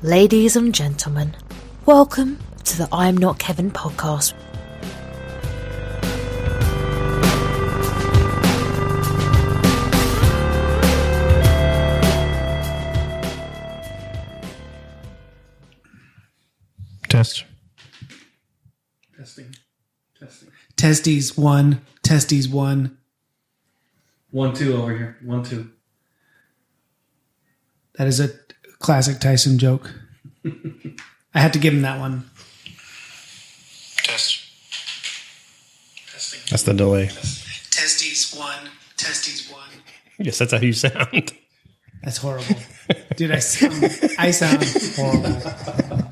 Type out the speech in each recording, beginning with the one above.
Ladies and gentlemen, welcome to the I'm Not Kevin podcast. Test. Testing. Testes one. Testes one. 1, 2 over here. 1, 2. That is a classic Tyson joke. I had to give him that one. Test. Testing. That's the delay. Testes one. Testes one. Yes, that's how you sound. That's horrible. Dude, I sound horrible.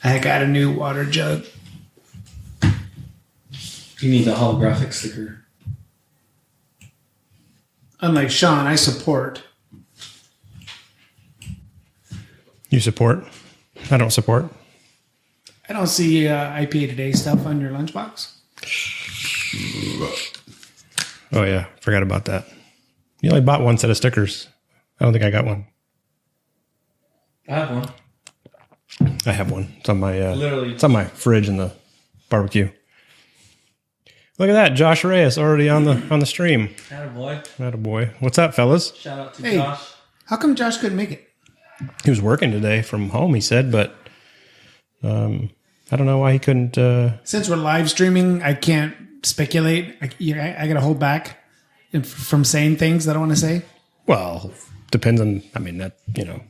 I got a new water jug. You need the holographic sticker. Unlike Sean, I support. You support? I don't support. I don't see IPA Today stuff on your lunchbox. Oh, yeah. Forgot about that. You only bought one set of stickers. I don't think I got one. I have one. I have one. It's on my Literally. It's on my fridge in the barbecue. Look at that. Josh Reyes already on the stream. Attaboy. Attaboy. What's up, fellas? Shout out to Hey, Josh. how come Josh couldn't make it? He was working today from home, he said, but I don't know why he couldn't. Since we're live streaming, I can't speculate. I got to hold back from saying things that I want to say. Well, depends on, I mean, that, you know.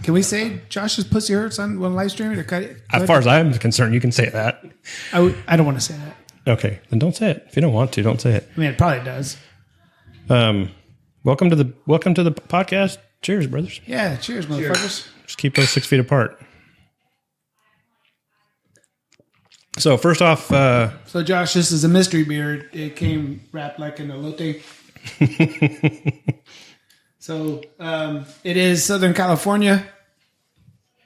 Can we say Josh's pussy hurts on when live streaming? Or cut it? As far as I'm concerned, you can say that. I don't want to say that. Okay, then don't say it. If you don't want to, don't say it. I mean, it probably does. Welcome to the podcast. Cheers, brothers. Yeah, cheers, motherfuckers. Just keep those 6 feet apart. So first off, So, Josh, this is a mystery beer. It came wrapped like an elote. So, it is Southern California.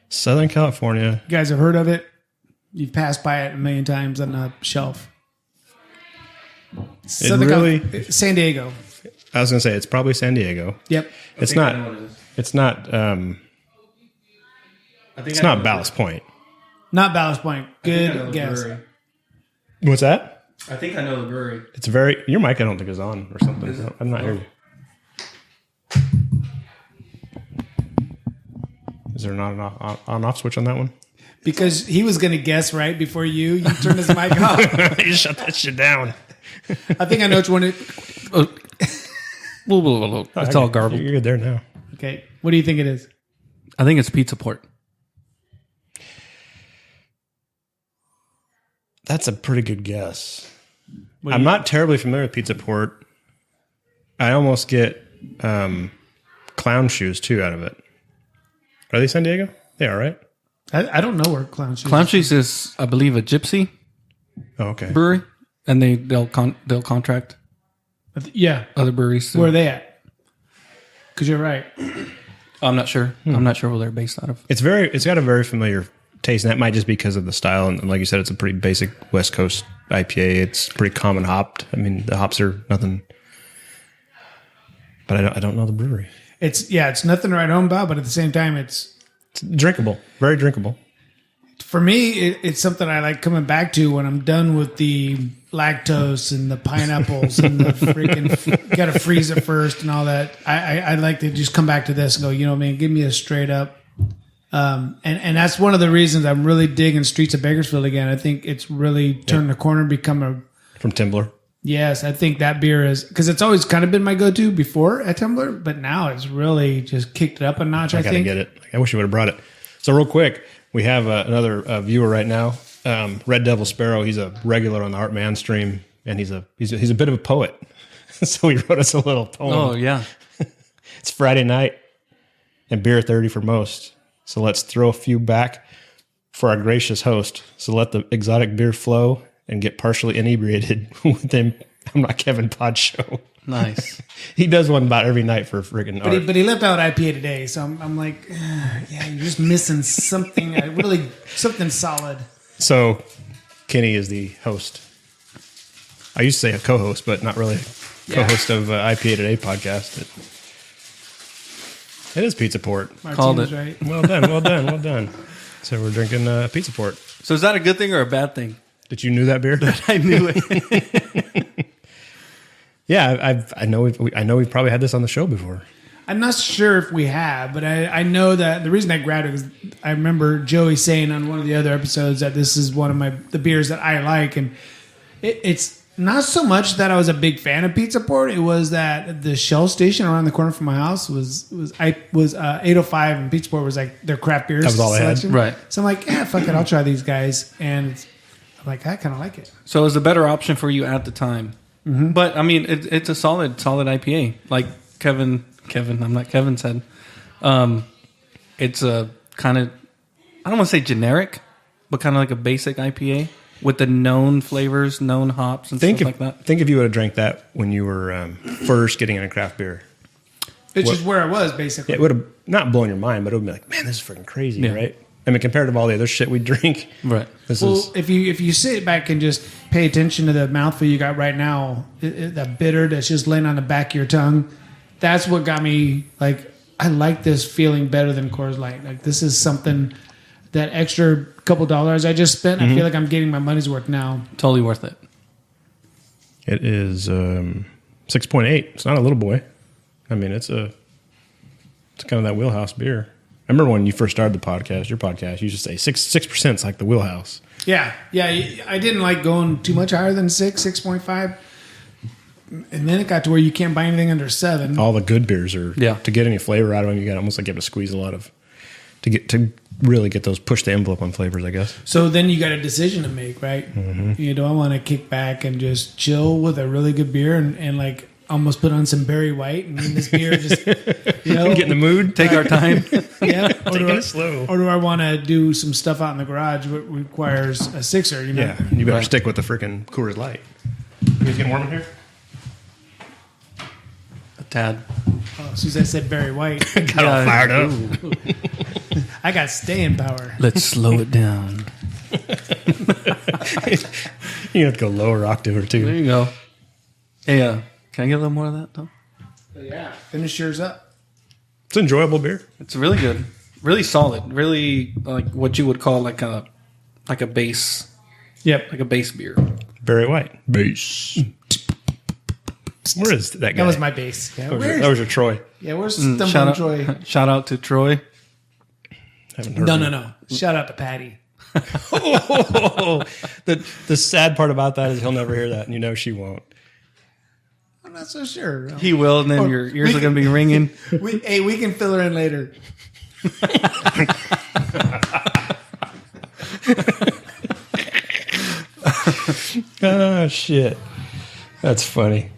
Southern California. You guys have heard of it. You've passed by it a million times on the shelf. San Diego. I was gonna say it's probably San Diego. Yep. It's I not. know what it is. It's not. I think It's I know not what Ballast it is. Point. Not Ballast Point. I think I know Good the guess. brewery. What's that? I think I know the brewery. It's very. Your mic, I don't think is on or something. Is it? I'm not hearing you. Is there not an on-off switch on that one? Because he was going to guess right before you turned his mic off. You shut that shit down. I think I know which one it... It's all garbled. You're good there now. Okay. What do you think it is? I think it's Pizza Port. That's a pretty good guess. I'm not terribly familiar with Pizza Port. I almost get clown shoes too out of it. Are they San Diego? They are, right? I don't know where Clown Shoes Clown Cheese is, I believe, a gypsy Oh, okay. brewery, and they'll contract Yeah. other breweries. Where are they at? Because you're right. I'm not sure. I'm not sure where they're based out of. It's got a very familiar taste, and that might just be because of the style. And like you said, it's a pretty basic West Coast IPA. It's pretty common hopped. I mean, the hops are nothing. But I don't know the brewery. It's nothing to write home about, but at the same time, it's Drinkable, very drinkable. for me, it's something I like coming back to when I'm done with the lactose and the pineapples and the freaking got to freeze it first and all that. I like to just come back to this and go, you know, man, give me a straight up. And that's one of the reasons I'm really digging Streets of Bakersfield again. I think it's really turned the corner, become a From Timbler. yes. I think that beer is because it's always kind of been my go-to before at Tumbler, but now it's really just kicked it up a notch. I I gotta think. get it. I wish you would have brought it. So real quick, we have another viewer right now, Red Devil Sparrow. He's a regular on the Heartman stream, and he's a bit of a poet. So he wrote us a little poem. Oh, yeah. It's Friday night, and beer 30 for most. So let's throw a few back for our gracious host. So let the exotic beer flow and get partially inebriated with him. I'm Not Kevin Pod show. Nice. He does one about every night for friggin' art. But he left out IPA today, so I'm like, yeah, you're just missing something, really something solid. So Kenny is the host I used to say a co-host, but not really co-host of IPA Today podcast. It is Pizza Port. Called Martina's it. right. Well done, well done, well done. So we're drinking Pizza Port. So is that a good thing or a bad thing? Did you knew that beer? I knew it. Yeah, I know we've probably had this on the show before. I'm not sure if we have, but I know that the reason I grabbed it is I remember Joey saying on one of the other episodes that this is one of the beers that I like, and it's not so much that I was a big fan of Pizza Port. It was that the Shell station around the corner from my house was 805, and Pizza Port was like their craft beer. That was all they had. Right. So I'm like, yeah, fuck it, I'll try these guys, and I'm like, I kind of like it. So it was a better option for you at the time. Mm-hmm. But I mean, it's a solid IPA. Like Kevin, I'm not Kevin said. It's a kind of, I don't want to say generic, but kind of like a basic IPA with the known flavors, known hops, and stuff like that. Think if you would have drank that when you were first getting into craft beer. It's just where I was, basically. It would have not blown your mind, but it would be like, man, this is freaking crazy, Yeah. right? I mean, compared to all the other shit we drink, Right. this Well, is if you sit back and just pay attention to the mouthful you got right now, that bitter that's just laying on the back of your tongue, that's what got me like, I like this feeling better than Coors Light. Like, this is something, that extra couple dollars I just spent, I feel like I'm getting my money's worth now. Totally worth it. it is 6.8. It's not a little boy. I mean, it's kind of that wheelhouse beer. I remember when you first started the podcast, your podcast, you used to say 6% is like the wheelhouse. Yeah. I didn't like going too much higher than 6.5. And then it got to where you can't buy anything under 7. All the good beers are to get any flavor out of them. You got almost like you have to squeeze a lot of to really get those push the envelope on flavors, I guess. So then you got a decision to make, right? Mm-hmm. You know, I want to kick back and just chill with a really good beer and like almost put on some Barry White and this beer just, you know, Get in the mood. Take our time. yeah. Taking it slow. Or do I want to do some stuff out in the garage that requires a 6er, you know? Yeah, you better Right. stick with the freaking Coors Light. You guys getting warm in here? A tad. Oh, as soon as I said Barry White, Got all fired up. I got staying power. Let's slow it down. You have to go lower octave or There two. you go. Hey, can I get a little more of that, though? Yeah. Finish yours up. It's an enjoyable beer. It's really good. Really solid. Really like what you would call like a base, Yep. like a base beer. Barry White. Base. Where is that guy? That was my base. Yeah, That was your Troy. where's Shout Stumbling out, Troy? shout out to Troy. Haven't heard No. Shout out to Patty. The sad part about that is he'll never hear that, and you know she won't. I'm not so sure. He will, and then your ears are going to be ringing. We can fill her in later. Oh, shit. That's funny.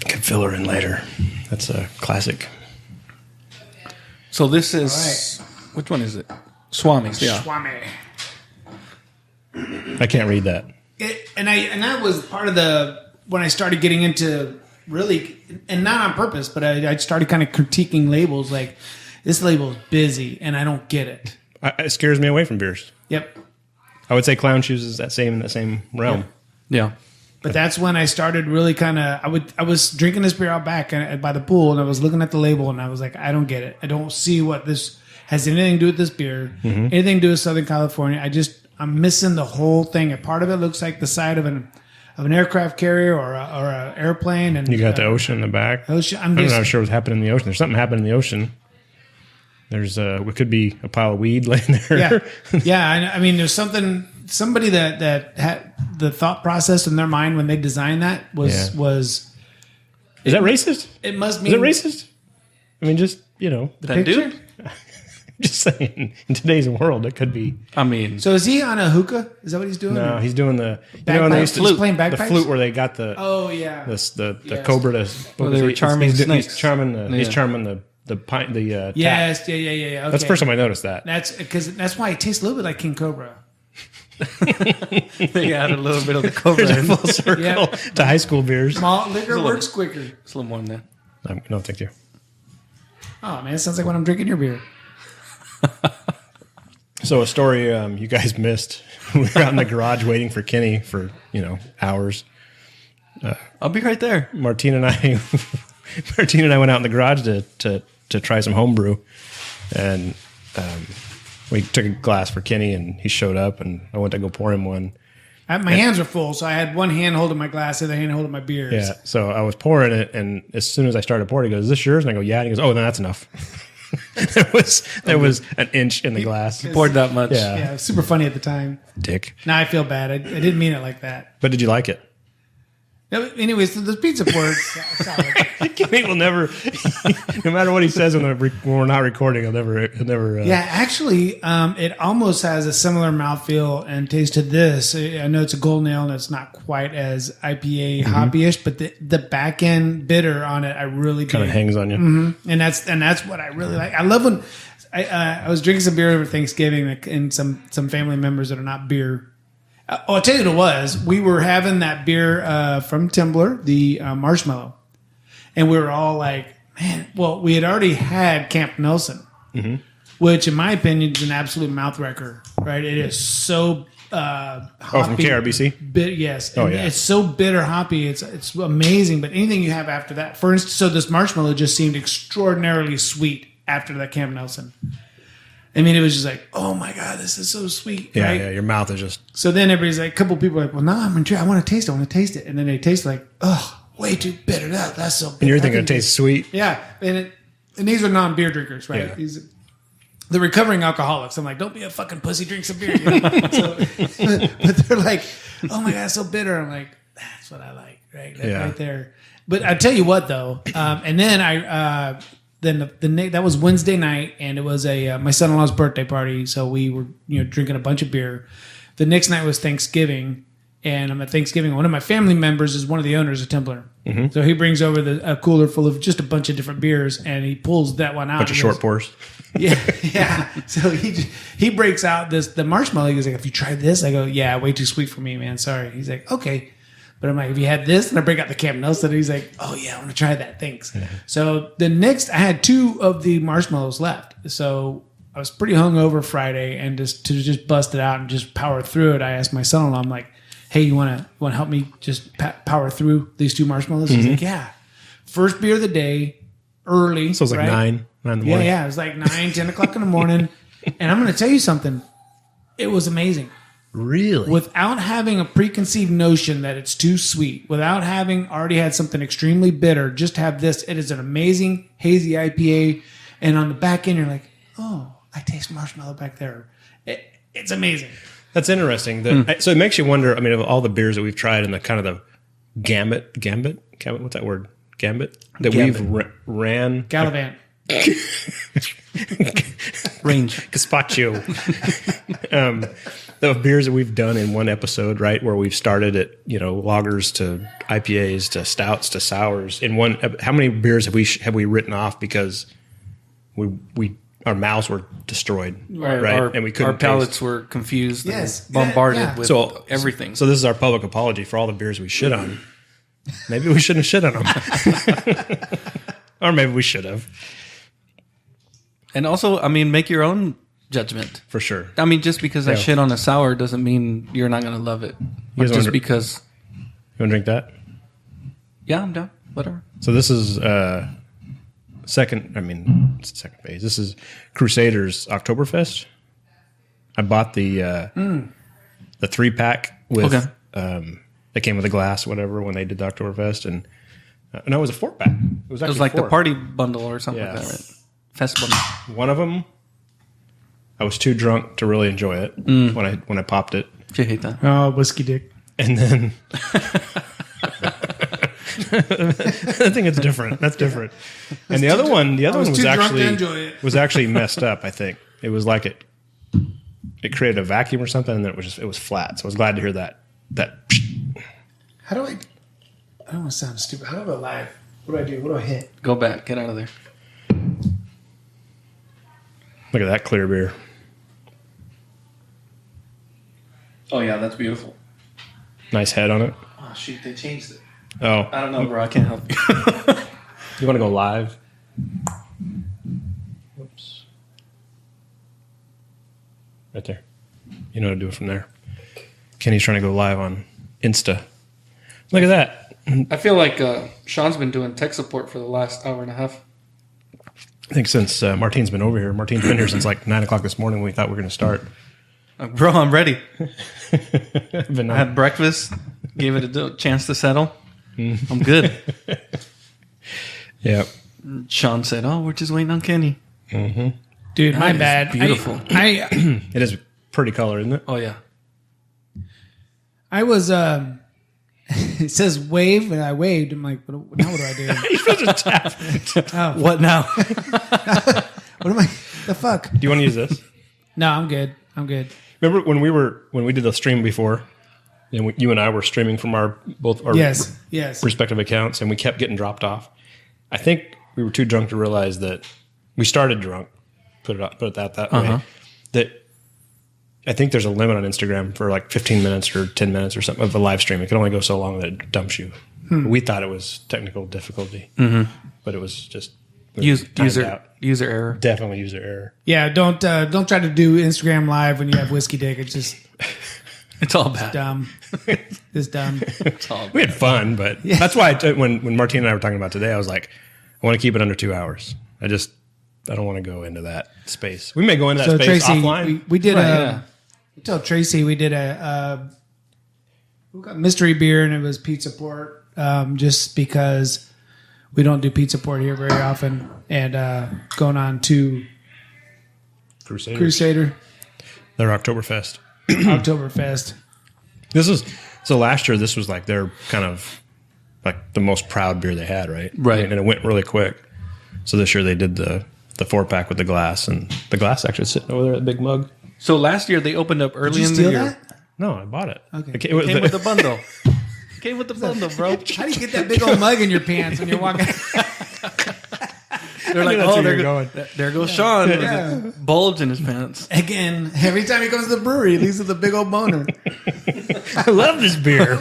Can fill her in later. That's a classic. So this is which one is it? Swami's. Yeah. Swami. I can't read that. And that was part of when I started getting into really, and not on purpose, but I started kind of critiquing labels like, this label is busy and I don't get it. It scares me away from beers. Yep. I would say Clown Shoes is in that same realm. Yeah. But that's when I started really kind of, I was drinking this beer out back by the pool and I was looking at the label and I was like, I don't get it. I don't see what this has anything to do with this beer, anything to do with Southern California. I'm missing the whole thing. A part of it looks like the side of an aircraft carrier or an airplane. And You got the ocean in the back. Ocean. I'm not sure what's happening in the ocean. There's something happening in the ocean. There's it could be a pile of weed laying there. Yeah. I mean, there's somebody that had the thought process in their mind when they designed that was Is that racist? it must Is mean it racist? I mean, just the That picture? dude? just saying. In today's world, it could be. I mean, So is he on a hookah? Is that what he's doing? No, he's doing the Bagpipes? He's playing the bagpipes? flute where they got the Oh yeah. the Yes. cobra to. Well, they were charming he's snakes. charming he's Yeah. charming the pint tap. Yes. Yeah. Okay. That's the first time I noticed that. That's why it tastes a little bit like King Cobra. they add a little bit of the cover There's a in. full circle Yeah. to high school beers. Malt liquor works quicker. It's a little more than that. No, thank you. Oh man, it sounds like when I'm drinking your beer. So a story you guys missed. We were out in the garage waiting for Kenny for hours, I'll be right there. Martina and I went out in the garage to try some homebrew, and we took a glass for Kenny, and he showed up, and I went to go pour him one. My hands were full, so I had one hand holding my glass, the other hand holding my beers. Yeah, so I was pouring it, and as soon as I started pouring, he goes, "Is this yours?" And I go, "Yeah." And he goes, "Oh, then that's enough." there was an inch in the glass. You poured that much. Yeah, it was super funny at the time. Dick. Now I feel bad. I didn't mean it like that. But did you like it? No, anyways, so the pizza board solid. Kenny will never, no matter what he says when we're not recording, he'll never. Yeah, actually, it almost has a similar mouthfeel and taste to this. I know it's a golden ale and it's not quite as IPA hoppy-ish, but the back end bitter on it, I really kind of dig. hangs on you. Mm-hmm. And that's what I really like. I love when I was drinking some beer over Thanksgiving and some family members that are not beer. I'll tell you what it was. We were having that beer from Timbler, the marshmallow. And we were all like, man, well, we had already had Camp Nelson, which in my opinion is an absolute mouth wrecker, right? It is so hoppy. Oh, from KRBC? Yes. Oh, And yeah. it's so bitter hoppy. It's amazing. But anything you have after that, for instance, so this marshmallow just seemed extraordinarily sweet after that Camp Nelson. I mean, it was just like, oh my God, this is so sweet. Yeah, right? yeah. Your mouth is just. So then everybody's like, a couple people are like, well, no, I'm gonna try. I want to taste it. I want to taste it. And then they taste like, oh, way too bitter. That's so bitter. And you're I thinking think it tastes sweet. Yeah, and these are non-beer drinkers, right? Yeah. These the recovering alcoholics. I'm like, don't be a fucking pussy, drink some beer. You know? But they're like, oh my God, it's so bitter. I'm like, that's what I like, right? Yeah. Right there. But I tell you what, though, and then that was Wednesday night, and it was my son-in-law's birthday party, so we were drinking a bunch of beer. The next night was Thanksgiving, and I'm at Thanksgiving. One of my family members is one of the owners of Templar, so he brings over a cooler full of just a bunch of different beers, and he pulls that one out. Bunch of short pours. Yeah. So he breaks out the marshmallow. He goes like, "Have you tried this?" I go, "Yeah, way too sweet for me, man. Sorry." He's like, "Okay." But I'm like, "Have you had this?" And I break out the Camp Nelson. And he's like, "Oh yeah, I want to try that. Thanks." So I had 2 of the marshmallows left. So I was pretty hungover Friday, and just bust it out and just power through it. I asked my son-in-law, I'm like, "Hey, you want to help me just power through these 2 marshmallows?" He's like, "Yeah." First beer of the day, early. So it was like right? 9 in the morning. Yeah. It was like 9, 10 o'clock in the morning. And I'm going to tell you something. It was amazing. Really? Without having a preconceived notion that it's too sweet, without having already had something extremely bitter, just have this. It is an amazing hazy IPA. And on the back end, you're like, oh, I taste marshmallow back there. It's amazing. That's interesting. So it makes you wonder, I mean, of all the beers that we've tried and the kind of the gambit, what's that word? Gambit? That Gambit. we've ran. Gallivant. Range. Gazpacho. The beers that we've done in one episode, right, where we've started at lagers to IPAs to stouts to sours. In one, how many beers have we written off because our mouths were destroyed, right? And we couldn't. Our palates taste. were confused. Yes. And bombarded Yeah. with everything. So this is our public apology for all the beers we shit on. Maybe we shouldn't have shit on them, or maybe we should have. And also, I mean, make your own judgment. For sure. I mean, just because I Yeah. shit on a sour doesn't mean you're not going to love it. Or guys just wanna- because, You want to drink that? yeah, I'm down. Whatever. So this is second phase. This is Crusaders Oktoberfest. I bought the 3-pack with it came with a glass, whatever, when they did the Oktoberfest, and no, it was a 4-pack. It was It was actually like 4. the party bundle or something Yeah. like that, right? Fest bundle. One of them, I was too drunk to really enjoy it when I popped it, You hate that. Oh, whiskey dick. and then I think it's different. That's different. And the other one was was too drunk to actually enjoy it. was actually messed up. I think it was like it created a vacuum or something, and then it was flat. So I was glad to hear that. How do I don't want to sound stupid. How do I live? What do I do? What do I hit? Go back. Get out of there. Look at that clear beer. Oh, yeah, that's beautiful. Nice head on it. Oh, shoot, they changed it. Oh, I don't know, bro. I can't help you. you want to go live? Whoops. Right there. You know how to do it from there. Kenny's trying to go live on Insta. Look at that. I feel like Sean's been doing tech support for the last hour and a half. I think since Martine's been over here. Martine's been here since like 9 o'clock this morning when we thought we were going to start. Bro, I'm ready. Been I had breakfast, gave it a chance to settle. I'm good. Yeah. Sean said, "Oh, we're just waiting on Kenny." Dude, my That is bad. beautiful. It is pretty color, isn't it? Oh yeah. I was it says wave and I waved. I'm like, now what do I do? You're supposed to tap. Oh, What now? what am I? The fuck? Do you want to use this? No, I'm good. I'm good. Remember when we did the stream before, and you and I were streaming from both our Yes. respective accounts, and we kept getting dropped off. I think we were too drunk to realize that we started drunk. Put it that way. That I think there's a limit on Instagram for like 15 minutes or 10 minutes or something of a live stream. It can only go so long that it dumps you. We thought it was technical difficulty, but it was just User error. Definitely user error. Yeah, don't try to do Instagram live when you have whiskey dick. It's just It's all bad. dumb. It's dumb. It's all We had fun, but that's why when Martine and I were talking about today, I was like, I want to keep it under 2 hours. I don't want to go into that space. We may go into that So space Tracy, offline. we did Right, a. yeah. I told Tracy we did we got mystery beer and it was pizza port, just because we don't do pizza port here very often, and going on to Crusaders. Crusader Their Oktoberfest. Oktoberfest. So last year, this was like their kind of like the most proud beer they had, right? Right. And it went really quick. So this year they did the 4-pack with the glass, and the glass actually sitting over there, that big mug. So last year they opened up early Did you in steal the year. that? No, I bought it. Okay. It Came with the bundle. Came with the bundle, bro. How do you get that big old mug in your pants when you're walking? They're like, that's oh, where you're going. there goes Sean with Yeah. a bulge in his pants. Again, every time he goes to the brewery, he leaves with a big old boner. I love this beer.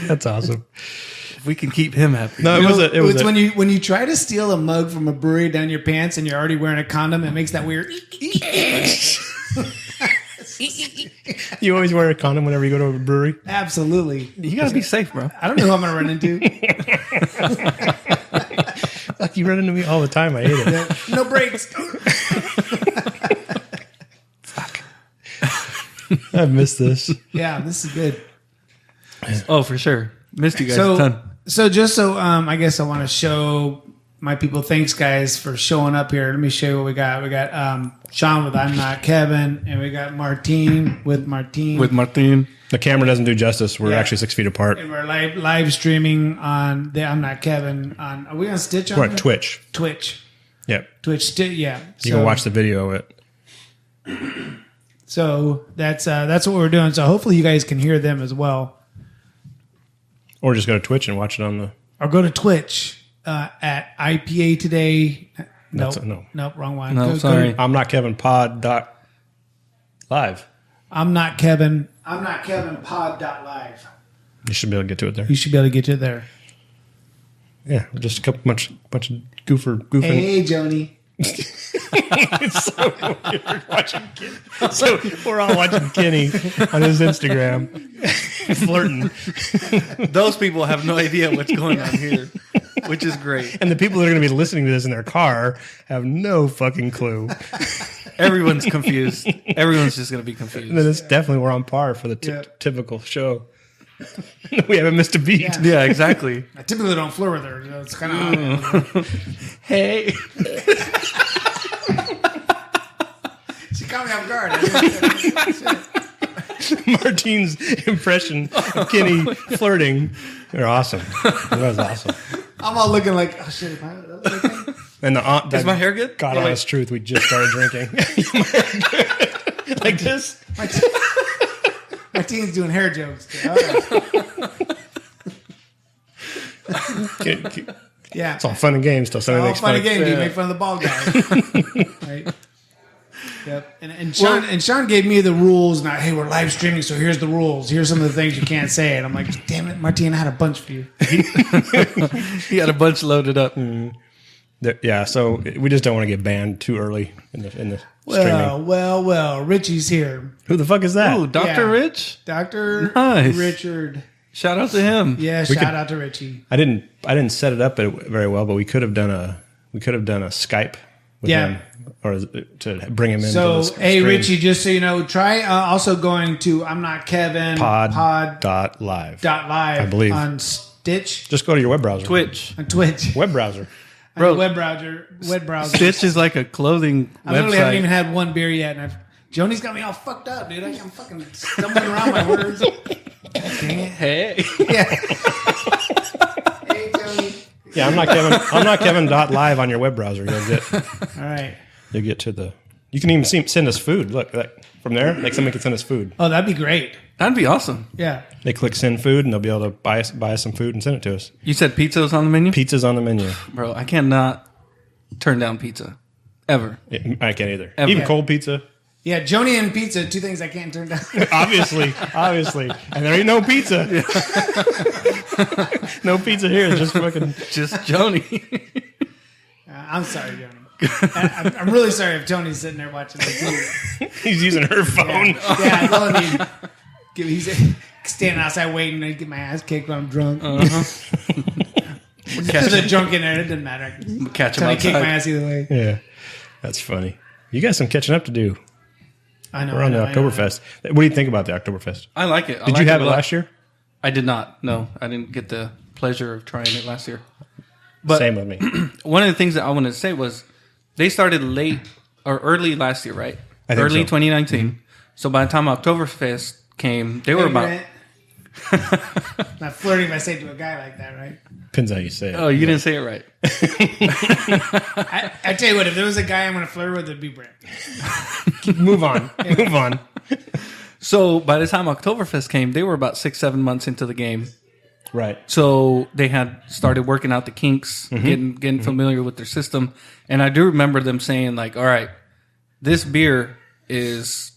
That's awesome. If we can keep him happy. No, it was It's when you try to steal a mug from a brewery down your pants and you're already wearing a condom, it makes that weird. You always wear a condom whenever you go to a brewery. Absolutely. You gotta be safe, bro. I don't know who I'm gonna run into. Like you run into me all the time. I hate it. No brakes. I missed this. Yeah, this is good. Oh, for sure. Missed you guys a ton. I guess I want to show my people. Thanks, guys, for showing up here. Let me show you what we got. We got Sean with I'm Not Kevin, and we got Martine with Martine. With Martin. The camera doesnst do justice. We're Yeah. actually 6 feet apart. And we're live streaming on the I'm Not Kevin on. Are we on Stitch? On We're at there? Twitch. Twitch. Yep. Yeah. You can watch the video of it. So that's what we're doing. So hopefully you guys can hear them as well. Or just go to Twitch and watch it on the... Or go to Twitch at IPA today. That's- Nope, no. wrong one. No, Go sorry. I'm not Kevin Pod live. I'm not Kevin. I'm not Kevin Pod.live. You should be able to get to it there. You should be able to get to it there. Yeah, just a bunch of goofing. Hey, Joni. It's so weird watching Kenny. So we're all watching Kenny on his Instagram, flirting, Those people have no idea what's going on here, which is great. and the people that are going to be listening to this in their car have no fucking clue. Everyone's confused. Everyone's just going to be confused. And then it's definitely we're on par for the typical show. We haven't missed a beat. Yeah, exactly. I typically don't flirt with her. So it's kind of Hey, she caught me off guard. Martine's impression of Kenny flirting. They're awesome. That was awesome. I'm all looking like, oh shit. Am I okay? And Is my hair good? God Yeah, honest truth, we just started drinking. Like this. My teen's doing hair jokes. Too. All right. Yeah. It's all fun and games till somebody All makes fun fun. and games. You make fun of the bald guy. Right? Yep. And Sean gave me the rules. Now, hey, we're live streaming, so here's the rules. Here's some of the things you can't say. And I'm like, damn it, Martine, I had a bunch for you. He had a bunch loaded up. Yeah, so we just don't want to get banned too early in the streaming. Well, Richie's here. Who the fuck is that? Oh, Dr. Yeah. Rich? Dr. Nice. Richard. Shout out to him. Yeah, shout out to Richie. I didn't set it up very well, but we could have done a Skype with him, or to bring him in. So, hey, stream. Richie, just so you know, try also going to I'm Not Kevin pod.live. I believe. on Stitch, Just go to your web browser. Twitch. on Twitch, Web browser. Bro, web browser. Stitch is like a clothing I literally haven't even website. had one beer yet, and Joni's got me all fucked up, dude. I'm fucking stumbling around my words. Dang it. Hey. Yeah. Hey, Joni. Yeah, I'm not Kevin.live on your web browser. All right. You'll get to the. You can even send us food. Look, from there, somebody can send us food. Oh, that'd be great. That'd be awesome. Yeah. They click send food, and they'll be able to buy us some food and send it to us. You said pizza was on the menu? Pizza's on the menu. Bro, I cannot turn down pizza. Ever. I can't either. Ever. Even cold pizza. Yeah, Joni and pizza, two things I can't turn down. Obviously. And there ain't no pizza. No pizza here. Just fucking. Just Joni. I'm sorry, Joni. I'm really sorry if Tony's sitting there watching the He's using her phone. Yeah, well, I mean, he's standing outside waiting to get my ass kicked when I'm drunk. There's a drunk in there. It doesn't matter. Catch him Tony kicked my outside. ass either way. Yeah. That's funny. You got some catching up to do. I know. We're on the Oktoberfest. What do you think about the Oktoberfest? I like it. Did you have it last year? I did not. No, I didn't get the pleasure of trying it last year. But Same with me. one of the things that I wanted to say was they started late or early last year, right? I think Early so. 2019. So by the time Oktoberfest came, they were about. Not flirting if I say it to a guy like that, right? Depends how you say it. Oh, you didn't say it right. I tell you what, if there was a guy I'm going to flirt with, it'd be Brent. Move on. Move on. So by the time Oktoberfest came, they were about 6-7 months into the game. Right. So they had started working out the kinks, getting familiar with their system. And I do remember them saying, like, all right, this beer is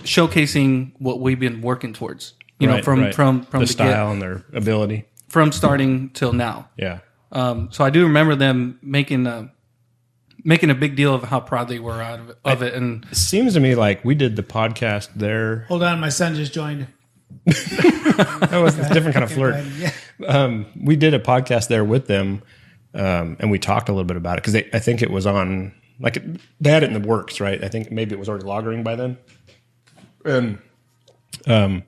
showcasing what we've been working towards. You know, from the style and their ability. From starting till now. Yeah. So I do remember them making a big deal of how proud they were of it. And It seems to me like we did the podcast there. Hold on, my son just joined. That was a different kind of flirt. Yeah. We did a podcast there with them, and we talked a little bit about it because I think it was on, like, they had it in the works, right? I think maybe it was already lagering by then. And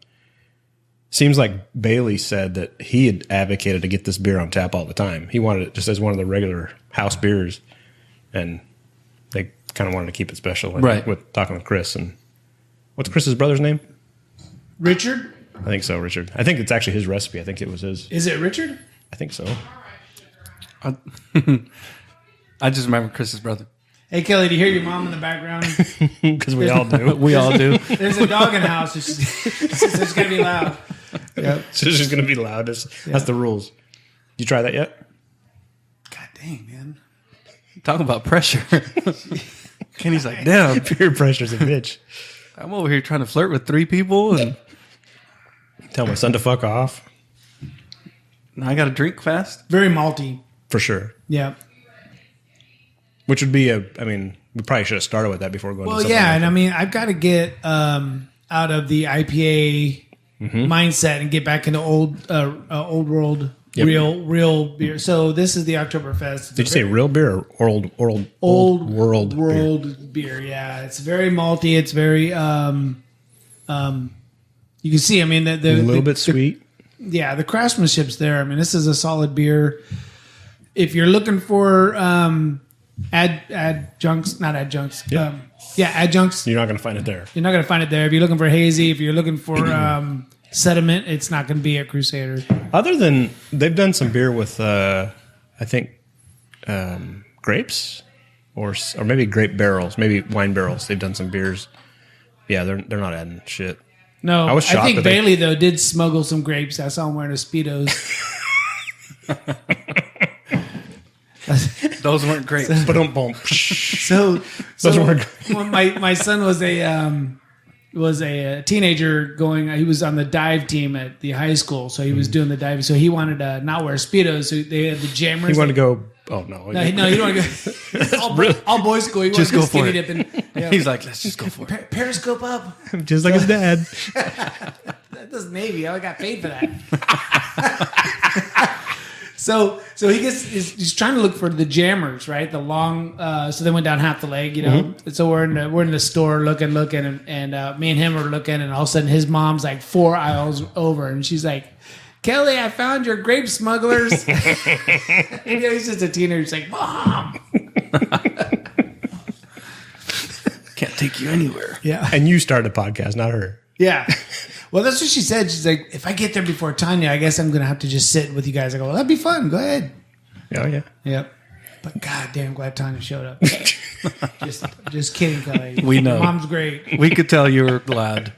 seems like Bailey said that he had advocated to get this beer on tap all the time. He wanted it just as one of the regular house beers, and they kind of wanted to keep it special. Right. With talking with Chris. And what's Chris's brother's name? Richard? I think so, Richard. I think it's actually his recipe. I think it was his. Is it Richard? I think so. I just remember Chris's brother. Hey, Kelly, do you hear your mom in the background? Because we all do. We all do. There's a dog in the house. It's going to be loud. Yep. So it's just going to be loud. That's the rules. You try that yet? God dang, man. Talk about pressure. Kenny's like, damn, Peer pressure's a bitch. I'm over here trying to flirt with 3 people, and Tell my son to fuck off. now I got to drink fast. Very malty. For sure. Yeah. Which would be we probably should have started with that before going Well, to something yeah, like and that. I mean, I've got to get out of the IPA mindset and get back into old world Yep. real beer. So this is the Oktoberfest. Did you say real beer or old world beer? beer? Yeah, it's very malty. It's very you can see. I mean, A little bit sweet. Yeah, the craftsmanship's there. I mean, this is a solid beer. If you're looking for adjuncts, not adjuncts. Yeah. Adjuncts. You're not going to find it there. You're not going to find it there. If you're looking for hazy, if you're looking for sediment, it's not going to be at Crusader. Other than they've done some beer with, I think, grapes or maybe grape barrels, maybe wine barrels. They've done some beers. Yeah, they're not adding shit. No, I was shocked think that they- Bailey though did smuggle some grapes. I saw him wearing a Speedos. Those weren't great. But don't bump. So Those were- when my son was a teenager going, he was on the dive team at the high school, so he was doing the diving. So he wanted to not wear Speedos. So they had the jammers. He wanted to go Oh no! No, you don't want to go. All boys school. You Just want go to for skinny it. dipping. Yeah. He's like, let's just go for it. Periscope up. Just like his dad. That does Navy. I got paid for that. So he's trying to look for the jammers, right? The long. So they went down half the leg, you know. Mm-hmm. So we're in the store looking, and me and him are looking, and all of a sudden his mom's like 4 aisles over, and she's like, "Kelly, I found your grape smugglers." And, you know, he's just a teenager. He's like, "Mom." Can't take you anywhere. Yeah. And you started a podcast, not her. Yeah. Well, that's what she said. She's like, if I get there before Tanya, I guess I'm going to have to just sit with you guys. I go, well, that'd be fun. Go ahead. Oh yeah. Yep. But goddamn, glad Tanya showed up. just kidding, Kelly. We know. Mom's great. We could tell you were glad.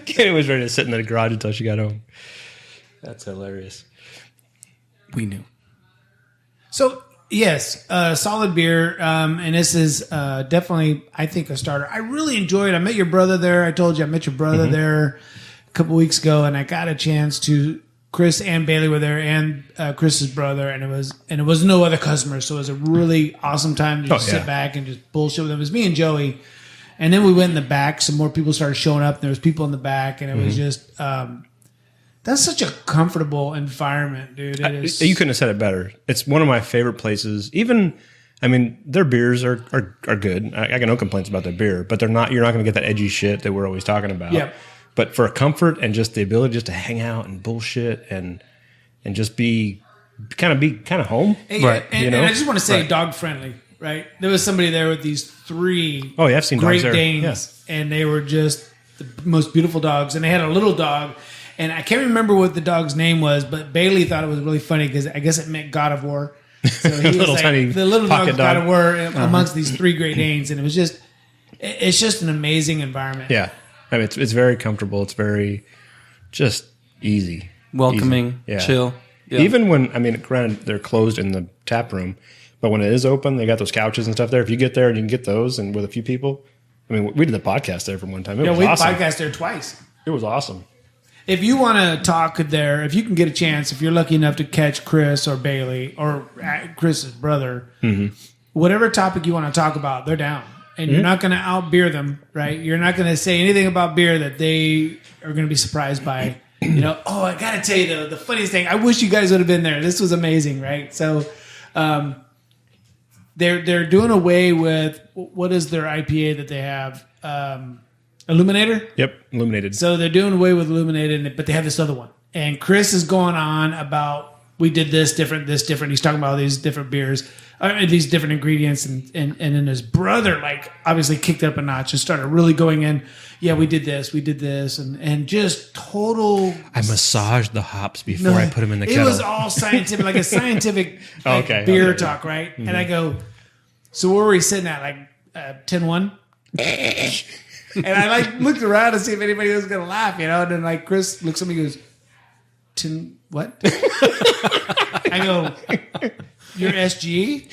Kenny was ready to sit in the garage until she got home. That's hilarious. We knew. So, yes, solid beer. And this is definitely, I think, a starter. I really enjoyed it. I met your brother there. I told you I met your brother there a couple weeks ago, and I got a chance to. Chris and Bailey were there, and Chris's brother, and it was no other customers, so it was a really awesome time to just sit back and just bullshit with them. It was me and Joey, and then we went in the back. Some more people started showing up. And there was people in the back, and it was just that's such a comfortable environment, dude. It is. You couldn't have said it better. It's one of my favorite places. Even, I mean, their beers are good. I got no complaints about their beer, but they're not. You're not going to get that edgy shit that we're always talking about. Yep. But for comfort and just the ability just to hang out and bullshit and just be kind of home. Right. And I just want to say Right. dog friendly, right? There was somebody there with these 3 Oh, yeah, I've seen Great dogs there. Danes, Yes. and they were just the most beautiful dogs. And they had a little dog, and I can't remember what the dog's name was, but Bailey thought it was really funny because I guess it meant God of War. So he was Little like, tiny the little dog pocket of God dog. of War amongst these 3 Great Danes, and it's just an amazing environment. Yeah. I mean, it's very comfortable. It's very just easy. Welcoming, Easy. Yeah. chill. Yeah. Even when, I mean, granted, they're closed in the tap room, but when it is open, they got those couches and stuff there. If you get there and you can get those and with a few people, I mean, we did the podcast there for one time. It was we awesome. podcast there twice. It was awesome. If you want to talk there, if you can get a chance, if you're lucky enough to catch Chris or Bailey or Chris's brother, whatever topic you want to talk about, they're down. And you're not going to out-beer them, right? You're not going to say anything about beer that they are going to be surprised by. You know, oh, I got to tell you the funniest thing. I wish you guys would have been there. This was amazing, right? So they're doing away with, what is their IPA that they have? Illuminator? Yep. Illuminated. So they're doing away with Illuminated, but they have this other one. And Chris is going on about, we did this different. He's talking about all these different beers, these different ingredients. And then his brother, like, obviously kicked up a notch and started really going in. Yeah, we did this. And just total. I massaged the hops before I put them in the kettle. It was all scientific, like a scientific beer talk, right? And I go, so where were we sitting at? Like 10-1? And I like looked around to see if anybody was going to laugh, you know? And then like Chris looks at me and goes, 10 what? I go, you're SG?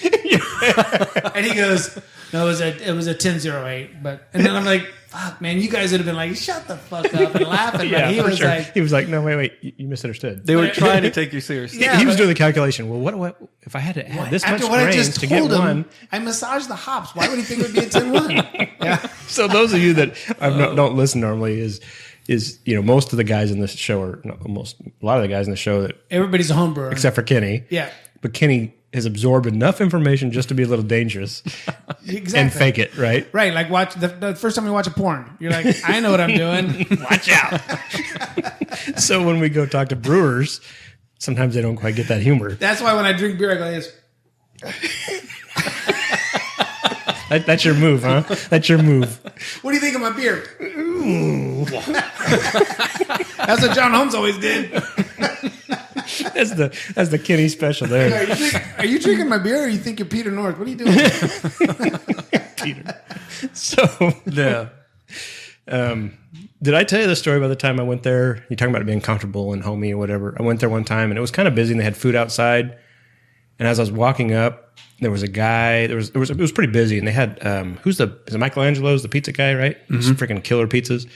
And he goes, no, it was a 10-08. And then I'm like, fuck, man, you guys would have been like, shut the fuck up and laughing. Yeah, but he was like, no, wait, you misunderstood. They were trying to take you seriously. Yeah, he was doing the calculation. Well, what if I had to add this much after what I grains just to get told him, one? I massaged the hops. Why would he think it would be a 10-1? Yeah. So those of you that don't listen normally is you know, most of the guys in this show are a lot of the guys in the show that Everybody's a home brewer. except for Kenny. Yeah. But Kenny has absorbed enough information just to be a little dangerous Exactly. and fake it, right? Right, like watch the first time you watch a porn, you're like, I know what I'm doing. Watch out. So when we go talk to brewers, sometimes they don't quite get that humor. That's why when I drink beer, I go like this. That's your move, huh? That's your move. What do you think of my beer? That's what John Holmes always did. That's the Kenny special there. Are you drinking my beer or you think you're Peter North? What are you doing? Peter. So Yeah. did I tell you the story about the time I went there? You're talking about it being comfortable and homey or whatever. I went there one time and it was kind of busy and they had food outside. And as I was walking up, there was a guy. It was pretty busy, and they had is it Michelangelo's, the pizza guy, right? Just freaking killer pizzas.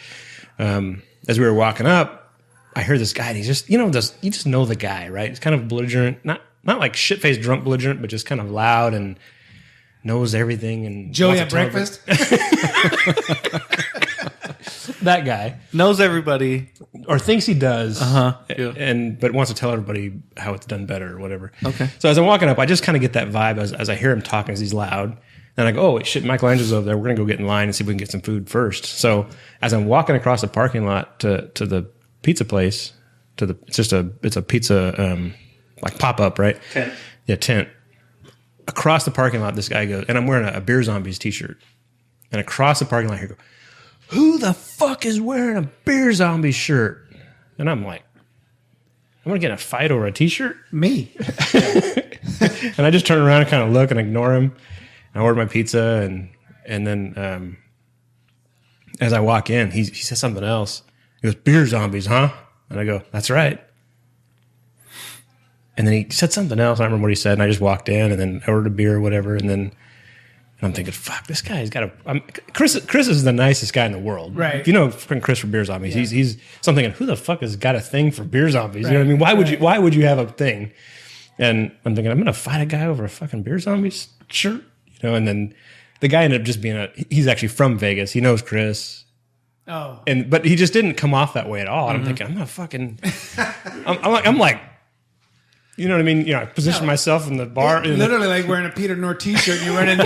As we were walking up, I heard this guy, and he's just you just know the guy, right? He's kind of belligerent, not not like shit faced drunk belligerent, but just kind of loud and knows everything. And Joey wants at to tell breakfast. that guy Knows everybody. or thinks he does, Yeah. but wants to tell everybody how it's done better or whatever. Okay. So as I'm walking up, I just kind of get that vibe as I hear him talking as he's loud. And I go, oh, wait, shit, Michelangelo's over there. We're going to go get in line and see if we can get some food first. So as I'm walking across the parking lot to the pizza place, it's a pizza, like pop-up, right? Tent. Yeah, tent. Across the parking lot, this guy goes, and I'm wearing a Beer Zombies t-shirt. And across the parking lot, here goes, who the fuck is wearing a Beer Zombies shirt? And I'm like, I'm going to get in a fight over a t-shirt? Me. And I just turn around and kind of look and ignore him. I order my pizza, and then as I walk in, he says something else. He goes, Beer Zombies, huh? And I go, that's right. And then he said something else. I don't remember what he said, and I just walked in, and then I ordered a beer or whatever, and I'm thinking, fuck, this guy's got a... Chris is the nicest guy in the world. Right. If you know Chris from Beer Zombies, he's something, who the fuck has got a thing for Beer Zombies? You know what I mean? Why would you have a thing? And I'm thinking, I'm going to fight a guy over a fucking Beer Zombies shirt? You know, and then the guy ended up just being he's actually from Vegas. He knows Chris. Oh. But he just didn't come off that way at all. And I'm thinking, I'm not fucking... I'm like, you know what I mean? You know, I position myself in the bar. Literally like wearing a Peter North t-shirt and you run into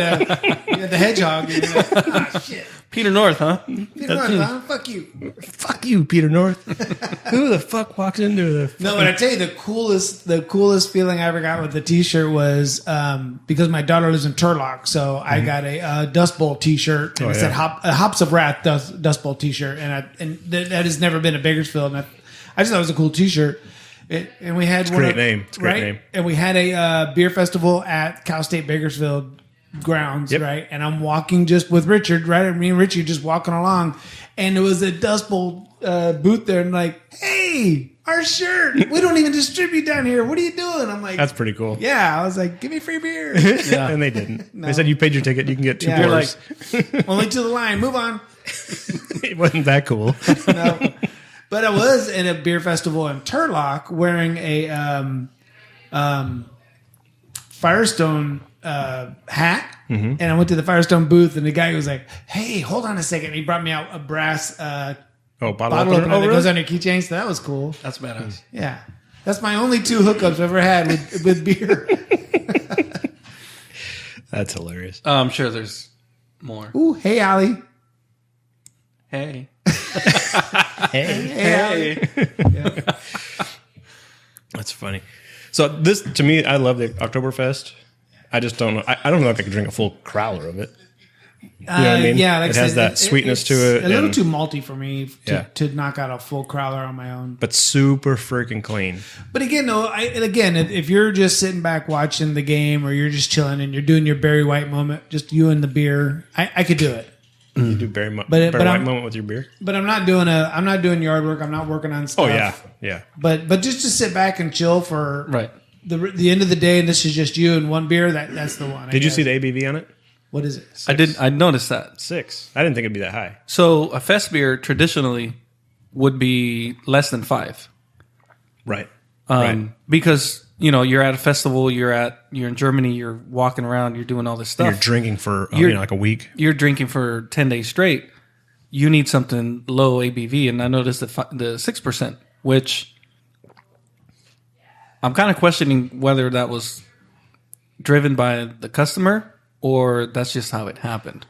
the hedgehog. And you're like, ah, shit. Peter North, huh? Peter North, huh? Fuck you. Fuck you, Peter North. Who the fuck walks into the... No, but I tell you, the coolest feeling I ever got with the t-shirt was because my daughter lives in Turlock, so I got a Dust Bowl t-shirt, and it said Hops of Wrath Dust Bowl t-shirt, and that has never been a Bakersfield, and I just thought it was a cool t-shirt. And we had It's a great name. It's a great name. And we had a beer festival at Cal State Bakersfield grounds, right? And I'm walking just with Richard, right? Me and Richard just walking along, and there was a Dust Bowl booth there, and like, hey, our shirt. We don't even distribute down here. What are you doing? I'm like, That's pretty cool. yeah. I was like, give me free beer. And they didn't. No. They said you paid your ticket, you can get two Yeah. pours. Only to the line. Move on. It wasn't that cool. No. But I was in a beer festival in Turlock wearing a Firestone hat, and I went to the Firestone booth, and the guy was like, "Hey, hold on a second." And he brought me out a brass Bottle bottle opener. opener that goes on your keychain. So that was cool. That's badass. Yeah, that's my only 2 hookups I've ever had with beer. That's hilarious. I'm sure there's more. Ooh, hey, Allie. Hey. Hey. That's funny. So this, to me, I love the Oktoberfest. I just don't know. I don't know if I could drink a full crowler of it. You know what I mean? Yeah, like it I has said, that sweetness to it. A little and- too malty for me Yeah. to knock out a full crowler on my own. but super freaking clean. But again, though, if you're just sitting back watching the game, or you're just chilling and you're doing your Barry White moment, just you and the beer, I could do it. You do Barry but White I'm- moment with your beer. But I'm not doing yard work. I'm not working on stuff. Oh yeah. But just to sit back and chill for Right. the end of the day, and this is just you and one beer. That's the one. Did you see the ABV on it? What is it? I noticed that. 6. I didn't think it'd be that high. So a fest beer traditionally would be less than 5. Right. Right. Because, you're at a festival, you're in Germany, you're walking around, you're doing all this stuff. You're drinking for like a week. You're drinking for 10 days straight. You need something low ABV. And I noticed the 6%, which I'm kind of questioning whether that was driven by the customer or that's just how it happened.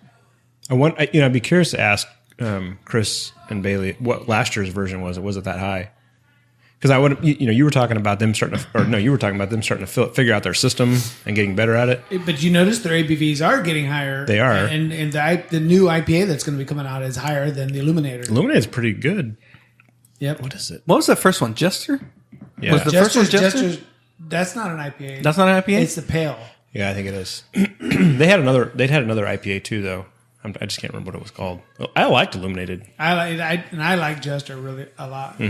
I'd be curious to ask Chris and Bailey what last year's version was. Was it that high? Because I would, you were talking about them starting to figure out their system and getting better at it. But you notice their ABVs are getting higher. They are, and the new IPA that's going to be coming out is higher than the Illuminator. Illuminator's pretty good. Yep. What is it? What was the first one? Jester? Yeah, Was the first one Jester? Jester's, that's not an IPA. That's not an IPA? It's the pale. yeah, I think it is. They'd had another IPA too, though. I just can't remember what it was called. I liked Illuminated, I like Jester really a lot.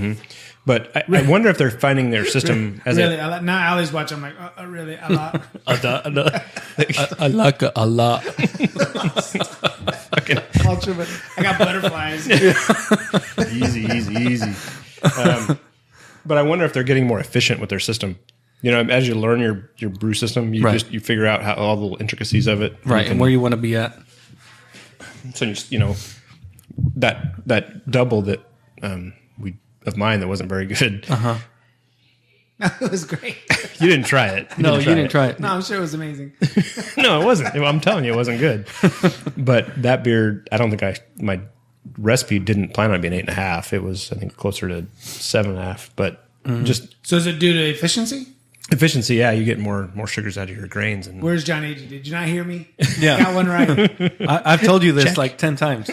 but I wonder if they're finding their system as Really, now Allie's watching. I'm like, really a lot. I like it a lot. Ultra, but I got butterflies. easy. But I wonder if they're getting more efficient with their system. as you learn your brew system, you Right. you figure out how all the intricacies of it. Right, and where you want to be at. So that double that of mine that wasn't very good. Uh-huh. It was great. You didn't try it. No, you didn't try it. No, I'm sure it was amazing. No, it wasn't. I'm telling you, it wasn't good. But that beer, I don't think my recipe didn't plan on being 8.5. It was, I think, closer to 7.5. But just So is it due to efficiency? efficiency, yeah, you get more sugars out of your grains. And Where's John Agee? Did you not hear me? Yeah. Got one right. I've told you this like 10 times.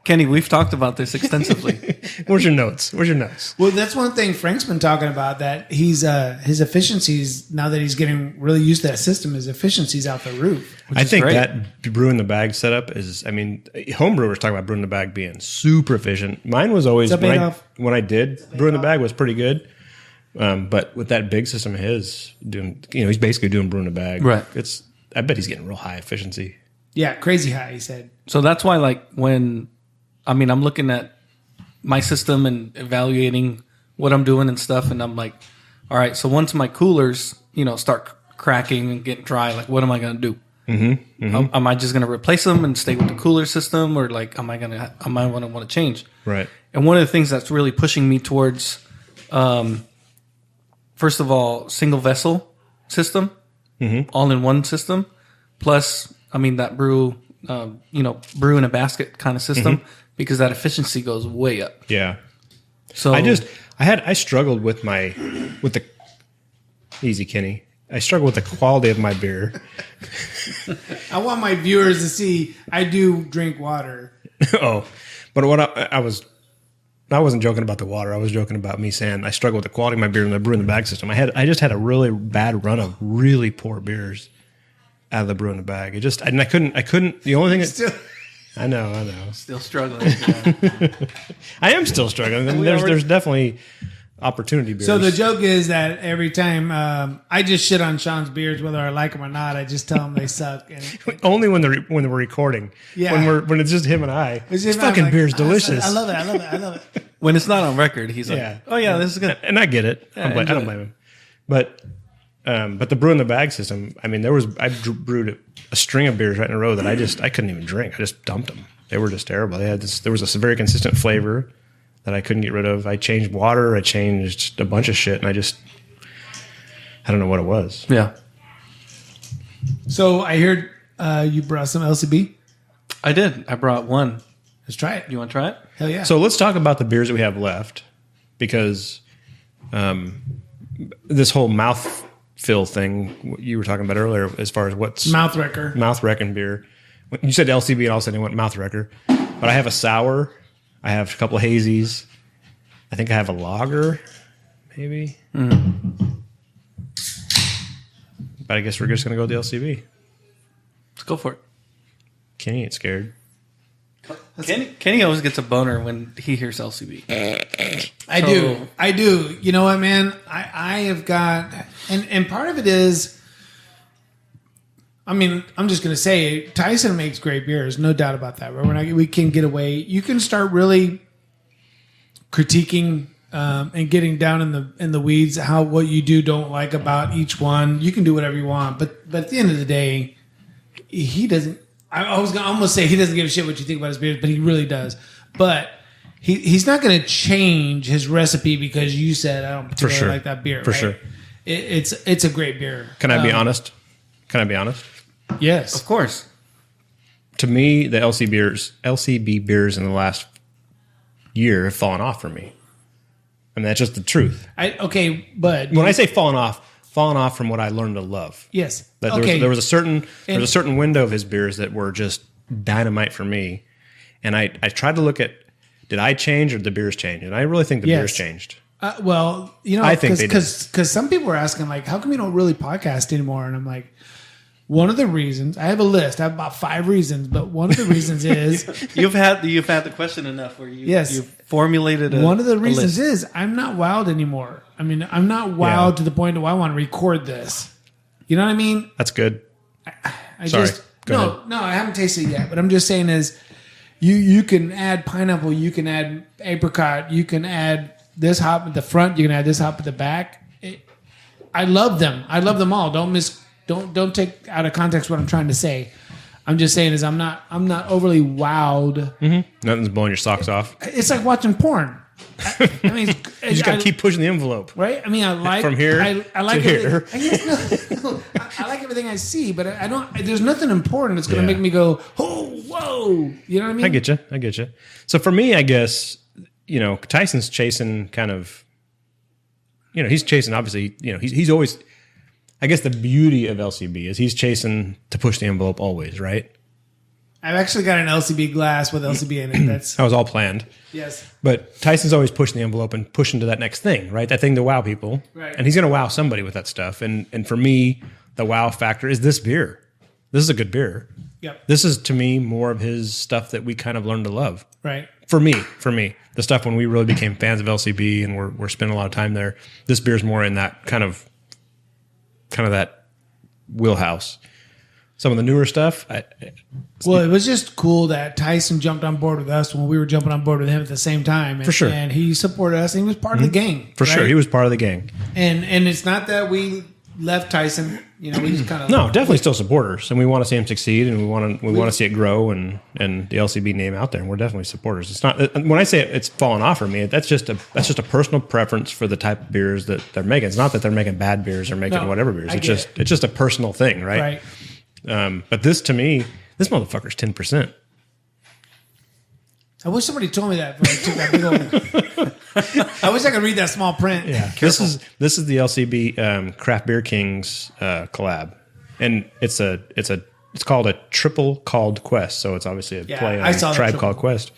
Kenny, we've talked about this extensively. where's your notes? Well, that's one thing Frank's been talking about, that he's his efficiencies, now that he's getting really used to that system, his efficiencies out the roof. I think great. that brew in the bag setup is, home brewers talk about brew in the bag being super efficient. Mine was always, What's up, when I did brew in the bag was pretty good. But with that big system of his, he's basically doing brew in the bag. Right. I bet he's getting real high efficiency. Yeah, crazy high, he said. So that's why, like, I'm looking at my system and evaluating what I'm doing and stuff, and I'm like, all right, so once my coolers, start cracking and getting dry, like, what am I going to do? Am I just going to replace them and stay with the cooler system, or like, am I going to want to change? Right. And one of the things that's really pushing me towards, first of all, single vessel system, all in one system, plus, that brew, brew in a basket kind of system, because that efficiency goes way up. Yeah. So I struggled with the easy Kenny. I struggled with the quality of my beer. I want my viewers to see I do drink water. Oh, but what I wasn't joking about the water. I was joking about me saying I struggled with the quality of my beer in the brew in the bag system. I just had a really bad run of really poor beers out of the brew in the bag. I couldn't. The only thing Still, I know. still struggling. Yeah. I am still struggling. I mean, there's definitely opportunity beers. so the joke is that every time I just shit on Sean's beers, whether I like them or not, I just tell him they suck. And only when we're recording. Yeah. When it's just him and I. it's This just fucking like, beer's delicious. I love it. When it's not on record, he's like, Yeah. "Oh yeah, this is good." And I get it. Yeah, I enjoy don't it. blame him. But the brew in the bag system. I brewed a string of beers right in a row that I couldn't even drink. I just dumped them. They were just terrible. There was a very consistent flavor that I couldn't get rid of. I changed water. I changed a bunch of shit, and I don't know what it was. Yeah, So I heard you brought some LCB. I did. I brought one. Let's try it. You want to try it? Hell yeah. So let's talk about the beers that we have left, because this whole mouth fill thing you were talking about earlier, as far as what's mouth wrecker. mouth wrecking beer. When you said LCB, and all of a sudden you went mouth wrecker. But I have a sour. I have a couple of hazies. I think I have a lager, maybe. But I guess we're just going to go with the LCB. Let's go for it. Kenny ain't scared. Kenny always gets a boner when he hears LCB. I do. You know what, man? I have got, and part of it is, I'm just going to say, Tyson makes great beers, no doubt about that. We can get away. You can start really critiquing and getting down in the weeds, what you don't like about each one. You can do whatever you want, but at the end of the day, he doesn't. I was going to almost say he doesn't give a shit what you think about his beers, but he really does. But he's not going to change his recipe because you said I don't particularly like that beer. For right? sure. It's a great beer. Can I be honest? Can I be honest? Yes. Of course. To me, the LCB beers in the last year have fallen off for me. I mean, that's just the truth. But When I say fallen off from what I learned to love. yes. That there was a certain window of his beers that were just dynamite for me, and I tried to look at, did I change or did the beers change? And I really think the beers changed. Well, I think they did. because some people are asking like, how come you don't really podcast anymore? And I'm like, one of the reasons, I have a list. I have about 5 reasons, but one of the reasons is You've had the question enough where you've formulated one of the a reasons list. is I'm not wild anymore. I mean, I'm not wild to the point where I want to record this. You know what I mean? That's good. I Sorry. just Go ahead. no, I haven't tasted it yet. But I'm just saying is you can add pineapple, you can add apricot, you can add this hop at the front. You can add this hop at the back. I love them. I love them all. Don't take out of context what I'm trying to say. I'm just saying is I'm not overly wowed. Nothing's blowing your socks off. It's like watching porn. I mean, You just got to keep pushing the envelope. right. I mean, I like From here I like to here. I like everything I see, but I don't. There's nothing important that's going to Yeah. make me go, oh, whoa. You know what I mean? I get you. So for me, I guess, Tyson's chasing kind of, he's chasing, obviously, he's always, I guess the beauty of LCB is he's chasing to push the envelope always, right? I've actually got an LCB glass with LCB in it. That's That was all planned. yes. But Tyson's always pushing the envelope and pushing to that next thing, right? That thing to wow people. Right. And he's going to wow somebody with that stuff. And for me, the wow factor is this beer. This is a good beer. Yep. This is, to me, more of his stuff that we kind of learned to love. Right. For me, the stuff when we really became fans of LCB and we're spending a lot of time there, this beer's more in that kind of that wheelhouse. Some of the newer stuff, Well, it was just cool that Tyson jumped on board with us when we were jumping on board with him at the same time. And, For sure. And he supported us. And he was part of the gang. for sure, right? he was part of the gang. And it's not that we left Tyson. We just kind of No, definitely still supporters, and we want to see him succeed, and we want to see it grow, and the LCB name out there. And we're definitely supporters. It's not when I say it's fallen off for me. That's just a personal preference for the type of beers that they're making. It's not that they're making bad beers or making No, whatever beers. I It's get just it's just a personal thing, right? Right. But this to me, this motherfucker's 10%. I wish somebody told me that. When I took that big old, I wish I could read that small print. Yeah, this is the LCB Craft Beer Kings collab, and it's called a Triple Called Quest. So it's obviously a play I on saw the Tribe triple. Called Quest.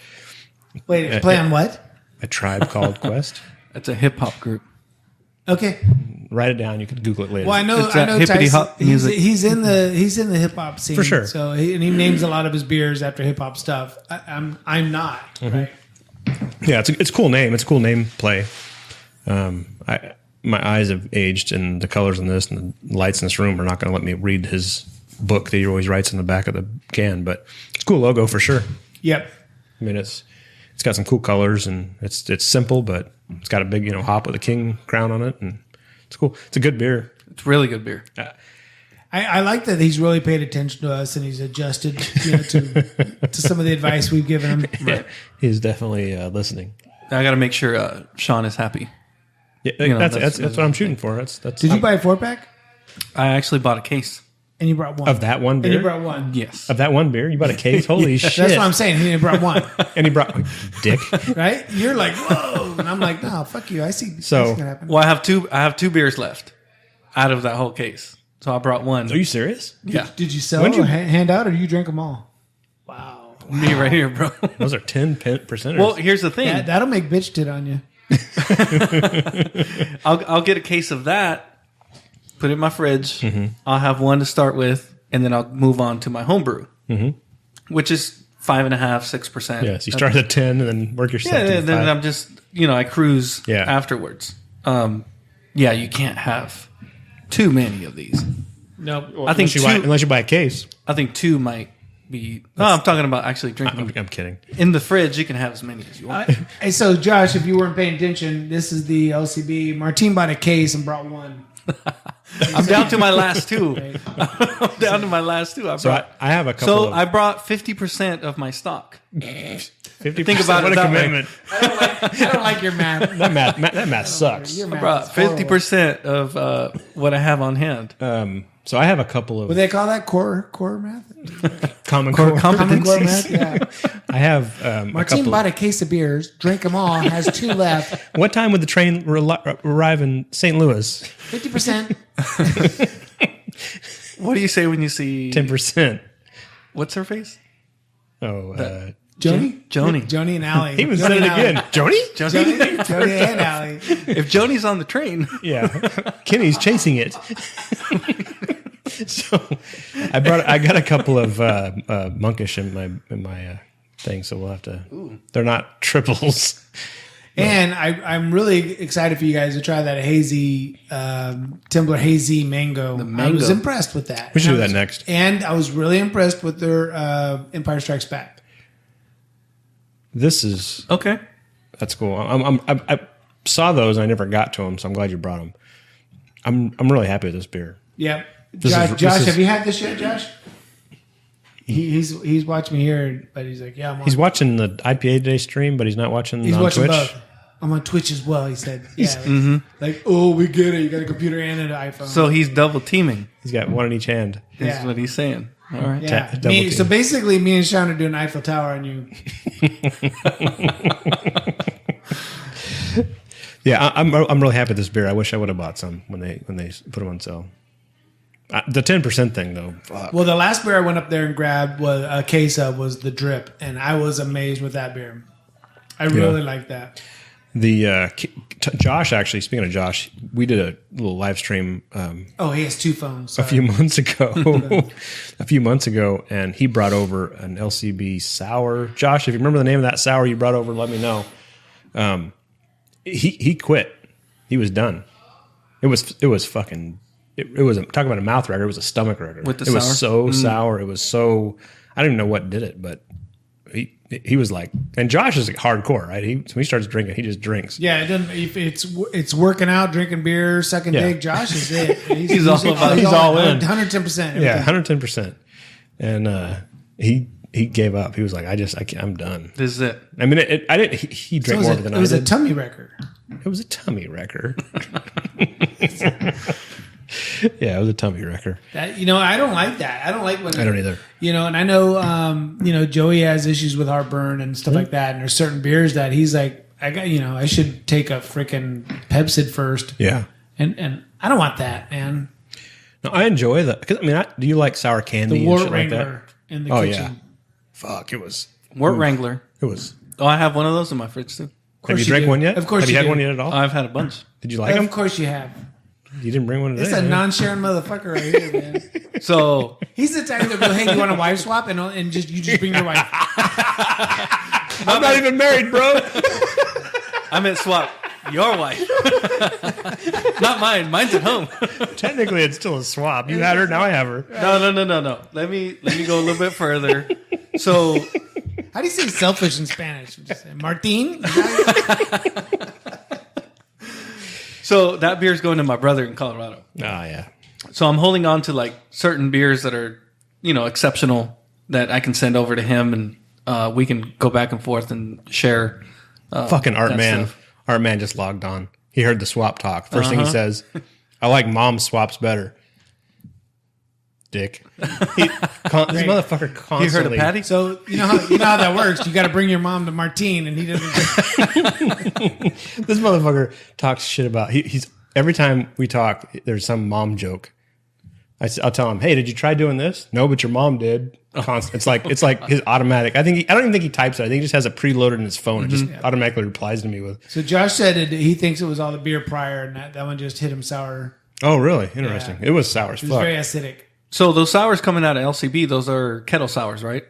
Wait, play on what? A Tribe Called Quest. It's a hip hop group. Okay. Write it down. You can Google it later. Well, I know. It's I that know. hippity Tyson, hop music. he's in the hip hop scene For sure. So he names a lot of his beers after hip hop stuff. I'm not. Mm-hmm. Right. Yeah, it's a cool name. It's a cool name play. My eyes have aged, and the colors in this and the lights in this room are not going to let me read his book that he always writes in the back of the can. But it's a cool logo for sure. Yep. I mean, it's got some cool colors, and it's simple, but it's got a big hop with a king crown on it, and it's cool. It's a good beer. It's really good beer. I like that he's really paid attention to us and he's adjusted to some of the advice we've given him. Right. He's definitely listening. I got to make sure Sean is happy. Yeah, that's that's what I'm shooting for. That's Did you buy a 4-pack? I actually bought a case. And you brought one. of that one And beer? you brought one. Yes. Of that one beer? You bought a case? Holy shit. That's what I'm saying. He brought one. And he brought dick. Right? You're like, whoa. And I'm like, no, fuck you. I see So- what's gonna happen. Well, I have two beers left out of that whole case. So I brought one. Are you serious? Yeah. Did you sell When'd you- or hand out or you drank them all? Wow. Me right here, bro. Those are 10%. Well, here's the thing. That'll make bitch tit on you. I'll get a case of that, put it in my fridge. Mm-hmm. I'll have one to start with, and then I'll move on to my homebrew, which is 5.5%, 6%. Yes, you start at 10 and then work yourself Yeah, to and the then 5. I'm just I cruise Yeah. afterwards. Yeah, you can't have too many of these. Nope. I think unless you buy a case. I think two might be. No, I'm talking about actually drinking them. I'm kidding. In the fridge. You can have as many as you want. Hey, so Josh, if you weren't paying attention, this is the LCB. Martine bought a case and brought one. I'm down to my last two. I'm down to my last two. So I have a couple So I brought 50% of my stock. 50%. think about what it a that way. commitment. I don't like your math. That math sucks. Your I math brought is horrible. 50% of what I have on hand. So I have a couple What of they call that? Core math? common core. Common core math? Competencies. Yeah. I have a Martine couple. bought a case of beers, drank them all, has 2 left. What time would the train arrive in St. Louis? 50%. What do you say when you see 10%. what's her face? Oh, Joni? Joni. Joni and Allie. he even Joni said it and Allie. again. Joni? Joni and Allie. If Joni's on the train, Yeah, Kenny's chasing it. So I got a couple of monkish in my thing, so we'll have to. They're not triples. And I'm really excited for you guys to try that hazy, Timber hazy mango. I was mango. impressed with that. We should And do I that was- next. And I was really impressed with their Empire Strikes Back. This is okay. that's cool. saw those and I never got to them, so I'm glad you brought them. I'm really happy with this beer. Yeah. This Josh, is- have you had this yet, Josh? He's watching me here, but he's like, yeah, I'm on. He's watching the IPA Day stream, but he's not watching He's on watching Twitch. both. I'm on Twitch as well. He said, "Yeah, like, oh, we get it. You got a computer and an iPhone." So he's double teaming. He's got one in each hand. Is Yeah. what he's saying. All right. yeah. double team. So basically, me and Sean are doing Eiffel Tower on you. Yeah, I'm really happy with this beer. I wish I would have bought some when they put them on sale. The 10% thing though. Fuck. Well, the last beer I went up there and grabbed was a case of was the Drip, and I was amazed with that beer. I really like that. The Josh, actually, speaking of Josh, we did a little live stream Oh, he has two phones. a few months ago, and he brought over an LCB sour. Josh, if you remember the name of that sour you brought over, let me know. He quit. He was done. It was fucking. It was talking about a mouth wrecker. It was a stomach wrecker. With the it was sour? so sour. It was so. I don't even know what did it, but he was like. And Josh is like hardcore, right? When he starts drinking, he just drinks. Yeah, it doesn't. If it's working out, drinking beer, sucking Yeah. dick. Josh is it. He's all about it. He's all in. 110%. Yeah, 110%. And he gave up. He was like, I'm done. This is it. I mean, he drank more than I It was did. a tummy wrecker. It was a tummy wrecker. Yeah, it was a tummy wrecker. That, I don't like that. I don't like when I don't either. And I know, Joey has issues with heartburn and stuff like that. And there's certain beers that he's like, I should take a freaking Pepsid first. Yeah. And I don't want that, man. No, I enjoy that. Because, do you like sour candy The and Wart shit like that? Wrangler in the Oh, kitchen. yeah. Fuck, it was. Wart Wrangler. It was. Oh, I have one of those in my fridge too. Have you you drank do. one yet? Of course Have you you had do. one yet at all? I've had a bunch. Did you like them? Of course you have. You didn't bring one today. It's a huh? non-sharing motherfucker right here, man. So He's the type that go, hey, you want a wife swap? And you just bring your wife. I'm not even married, bro. I meant swap your wife, not mine. Mine's at home. Technically, it's still a swap. You had her, now I have her. No. Let me go a little bit further. So How do you say selfish in Spanish? Would you say Martin? So that beer's going to my brother in Colorado. Oh, yeah. So I'm holding on to like certain beers that are, exceptional that I can send over to him, and we can go back and forth and share. Fucking Art that Man. stuff. Art Man just logged on. He heard the swap talk. First thing he says, I like mom's swaps better. Dick. This motherfucker You constantly. heard of Patty? So you know how that works. You got to bring your mom to Martin, and he doesn't. This motherfucker talks shit about. He's every time we talk, there's some mom joke. I'll tell him, "Hey, did you try doing this?" No, but your mom did. Constant. It's like his automatic. I don't even think he types it. I think he just has it preloaded in his phone. It just automatically replies to me with. So Josh said he thinks it was all the beer prior, and that one just hit him sour. Oh, really? Interesting. Yeah. It was sour as It was fuck. very acidic. So those sours coming out of LCB, those are kettle sours, right?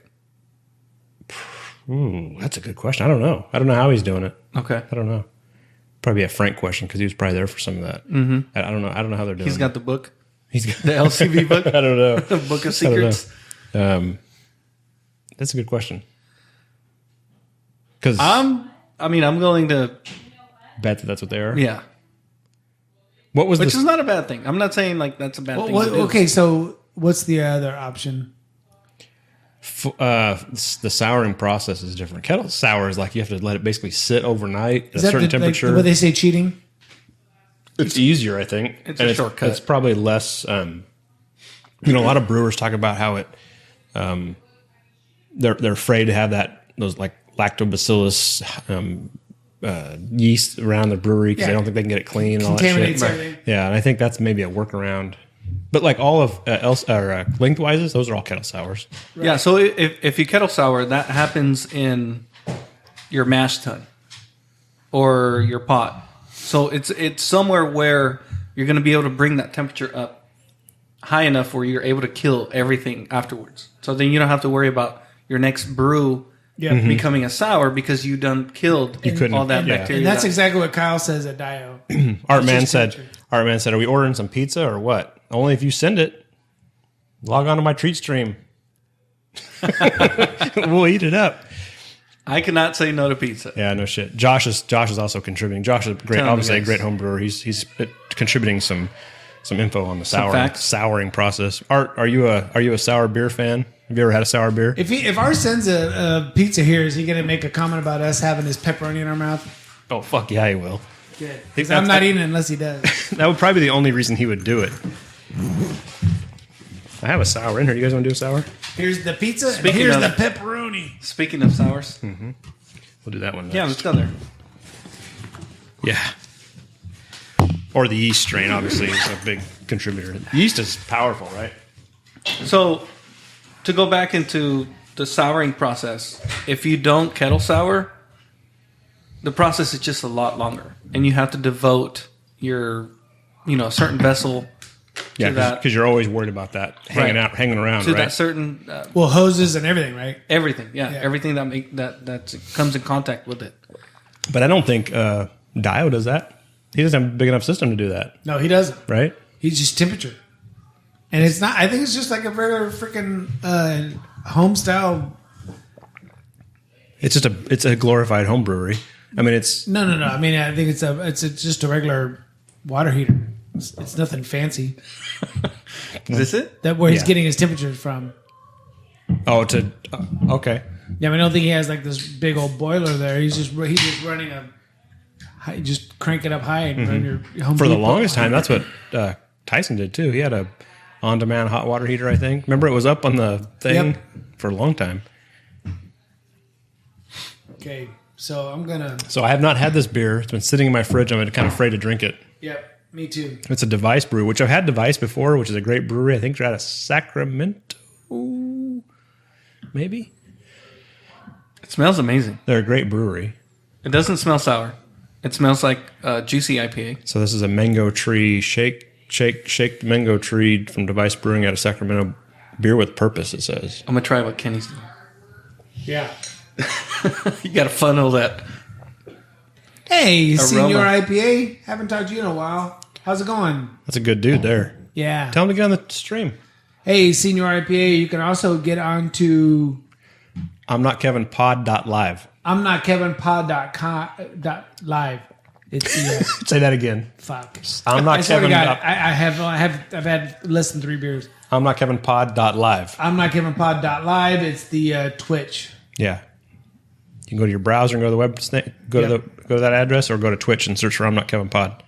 That's a good question. I don't know. I don't know how he's doing it. Okay. I don't know. Probably a Frank question because he was probably there for some of that. Mm-hmm. I don't know. I don't know how they're doing. He's got the book, He's got the LCB book, I don't know. the book of I don't know. secrets. That's a good question. Because I'm willing to, bet that's what they are. yeah. What was Which this? is not a bad thing. I'm not saying like that's a bad thing. to do. Okay, so what's the other option? The souring process is different. Kettle sour is like you have to let it basically sit overnight at a Is that certain the, like, temperature. what they say cheating? It's easier, I think. It's a shortcut. It's probably less. A lot of brewers talk about how it. They're afraid to have those like lactobacillus yeast around the brewery because they don't think they can get it clean and all that shit. Contaminates everything. Yeah, and I think that's maybe a workaround. But like all of lengthwises, those are all kettle sours. Yeah, so if you kettle sour, that happens in your mash tun or your pot. So it's somewhere where you're going to be able to bring that temperature up high enough where you're able to kill everything afterwards. So then you don't have to worry about your next brew becoming a sour because you done killed all that bacteria. And that's exactly what Kyle says at Dio. Art Man just said, temperature. "Are we ordering some pizza or what? Only if you send it. Log on to my treat stream. We'll eat it up." I cannot say no to pizza. Yeah, no shit. Josh is also contributing. Josh is great, Tell me, obviously a guys. great home brewer. He's contributing some info on the facts. souring process. Art, are you a sour beer fan? Have you ever had a sour beer? If our sends a pizza here, is he going to make a comment about us having his pepperoni in our mouth? Oh fuck yeah, he will. Good. 'Cause I'm not eating it unless he does. That would probably be the only reason he would do it. I have a sour in here. You guys want to do a sour? Here's the pizza. Speaking and here's of- the pepperoni. Speaking of sours, We'll do that one next. yeah, let's go there. Yeah. Or the yeast strain, obviously, is a big contributor. Yeast is powerful, right? So, to go back into the souring process, if you don't kettle sour, the process is just a lot longer, and you have to devote your, a certain vessel Yeah, to that, because you're always worried about that hanging Right. hanging around, to right? that certain Well, hoses and everything, right? everything. Yeah, Yeah. everything that comes in contact with it. But I don't think Dio does that. He doesn't have a big enough system to do that, No, he doesn't. right? He's just temperature. And it's not, I think it's just like a regular freaking home style. It's a glorified home brewery. I mean, it's No. I mean, I think it's just a regular water heater. It's nothing fancy. Is this it? That where he's Yeah. getting his temperatures from. okay. Yeah, I don't think he has like this big old boiler there. He's just running just crank it up high and run your Home For the Depot. longest time, that's what Tyson did too. He had a on-demand hot water heater, I think. Remember, it was up on the thing Yep. for a long time. Okay, so I'm gonna. So I have not had this beer. It's been sitting in my fridge. I'm kind of afraid to drink it. Yep, me too. It's a Device brew, which I've had Device before, which is a great brewery. I think they're out of Sacramento, maybe. It smells amazing. They're a great brewery. It doesn't smell sour. It smells like juicy IPA. So this is a mango tree shake mango tree from Device Brewing out of Sacramento. Beer with purpose, it says. I'm gonna try what Kenny's doing. Yeah. You gotta funnel that. Hey, Aroma. Senior IPA. Haven't talked to you in a while. How's it going? That's a good dude there. Yeah. Tell him to get on the stream. Hey, Senior IPA. You can also get onto I'm not Kevin Pod.live. I'm not KevinPod.live. It's the Say that again. fuck. I'm not I swear to Kevin. God, I've had less than 3 beers. I'm not Kevin Pod.live. I'm not KevinPod.live. It's the Twitch. Yeah. You can go to your browser and go to the web go to that address, or go to Twitch and search for I'm not Kevin Pod.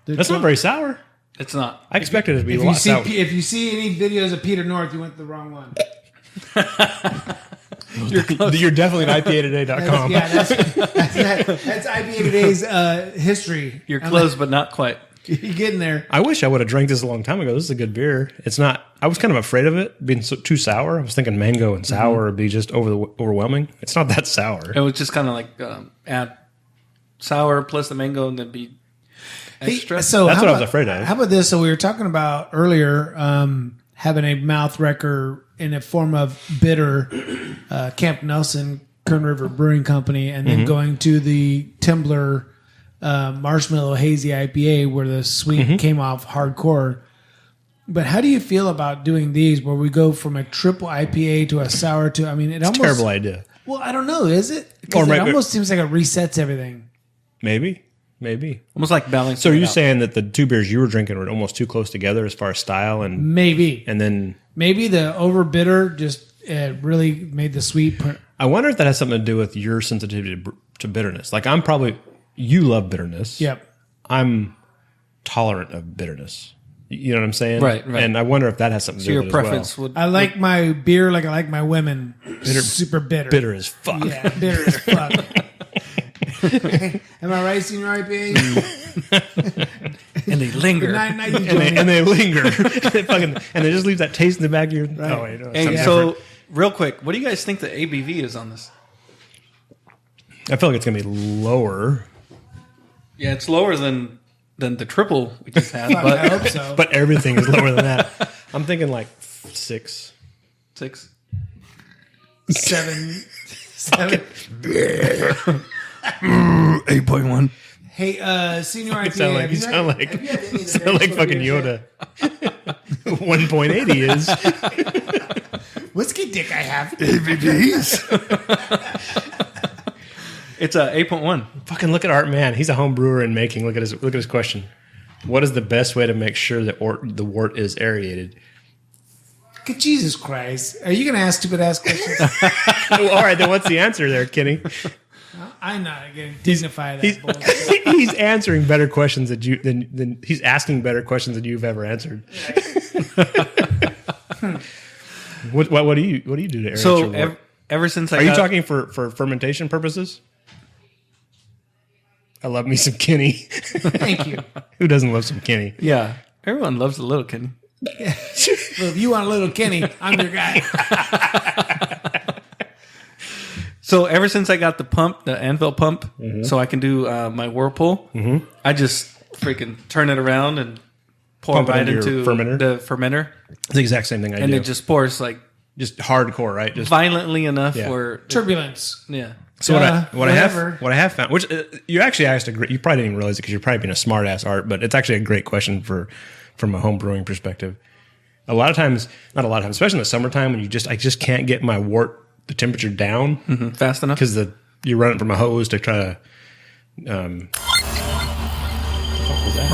That's not very sour. It's not. I expected it to be a If you lot see sour. if you see any videos of Peter North, you went to the wrong one. You're definitely an IPAtoday.com. Yeah, that's IPA Today's history. You're close, but not quite. You're getting there. I wish I would have drank this a long time ago. This is a good beer. It's not. I was kind of afraid of it being too sour. I was thinking mango and sour would be just overwhelming. It's not that sour. It was just kind of like add sour plus the mango and then be extra. So That's how what I was about- afraid of. How about this? So we were talking about earlier having a mouth wrecker in a form of bitter, Camp Nelson, Kern River Brewing Company, and then going to the Timbler Marshmallow Hazy IPA where the sweet came off hardcore. But how do you feel about doing these where we go from a triple IPA to a sour to? I mean, it almost Terrible idea. Well, I don't know. Is it? Because Or it maybe- almost seems like it resets everything. Maybe. Almost like balancing. So it you're out. saying that the two beers you were drinking were almost too close together as far as style and Maybe. then Maybe the over bitter just really made the sweet. I wonder if that has something to do with your sensitivity to bitterness. Like you love bitterness. Yep. I'm tolerant of bitterness. You know what I'm saying? Right. And I wonder if that has something to So do your with it preference as well. would. I like my beer like I like my women. Super bitter. Bitter as fuck. Yeah, bitter as fuck. Am I right, Senior IPA? And they linger. Not you, And Johnny. they linger. and they just leave that taste in the back of your. Right. Oh, wait, no, Hey, something so different. real quick, what do you guys think the ABV is on this? I feel like it's gonna be lower, Yeah, it's lower than the triple we just had, I but hope so. but everything is lower than that. I'm thinking like 6. 6. 7. 8.1. Hey, Senior IPA. You sound like fucking Yoda. 1.80 is. Whiskey dick I have. It's a 8.1. Fucking look at Art Man. He's a home brewer in making. Look at his question. What is the best way to make sure that the wort is aerated? Good Jesus Christ. Are you going to ask stupid ass questions? Well, all right, then what's the answer there, Kenny? I'm not going to dignify that bullshit. He's answering better questions than he's asking better questions than you've ever answered. What do you do to aerate your wort? Ever since Are you talking for fermentation purposes? I love me some Kenny. Thank you. Who doesn't love some Kenny? Yeah, everyone loves a little Kenny. Well, if you want a little Kenny, I'm your guy. So ever since I got the anvil pump, so I can do my whirlpool, I just freaking turn it around and pour Pump it right into into your fermenter? the fermenter, It's the exact same thing I and do. it just pours like Just hardcore, right? Just violently enough Yeah. where Turbulence. yeah. so what I whatever. have found, which you actually asked you probably didn't even realize it because you're probably being a smart ass, Art, but it's actually a great question from a home brewing perspective. Not a lot of times, especially in the summertime when I just can't get my wort the temperature down Fast enough. because you run it from a hose to try to. What was that?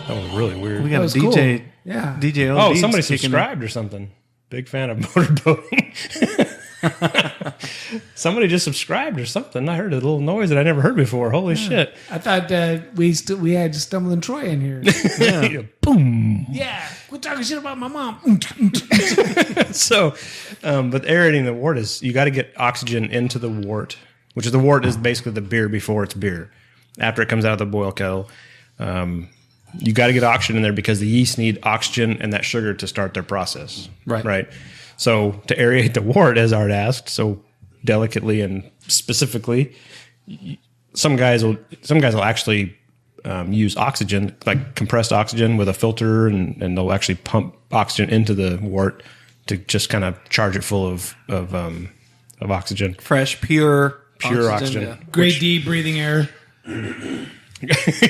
That was really weird. We got a was DJ. cool. Yeah. DJ. Oh, OD's somebody kicking in. subscribed or something. Big fan of motorboating. Somebody just subscribed or something. I heard a little noise that I never heard before. Holy shit. I thought we had Stumbling Troy in here. Yeah. Boom. Yeah. Quit talking shit about my mom. So, but aerating the wort is, you got to get oxygen into the wort, which is the wort is basically the beer before it's beer. After it comes out of the boil kettle, you got to get oxygen in there because the yeast need oxygen and that sugar to start their process. Right. So to aerate the wort, as Art asked, so delicately and specifically, some guys will actually use oxygen, like compressed oxygen with a filter, and they'll actually pump oxygen into the wort to just kind of charge it full of oxygen. Fresh, pure oxygen. Yeah. Great deep breathing air.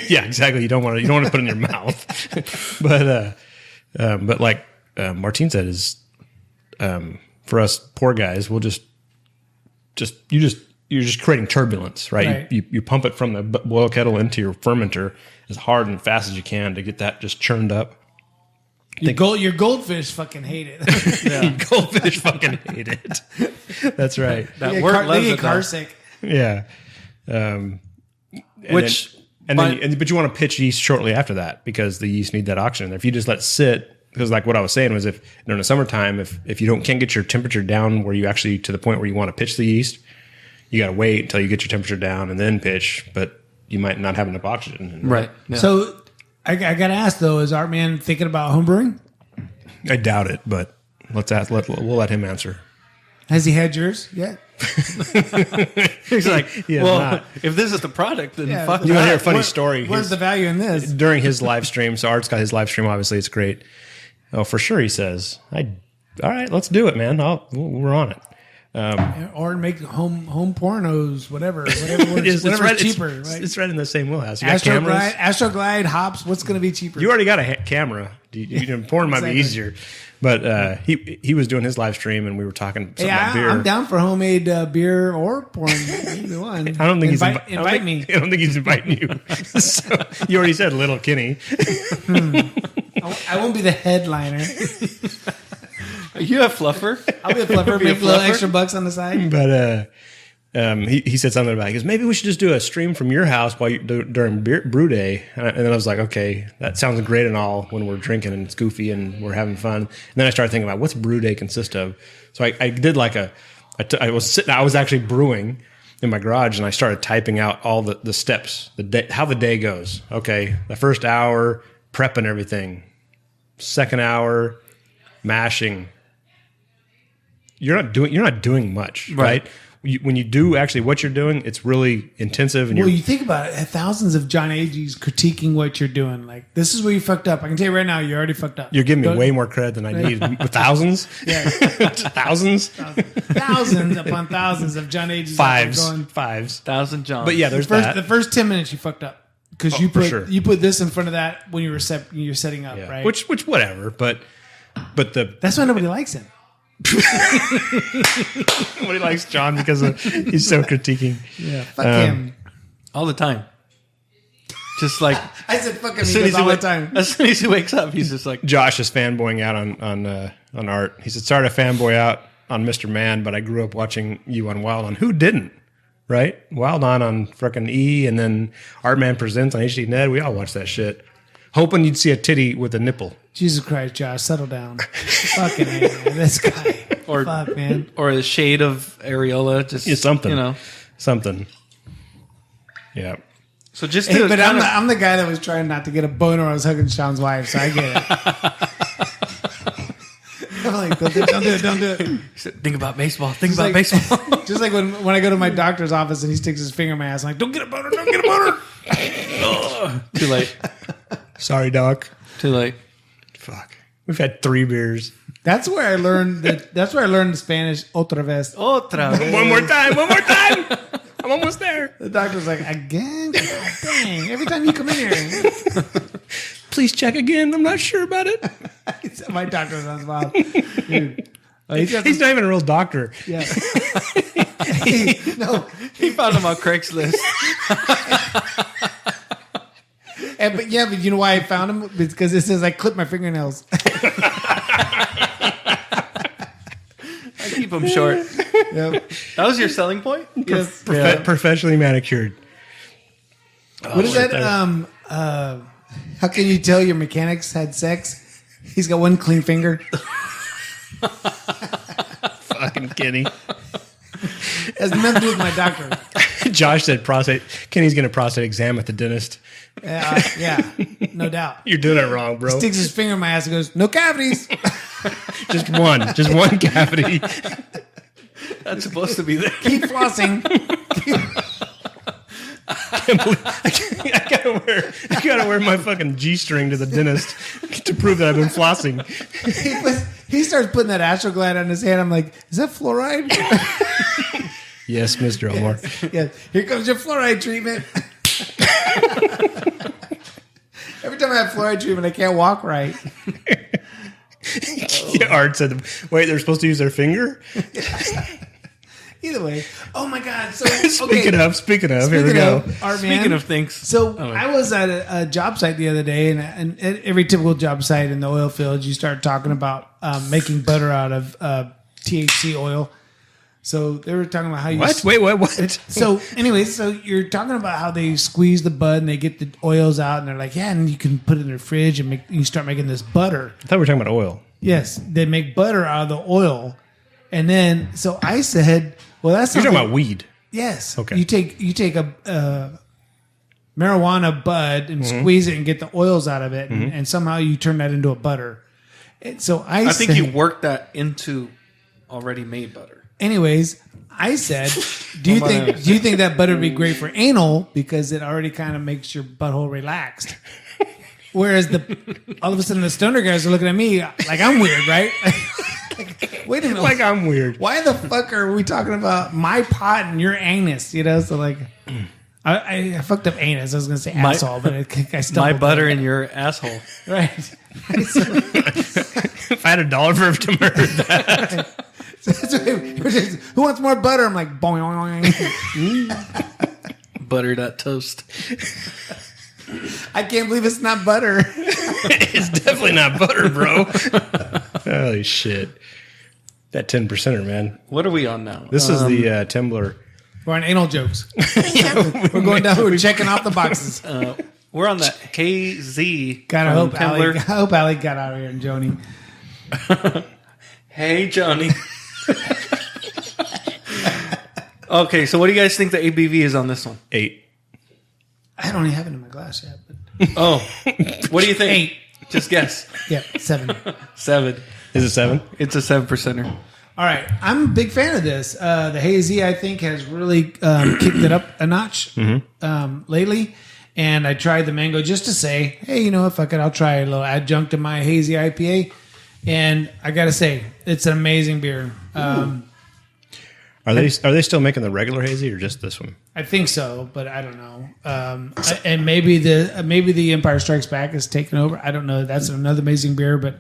Yeah, exactly. You don't want to put it in your mouth. but like Martine said, is for us poor guys, we'll you're just creating turbulence, right? Right. You pump it from the boil kettle into your fermenter as hard and fast as you can to get that just churned up. Your goldfish fucking hate it. Goldfish fucking hate it. That's right. That wort loves it. car though. sick. Yeah. But you want to pitch yeast shortly after that because the yeast need that oxygen. If you just let it sit, because like what I was saying was, if during the summertime, if you can't get your temperature down where you actually to the point where you want to pitch the yeast, you got to wait until you get your temperature down and then pitch. But you might not have enough oxygen. Right. Yeah. So I got to ask though, is Art Man thinking about homebrewing? I doubt it, but let's ask. We'll let him answer. Has he had yours yet? He's like, Yeah, well, not. if this is the product, then Yeah, fuck but You want to hear a that. funny story? Where's the value in this? During his live stream, so Art's got his live stream. Obviously, it's great. Oh, for sure, he says. All right, let's do it, man. We're on it. Or make home pornos, whatever works, It's whatever's right, cheaper. It's, right? it's right in the same wheelhouse. You got cameras. Astroglide, hops. What's going to be cheaper? You already got a camera. Porn might be Exactly. easier. But he was doing his live stream, and we were talking something Yeah, about beer. I'm down for homemade beer or porn. Either one. I don't think invite me. I don't think he's inviting you. So, you already said Little Kenny. I won't be the headliner. Are you a fluffer? I'll be a fluffer, Be a make a little fluffer? extra bucks on the side. But he said something about it. He goes, maybe we should just do a stream from your house while during brew day. And then I was like, okay, that sounds great and all when we're drinking and it's goofy and we're having fun. And then I started thinking about what's brew day consist of. So I did like I was actually brewing in my garage and I started typing out all the steps, how the day goes. Okay, the first hour, prepping everything. Second hour, mashing. You're not doing much, right? When you do actually what you're doing, it's really intensive. And Well, you think about it, thousands of John Agee's critiquing what you're doing. Like, this is where you fucked up. I can tell you right now, you already fucked up. you're giving me Don't- way more credit than I need. With thousands, Yeah. thousands, Thousands upon thousands of John Agee's fives, going. 1,000 Johns. But yeah, there's The that. first 10 minutes you fucked up because Oh, for sure. you put this in front of that when you're setting up, Yeah. right? Which whatever. But But That's why nobody likes him. nobody likes John because he's so critiquing. Yeah, fuck him. All the time. Just like I said fuck him as soon as all the time. As soon as he wakes up, he's just like, Josh is fanboying out on Art. He said, "Sorry to fanboy out on Mr. Man, but I grew up watching you on Wild On. Who didn't? Right? Wild On frickin' E, and then Art Man Presents on HD Net. We all watched that shit. Hoping you'd see a titty with a nipple. Jesus Christ, Josh, settle down. Fucking A, man. This guy. or Fuck, man. or a shade of areola, just Something. you know. Something. Yeah. So just Hey, to but kind I'm the guy that was trying not to get a boner when I was hugging Sean's wife, so I get it. I'm like, don't do it. think about baseball. Think about like- baseball. Just like when I go to my doctor's office and he sticks his finger in my ass, I'm like, don't get a boner, don't get a boner. Too late. Sorry, Doc. Too late. Fuck. We've had 3 beers. That's where I learned the Spanish otra vez. Otra vez. One more time. I'm almost there. The doctor's like, again? God dang, every time you come in here. Please check again. I'm not sure about it. My doctor sounds wild. Dude. He's not even a real doctor. Yeah. No. He found him on Craigslist. But you know why I found him? Because it says I clip my fingernails. I keep them short. Yep. That was your selling point? Yes. Professionally manicured. What is that? How can you tell your mechanics had sex? He's got one clean finger. Fucking Kenny. Has nothing to do with my doctor. Josh said Kenny's getting a prostate exam at the dentist. Yeah, no doubt. You're doing it wrong, bro. Sticks his finger in my ass and goes, no cavities. Just one cavity. That's supposed to be there. Keep flossing. I gotta wear my fucking G-string to the dentist to prove that I've been flossing. He starts putting that Astroglide on his hand. I'm like, is that fluoride? Yes, Mr. Omar. Yeah. Here comes your fluoride treatment. Every time I have fluoride treatment, I can't walk right. Art said, wait, they're supposed to use their finger? Either way. Oh my God. So Speaking of, here we go. Art Speaking Man. of things. So I was at a job site the other day, and at every typical job site in the oil fields, you start talking about making butter out of THC oil. So they were talking about how you... What? Wait, what? So anyways, so you're talking about how they squeeze the bud and they get the oils out, and they're like, yeah, and you can put it in the fridge and you start making this butter. I thought we were talking about oil. Yes, they make butter out of the oil. And then, so I said, well, that's You're not talking about weed. Yes. Okay. You take a marijuana bud and squeeze it and get the oils out of it, and somehow you turn that into a butter. And so I think said, you worked that into already made butter. anyways, I said, do you think that butter would be great for anal because it already kind of makes your butthole relaxed? Whereas all of a sudden the stoner guys are looking at me like I'm weird, right? Like, wait a minute. Like I'm weird. Why the fuck are we talking about my pot and your anus? You know, so like, I fucked up anus. I was going to say asshole, but I stumbled. My butter in your asshole. Right. If I had $1 for every time I heard that. Who wants more butter? I'm like, boing. Butter that toast. I can't believe it's not butter. It's definitely not butter, bro. Holy shit. That 10%er, man. What are we on now? This is the Tembler. We're on anal jokes. We're going down. We're checking off the boxes. We're on that KZ. God, I from hope Allie got out of here and Joni. Hey, Johnny. Okay, so what do you guys think the ABV is on this one? 8. I don't even have it in my glass yet. But Oh, what do you think? 8. Just guess. Yeah, 7. 7. Is it 7? It's a 7%er. All right, I'm a big fan of this. The hazy, I think, has really kicked it up a notch lately. And I tried the mango just to say, hey, you know what, fuck it, I'll try a little adjunct to my hazy IPA. And I got to say, it's an amazing beer. Are they still making the regular hazy or just this one? I think so, but I don't know. And maybe the Empire Strikes Back is taking over. I don't know. That's another amazing beer, but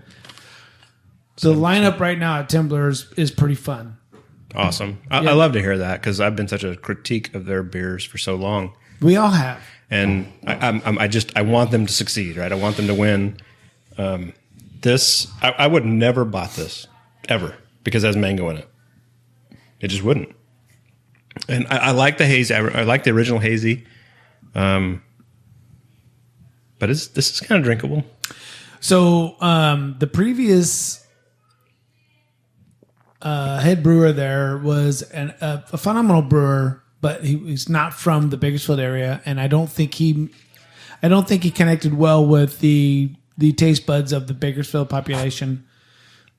The lineup right now at Timblers is pretty fun. Awesome. I love to hear that because I've been such a critique of their beers for so long. We all have. And I want them to succeed, right? I want them to win. I would never bought this ever because it has mango in it. It just wouldn't. And I like the hazy. I like the original hazy. But this is kind of drinkable. So the previous head brewer there was a phenomenal brewer, but he's not from the Bakersfield area, and I don't think he connected well with the taste buds of the Bakersfield population.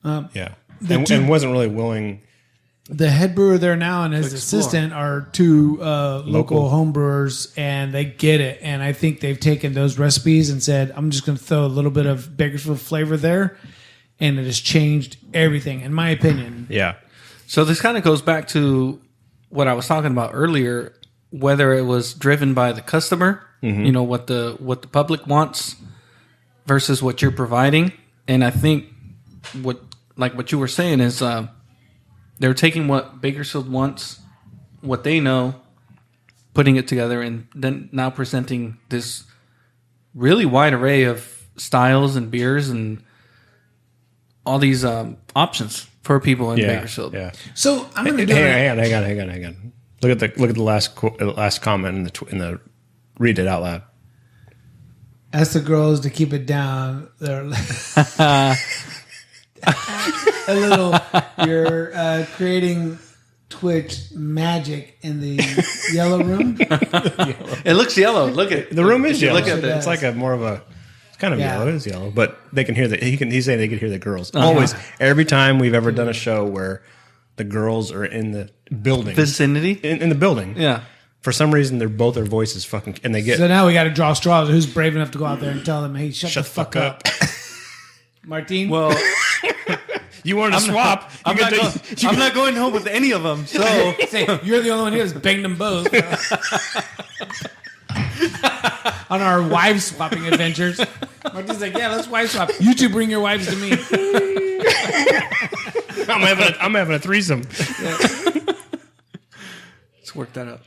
And wasn't really willing. The head brewer there now and his assistant are two local home brewers, and they get it. And I think they've taken those recipes and said, I'm just going to throw a little bit of Bakersfield flavor there. And it has changed everything, in my opinion. Yeah. So this kind of goes back to what I was talking about earlier, whether it was driven by the customer, what the public wants versus what you're providing. And I think what you were saying is they're taking what Bakersfield wants, what they know, putting it together, and then now presenting this really wide array of styles and beers and all these options for people in Bakersfield. Yeah. So I'm going to hang on. Look at the last comment in the read it out loud. Ask the girls to keep it down. They're a little. You're creating Twitch magic in the yellow room. It looks yellow. Look at the room is yellow. Look at It's like more of a. It's kind of yellow. It is yellow, but they can hear he's saying they can hear the girls. Always, every time we've ever done a show where the girls are in the building vicinity in the building. Yeah. For some reason, their voices fucking, and they get. So now we got to draw straws. Who's brave enough to go out there and tell them, "Hey, shut the fuck up." Martin. Well, you wanted to swap. I'm not going home with any of them. So say, you're the only one here that's banged them both. On our wife swapping adventures. Martin's like, yeah, let's wife swap. You two bring your wives to me. I'm having a threesome. Let's work that out.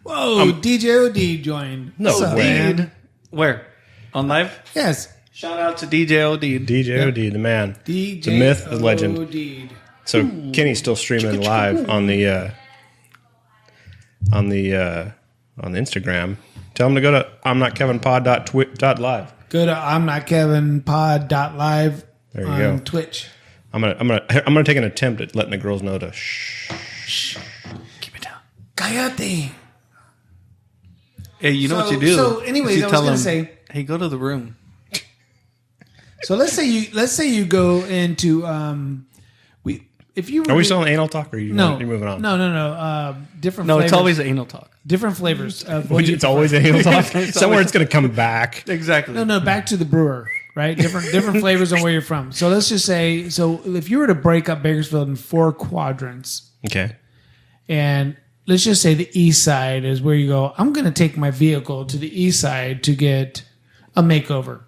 Whoa, DJ OD joined. No What's up, way. man? Where? On live? Yes. Shout out to DJ OD. DJ OD, the man. DJ the myth, the legend. OD. So Kenny's still streaming live on the Instagram. Tell him to go to imnotkevinpod.live. Go to imnotkevinpod.live There you on go. Twitch. I'm gonna take an attempt at letting the girls know to shh. Keep it down. Cállate. Hey, you know what you do? So anyways, You I was tell going to them, say, hey, go to the room. so let's say you go into if you were Are we to- still on anal talk, or you're moving on? No. Different. No, flavors. it's always anal talk. different flavors. Of what It's always anal talk. Somewhere it's gonna come back. Exactly. No. Back to the brewer, right? Different flavors on where you're from. So let's just say, so if you were to break up Bakersfield in 4 quadrants, Okay. and let's just say the east side is where you go, I'm going to take my vehicle to the east side to get a makeover,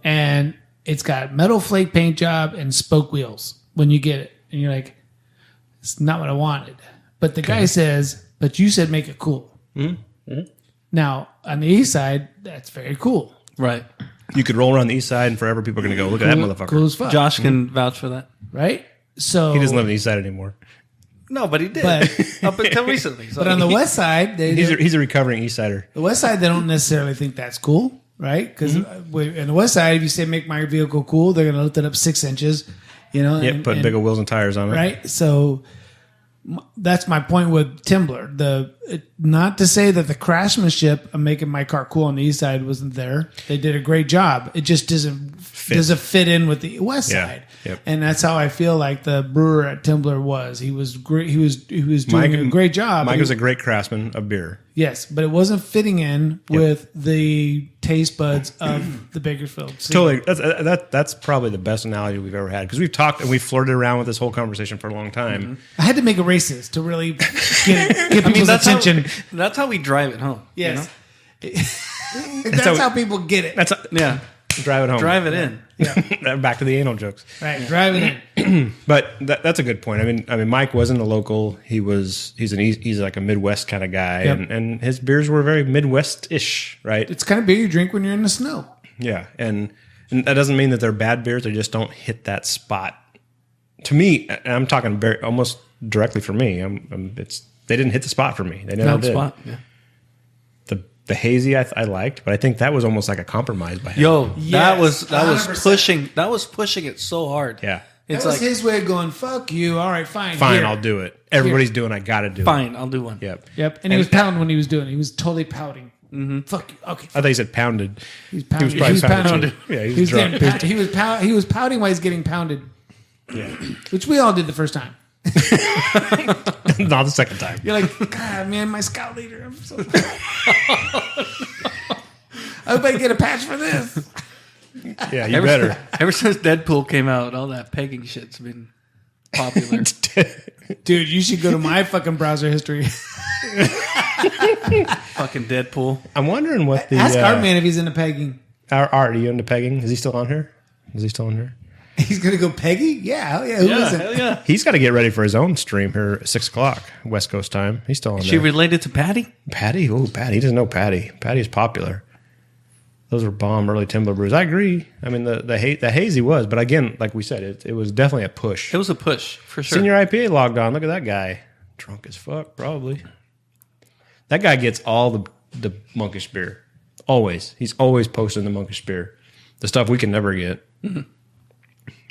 and it's got metal flake paint job and spoke wheels when you get it, and you're like, it's not what I wanted. But the guy says, but you said make it cool. Now on the east side, that's very cool. Right. You could roll around the east side, and forever people are gonna go look at that motherfucker. Cool as fuck. Josh can vouch for that. Right? So He doesn't live on the east side anymore. No, but he did. But- Up until recently. So but on the west side, He's a recovering east sider. the west side, they don't necessarily think that's cool, right? Because in the west side, if you say make my vehicle cool, they're going to lift it up 6 inches, Yep, put bigger wheels and tires on it. right? So that's my point with Timbler. Not to say that the craftsmanship of making my car cool on the east side wasn't there. They did a great job. It just doesn't fit in with the west Yeah. side. Yep. And that's how I feel like the brewer at Timbler was. He was great. He was doing a great job. Mike was a great craftsman of beer. Yes, but it wasn't fitting in with the taste buds of the Bakersfield. scene. Totally. That's probably the best analogy we've ever had, because we've talked and we've flirted around with this whole conversation for a long time. I had to make it racist to really get people's attention. That's how we drive it home. Yes. That's how people get it. That's Yeah. Drive it home. Drive it in. Back to the anal jokes. Right, drive it in. But that's a good point. I mean, Mike wasn't a local. He's like a Midwest kind of guy, Yep. and his beers were very Midwest-ish, right? It's kind of beer you drink when you're in the snow. Yeah, and that doesn't mean that they're bad beers. They just don't hit that spot. To me, and I'm talking almost directly for me. They didn't hit the spot for me. They never did. Spot. Yeah. The hazy I liked, but I think that was almost like a compromise by him. Yo, that was 100%. pushing. That was pushing it so hard. Yeah. It's That was like his way of going, fuck you. All right, fine. Fine, here. I'll do it. Everybody's doing. I got to do fine. I'll do one. it. Yep. Yep. And he was pouting when he was doing it. He was totally pouting. Fuck you. Okay. I thought he said pounded. He was pounding. He was probably pounded. Yeah, he was drunk. He was pouting while he's getting pounded. Yeah. Which we all did the first time. Not the second time. You're like, God, man, my scout leader. I'm so I hope I get a patch for this. Yeah, you better. Ever since Deadpool came out, all that pegging shit's been popular. Dude, you should go to my fucking browser history. Fucking Deadpool. I'm wondering what the Ask Art Man if he's into pegging. Art, are you into pegging? Is he still on here? Is he still on here? He's gonna go Peggy? Yeah, hell yeah. Who isn't? Hell yeah. He's got to get ready for his own stream here at 6:00 West Coast time. He's still on She there. related to Patty? Patty? Oh, Patty. He doesn't know Patty. Patty's popular. Those were bomb early Timber brews. I agree. I mean, the hazy was, but again, like we said, it was definitely a push. It was a push, for sure. Senior IPA logged on. Look at that guy. Drunk as fuck, probably. That guy gets all the monkish beer. Always. He's always posting the monkish beer. The stuff we can never get. Mm-hmm.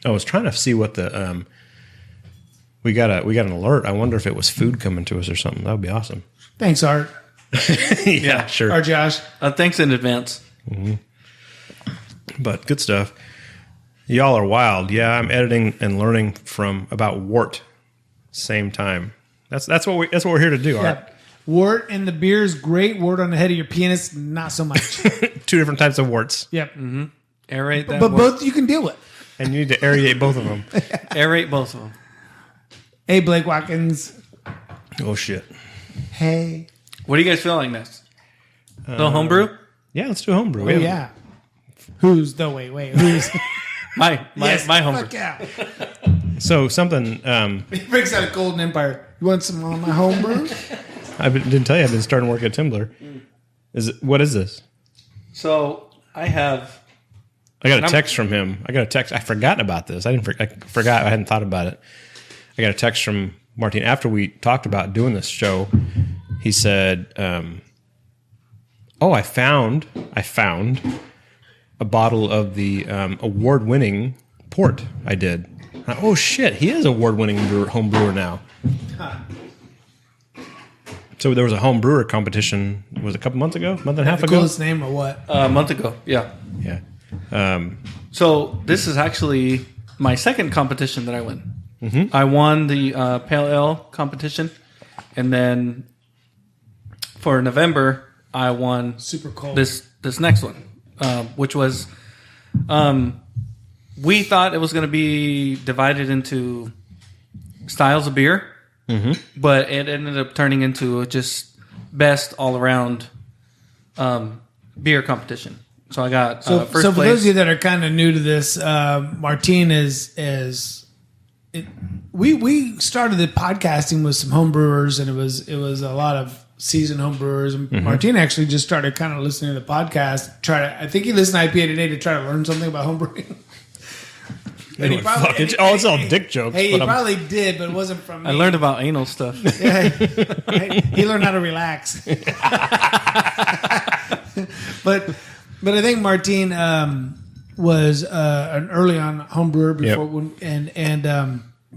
I was trying to see what the we got an alert. I wonder if it was food coming to us or something. That would be awesome. Thanks, Art. Yeah, sure. Or Josh. Thanks in advance. But good stuff. Y'all are wild. Yeah, I'm editing and learning from about wort. Same time. That's what we're here to do. Art. Yep. Wort in the beer is great. Wort on the head of your penis, not so much. Two different types of worts, Yep. Aerate that. But wort. both you can deal with. and you need to aerate both of them. Aerate both of them. Hey, Blake Watkins. Oh shit. Hey. What are you guys feeling next? Little homebrew? Yeah, let's do a homebrew. Oh, yeah. Who's the wait? Who's My homebrew. Fuck yeah. So something He breaks out a Golden Empire. You want some on my homebrew? didn't tell you I've been starting work at Timber. What is this? So I have. I got a text from him. I forgot about this. I forgot. I hadn't thought about it. I got a text from Martin after we talked about doing this show. He said, "Oh, I found a bottle of the award-winning port I did." Oh shit, he is award-winning home brewer now. So there was a home brewer competition. Was it a couple months ago? Month and a half The ago? coolest name or what? A month ago, yeah. Yeah. So this is actually my second competition that I win. Mm-hmm. I won the Pale Ale competition, and then for November I won Super cold. this next one, which was we thought it was going to be divided into styles of beer, but it ended up turning into just best all around beer competition. So I got first so for place. those of you that are kind of new to this, Martin we started the podcasting with some home brewers, and it was a lot of seasoned home brewers. And Martin actually just started kind of listening to the podcast. I think he listened to IPA today to try to learn something about home brewing. And he probably, it's all dick jokes. Hey, he but probably did, but it wasn't from me. I learned about anal stuff. Yeah, he learned how to relax. but I think Martin was an early on home brewer before,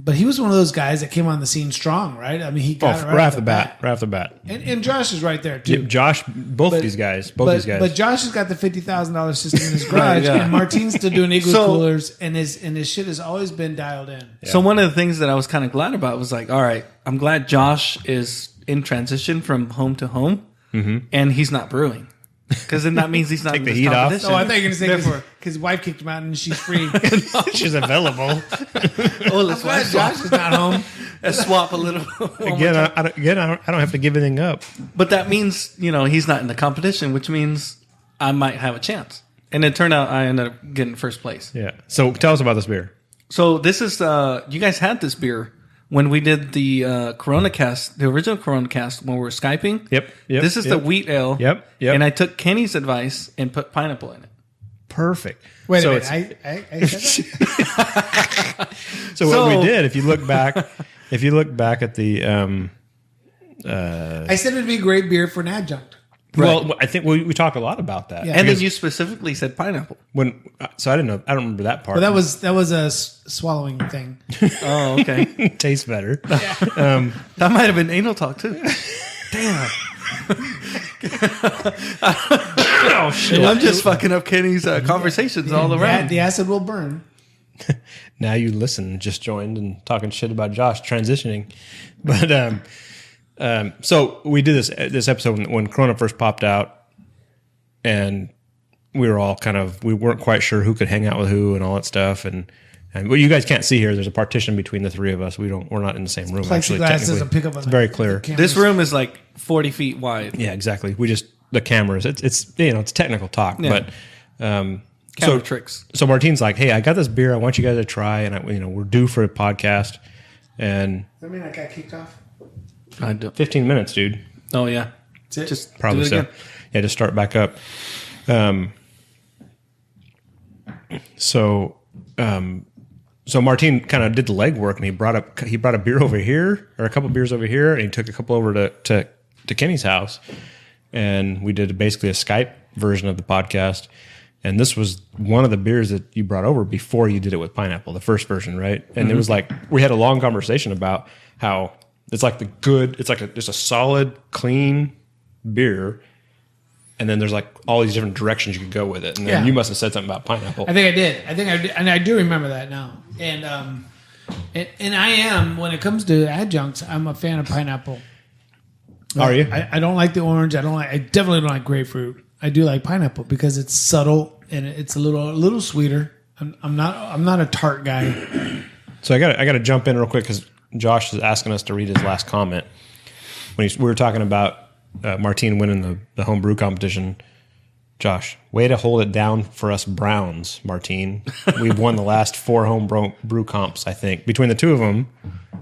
but he was one of those guys that came on the scene strong, right? I mean, he got it right off the bat. Right off the bat. And Josh is right there too. Yeah, Josh, both these guys. But Josh has got the $50,000 system in his garage, yeah. and Martin's still doing igloo So- coolers, and his shit has always been dialed in. So one of the things that I was kind of glad about was like, all right, I'm glad Josh is in transition from home to home, and he's not brewing, because then that means he's not Take in the this heat off. competition. Oh, I thought you were going to say Therefore- because his wife kicked him out and she's free. She's available. Oh, let's Glad swap. Josh is not home. Let's swap a little. Again, I don't have to give anything up. But that means he's not in the competition, which means I might have a chance. And it turned out I ended up getting first place. Yeah. So tell us about this beer. So this is you guys had this beer when we did the Corona cast, the original Corona cast when we were Skyping. Yep. This is the wheat ale. Yep. And I took Kenny's advice and put pineapple in it. Perfect. Wait so a minute. I said that? So what we did, if you look back at the, I said it'd be a great beer for an adjunct. well, I think we talked a lot about that. Yeah. And then Because you specifically said pineapple. so I didn't know. I don't remember that part. But that was a swallowing thing. Oh, okay. tastes better. That might have been anal talk too. Damn. Oh shit! I'm just fucking up Kenny's conversations all around. The acid will burn. Now you listen, just joined and talking shit about Josh transitioning, but so we did this episode when Corona first popped out, and we were all we weren't quite sure who could hang out with who and all that stuff, and what you guys can't see here, there's a partition between the three of us. We're not in the same room. Actually, Plexiglass doesn't technically. pick up on It's very clear. This room is like 40 feet wide. Yeah, exactly. We just the cameras. It's it's technical talk, Yeah. but Camera tricks. So Martine's like, "Hey, I got this beer. I want you guys to try, and we're due for a podcast." And Does that mean I got kicked off? I do. 15 minutes, dude. Oh yeah. That's it? Just Probably do it so. again. Yeah, just start back up. So Martine kind of did the legwork, and he brought a beer over here, or a couple beers over here, and he took a couple over to Kenny's house, and we did basically a Skype version of the podcast. And this was one of the beers that you brought over before you did it with pineapple, the first version, right? And it was like we had a long conversation about how it's like just a solid, clean beer. And then there's like all these different directions you could go with it. And then you must have said something about pineapple. I think I did. And I do remember that now. And I am, when it comes to adjuncts, I'm a fan of pineapple. Are you? I don't like the orange. I definitely don't like grapefruit. I do like pineapple because it's subtle and it's a little sweeter. I'm not a tart guy. So I got to jump in real quick because Josh is asking us to read his last comment when we were talking about Martine winning the homebrew competition. Josh, way to hold it down for us Browns, Martine. We've won the last 4 homebrew comps, I think. Between the two of them,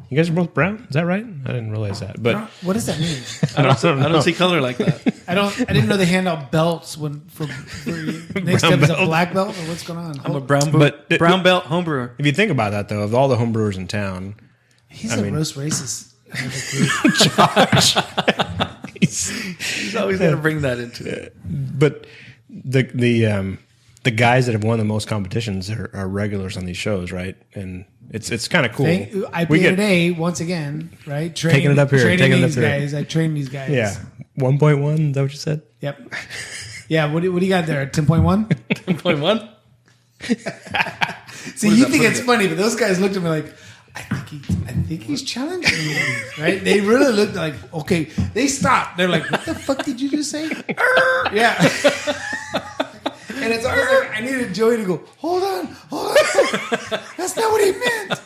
you guys are both brown. Is that right? I didn't realize that. But What does that mean? I don't see color like that. I didn't know they hand out belts for next step is a black belt or what's going on? I'm a brown belt homebrewer. if you think about that, though, of all the homebrewers in town, He's a roast racist. He's always going to bring that into it. but the guys that have won the most competitions are regulars on these shows, right? And it's kind of cool. I today once again, right? Taking it up here, Training taking it up these here. guys. I train these guys. Yeah, 1.1. Is that what you said? Yep. Yeah. What do you got there? 10.1. 10.1? See, you think it's funny, but those guys looked at me like, I think he's challenging me, right? They really looked like, okay. They stopped. They're like, what the fuck did you just say? Yeah. And it's always like, I needed Joey to go, hold on. That's not what he meant.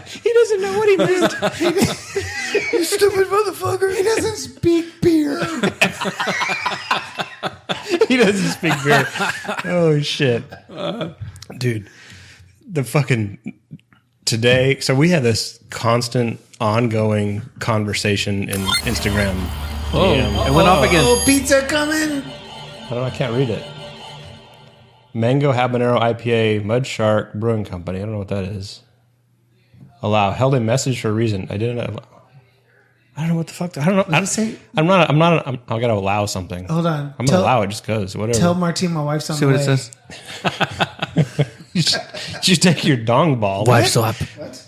He doesn't know what he meant. You stupid motherfucker. He doesn't speak beer. He doesn't speak beer. Oh shit, dude. The fucking today. So we had this constant, ongoing conversation in Instagram. Oh, DM. it went off again. Oh, pizza coming. I don't know. I can't read it. Mango Habanero IPA, Mud Shark Brewing Company. I don't know what that is. Allow held a message for a reason. I didn't. I don't know what the fuck. I don't know. What did it say? I'm not. I gotta allow something. Hold on. I'm gonna allow it just cause. Whatever. Tell Martine my wife's on See the what way. it says? You take your dong ball. Wife swap. What?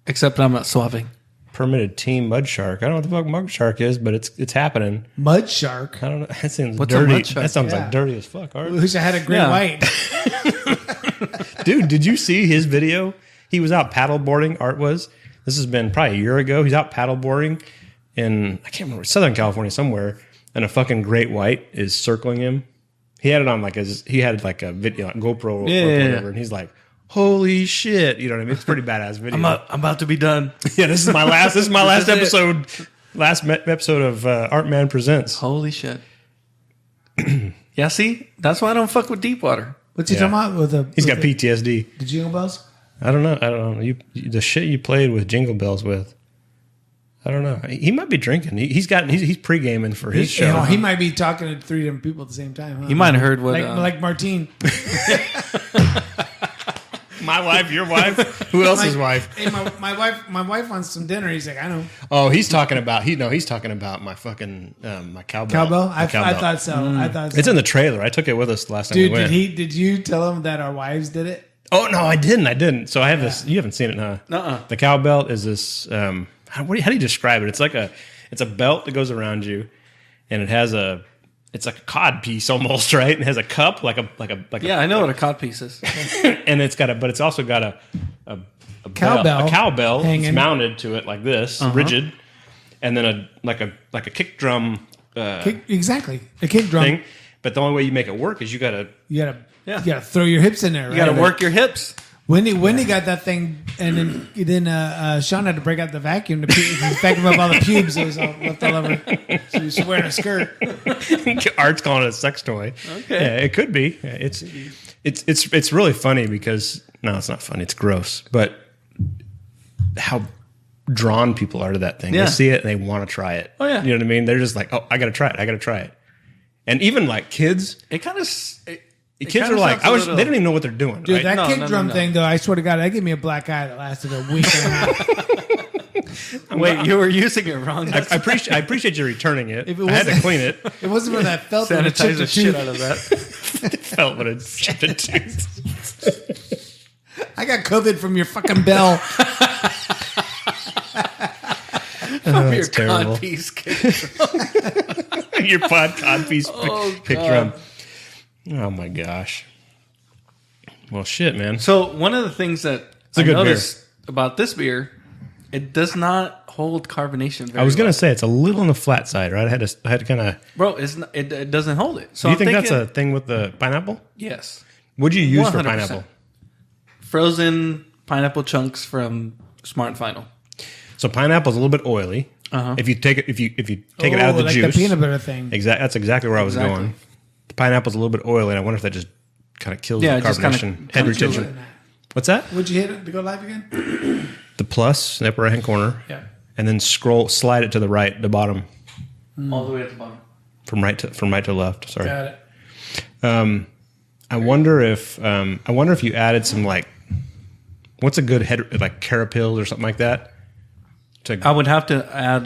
Except I'm not swapping. Permitted team Mud Shark. I don't know what the fuck Mud Shark is, but it's happening. Mud shark. I don't know. That sounds What's a dirty. Mud Shark? That sounds Yeah. like dirty as fuck. Art. Wish I had a great Yeah. white. Dude, did you see his video? He was out paddleboarding. Art was. This has been probably a year ago. He's out paddleboarding in, I can't remember, Southern California somewhere, and a fucking great white is circling him. He had it on he had like a video, like GoPro or whatever, and he's like, "Holy shit!" You know what I mean? It's a pretty badass video. I'm about to be done. Yeah, this is my last. This is my last This is episode. Last episode of Art Man Presents. Holy shit. Yeah, see? That's why I don't fuck with deep water. What's he talking about? He's got PTSD. The jingle bells? I don't know. The shit you played with Jingle Bells with. I don't know. He might be drinking. He's pre-gaming for his show. You know, he might be talking to 3 different people at the same time. Huh? You might have heard what... like Martine. My wife, your wife. Who else's wife? Hey, my wife wants some dinner. He's like, I know. Oh, he's talking about my fucking my cowbell. Cowbell? I cowbell. thought so. I thought so. It's in the trailer. I took it with us last time Dude, we went. did you tell him that our wives did it? Oh no, I didn't. So I have this. You haven't seen it, huh? Uh-uh. The cowbell is this. How do you describe it? It's like it's a belt that goes around you, and it's like a cod piece almost, right? It has a cup, like a Yeah, I know what a cod piece is. and it's also got a Cowbell. a cowbell hanging. that's mounted to it like this, rigid, and then a kick drum Exactly. A kick drum. thing. But the only way you make it work is you gotta You gotta throw your hips in there, right? You got to work your hips. Wendy got that thing, and then Sean had to break out the vacuum to vacuum up all the pubes that was all left all over. So he was wearing a skirt. Art's calling it a sex toy. Okay. Yeah, it could be. It's really funny because no, it's not funny. It's gross. But how drawn people are to that thing. Yeah. They see it and they want to try it. Oh, yeah. You know what I mean? They're just like, oh, I got to try it. And even like kids, It kind of... kids are like, they don't even know what they're doing. Dude, right? that kick drum thing, though, I swear to God, that gave me a black eye that lasted a week and a half. Wait, you were using it wrong. I appreciate you returning it. If it I had to wasn't- clean it. It wasn't for that felt that Sanitize chipped the a shit tooth. out of that. Felt what it chipped a tooth. I got COVID from your fucking bell. Oh, Your it's terrible. cod piece kick. Your cod piece kick God. drum. Oh my gosh. Well, shit, man. So one of the things that a I good noticed about this beer, it does not hold carbonation very I was gonna well. say it's a little on the flat side, right? I had to kind of. Bro, it doesn't hold it. So Do you I'm think that's thinking, a thing with the pineapple? Yes. What'd you use for 100%. pineapple? Frozen pineapple chunks from Smart and Final. So pineapple's a little bit oily. Uh-huh. If you take it, it out of the like juice, the peanut butter thing. That's exactly where I was Exactly. going. The pineapple's a little bit oily, and I wonder if that just kind of kills Yeah, the it just kinda- carbonation, kinda head kills retention. What's that? Would you hit it to go live again? The plus in the upper right hand corner, Yeah. and then slide it to the right, the bottom, All the way at the bottom. from right to left. Sorry. Got it. I wonder if you added some what's a good head like carapils or something like that. I would have to add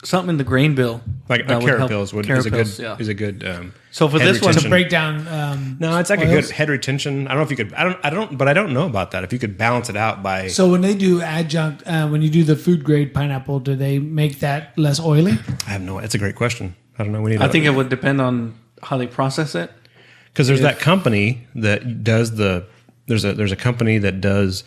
something in the grain bill. Like a that would help. carapils Carapils, is a good. So for head this one, retention. Break down. No, it's like a oils. good head retention. I don't know if you could. But I don't know about that. If you could balance it out by. So when they do adjunct, when you do the food grade pineapple, do they make that less oily? I have no. It's a great question. I don't know. We need. I think it would depend on how they process it. because there's that company that does the. There's a company that does.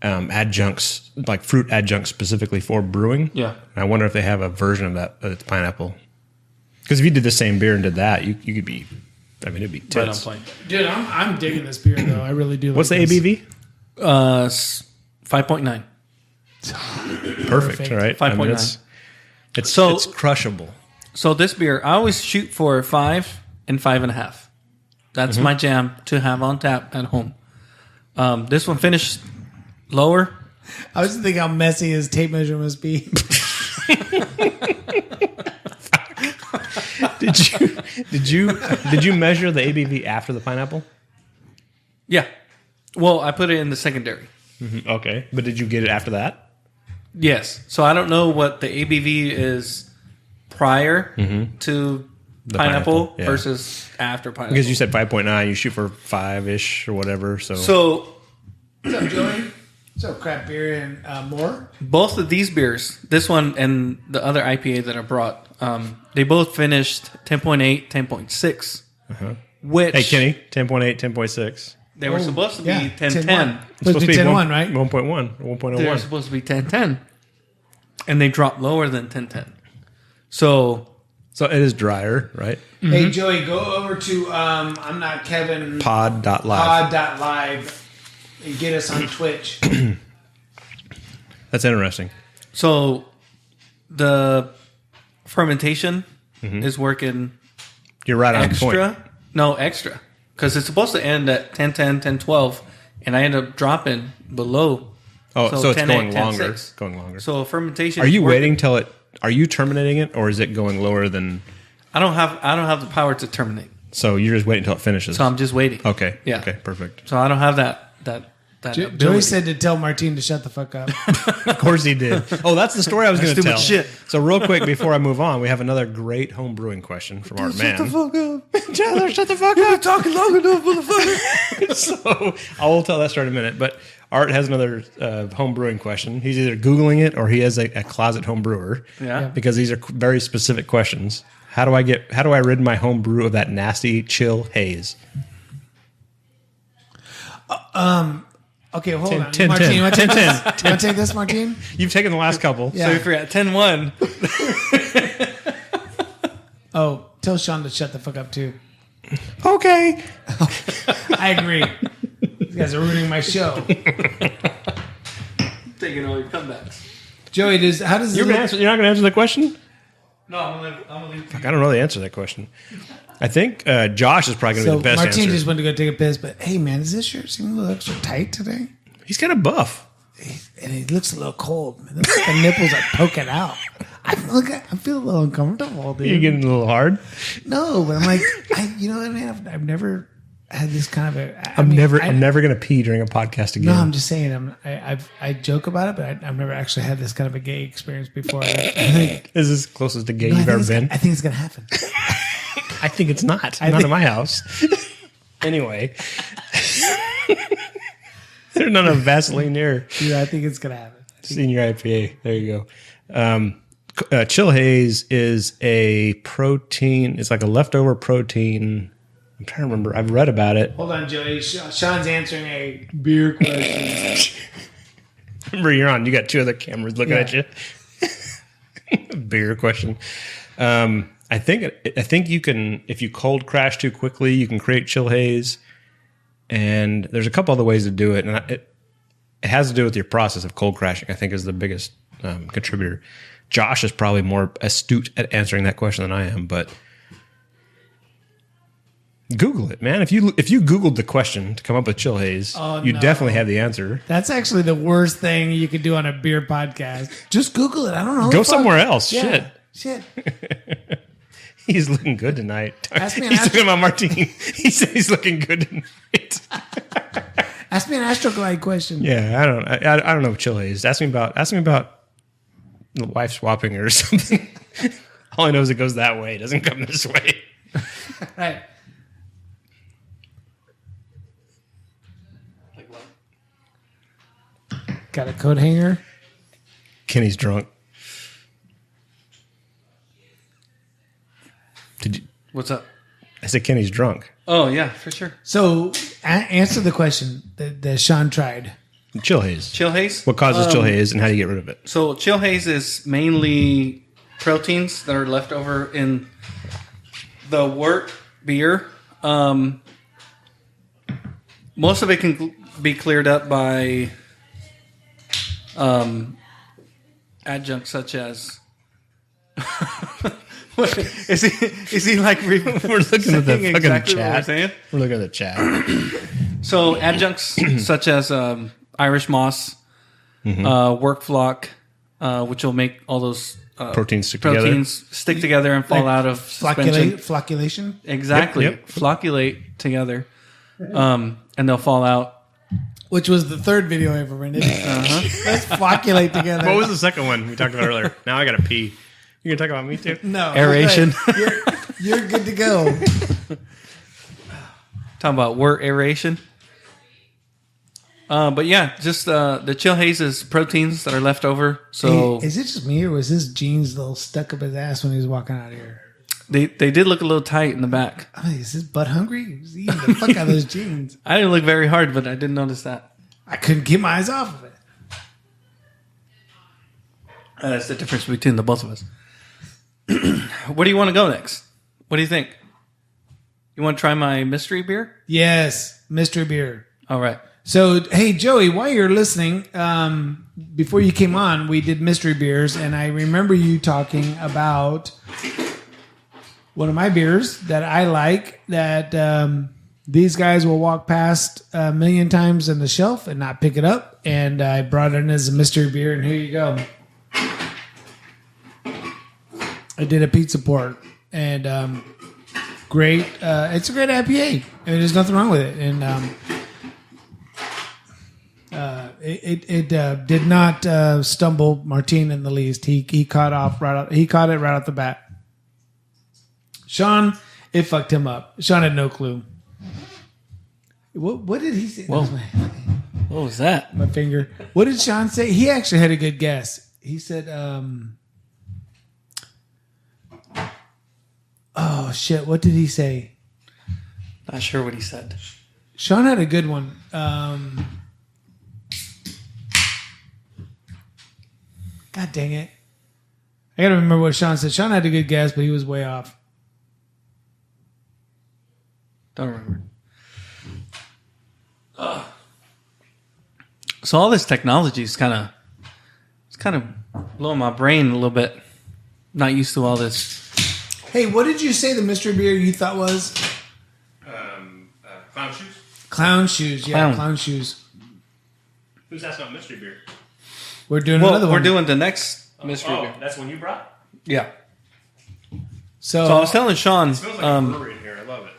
Adjuncts, like fruit adjuncts specifically for brewing. Yeah. And I wonder if they have a version of that that's pineapple. Because if you did the same beer and did that, you could be, I mean, it'd be tits. Right on point. Dude, I'm digging this beer though. I really do. What's the like this. ABV? 5.9. Perfect. All right. 5.9. It's crushable. So this beer, I always shoot for 5 and 5.5. That's my jam to have on tap at home. This one finished lower. I was thinking how messy his tape measure must be. Did you measure the ABV after the pineapple? Yeah. Well, I put it in the secondary. Okay, but did you get it after that? Yes. So I don't know what the ABV is prior to The pineapple yeah. versus after pineapple. Because you said 5.9, you shoot for 5-ish or whatever. So What's up, Joey? So crap beer and more. both of these beers, this one and the other IPA that I brought, they both finished 10.8, 10.6. Which hey, Kenny, 10.8, 10.6. they were supposed to be yeah, 10.10. 10.1. Supposed to be 10.1, right? 1.1, They were 1.01. supposed to be 10.10. And they dropped lower than 10.10. So So it is drier, right? Hey, Joey, go over to I'm not Kevin Pod.live. pod.live and get us on Twitch. That's interesting. So the fermentation is working You're right on point. extra. No, extra. Because it's supposed to end at 10:10, 10:12, and I end up dropping below. Oh, so it's 10:08, going longer. 10:06. Going longer. So fermentation. Are is you working. waiting till it? Are you terminating it, or is it going lower than? I don't have the power to terminate. So you're just waiting until it finishes. So I'm just waiting. Okay. Yeah. Okay. Perfect. So I don't have that Joey ability. said to tell Martine to shut the fuck up. Of course he did. Oh, that's the story I was going to Stupid tell. shit. So real quick before I move on, we have another great home brewing question from Art Man. Shut the fuck up. Tyler, shut the fuck You've up. been talking long enough, motherfucker. So I will tell that story in a minute. But Art has another home brewing question. He's either Googling it or he has a closet home brewer. Yeah. Because these are very specific questions. How do I rid my home brew of that nasty chill haze? Okay, hold on. 10, Martine, 10, you want to 10, take this? You want to take this, Martine? You've taken the last couple. Yeah. So we forgot 10-1. Oh, tell Sean to shut the fuck up too. Okay. I agree. These guys are ruining my show. Taking all your comebacks. Joey, how does You're not going to answer the question? No, I'm gonna leave. I don't know the answer to that question. I think Josh is probably going to So be the best Martine answer. just went to go take a piss, but hey man, does this shirt seem a little extra tight today? He's kind of buff. And it looks a little cold. Man. Looks like the nipples are poking out. I feel a little uncomfortable, dude. You're getting a little hard. No, but I'm like, you know what I mean? I've never had this kind of a. I'm never going to pee during a podcast again. No, I'm just saying. I joke about it, but I've never actually had this kind of a gay experience before. I think Is this closest to gay no, you've ever been? I think it's gonna happen. I think it's not. Not think- in my house. Anyway. There's none of Vaseline here. Dude, I think it's gonna happen. Senior IPA. There you go. Chill Haze is a protein. It's like a leftover protein. I'm trying to remember. I've read about it. Hold on, Joey. Sean's answering a beer question. Remember, you're on. You got two other cameras looking Yeah. at you. Beer question. I think you can, if you cold crash too quickly, you can create chill haze. And there's a couple other ways to do it, and it has to do with your process of cold crashing. I think is the biggest contributor. Josh is probably more astute at answering that question than I am, but Google it, man. If you Googled the question to come up with chill haze, you no. definitely have the answer. That's actually the worst thing you could do on a beer podcast. Just Google it. I don't know. Go Fuck. somewhere else. Yeah. Shit. He's looking good tonight. Ask me an He's astro- talking about Martine. He said he's looking good tonight. Ask me an Astroglide question. Yeah, I don't know chill haze. Ask me about the wife swapping or something. All I know is it goes that way. It doesn't come this way. Right. Got a coat hanger. Kenny's drunk. Did you? What's up? I said Kenny's drunk. Oh yeah, for sure. So answer the question that Sean tried. Chill haze. Chill haze. What causes chill haze, and how do you get rid of it? So chill haze is mainly proteins that are left over in the wort beer. Most of it can be cleared up by adjuncts such as. What, is he like? We're looking at the fucking exactly what we're chat. saying? We're looking at the chat. So adjuncts such as Irish moss, work flock, which will make all those Proteins stick together and fall out of suspension. Flocculation. Exactly, Yep. flocculate together, and they'll fall out. Which was the third video I ever rented. Let's flocculate together. What was the second one we talked about earlier? Now I got to pee. You gonna talk about me too? No. Aeration. Okay. You're good to go. Talking about wort aeration. But yeah, just the chill haze is proteins that are left over. So Hey, is it just me or was his jeans a little stuck up his ass when he was walking out here? they did look a little tight in the back. I mean, is his butt hungry? He's eating the fuck out of those jeans. I didn't look very hard, but I did notice that. I couldn't keep my eyes off of it. That's the difference between the both of us. Where do you want to go next? What do you think? You want to try my mystery beer? Yes, mystery beer. All right. So, hey, Joey, while you're listening, before you came on, we did mystery beers, and I remember you talking about one of my beers that I like that these guys will walk past a million times on the shelf and not pick it up. And I brought it in as a mystery beer, and here you go. I did a pizza port, and great. It's a great IPA, and there's nothing wrong with it. And it did not stumble Martin in the least. He caught it right off the bat. Sean, it fucked him up. Sean had no clue. What did he say? Whoa. What was that? My finger. What did Sean say? He actually had a good guess. He said, oh, shit. What did he say? Not sure what he said. Sean had a good one. God dang it. I got to remember what Sean said. Sean had a good guess, but he was way off. Don't remember. So all this technology is kind of blowing my brain a little bit. Not used to all this. Hey, what did you say the mystery beer you thought was? Clown shoes? Clown shoes. Yeah, clown shoes. Who's asking about mystery beer? We're doing another one. We're doing the next mystery beer. That's one you brought? Yeah. So I was telling Sean. It smells like a brewery in here. I love it.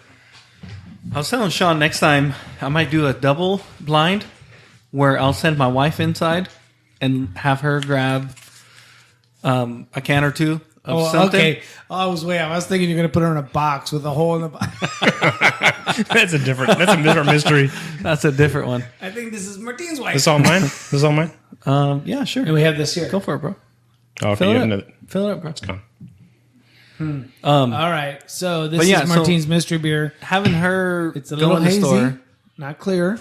I was telling Sean next time I might do a double blind where I'll send my wife inside and have her grab a can or two of something. Okay. Oh, I was way off. I was thinking you're going to put her in a box with a hole in the box. That's a different mystery. That's a different one. I think this is Martine's wife. This all mine? This is all mine? Yeah, sure. And we have this here. Go for it, bro. Oh, okay. Fill You it have up. another. Fill it up, bro. It's gone. All right. So this But yeah, is Martine's mystery beer. Having her It's a go little in the hazy, store, not clear.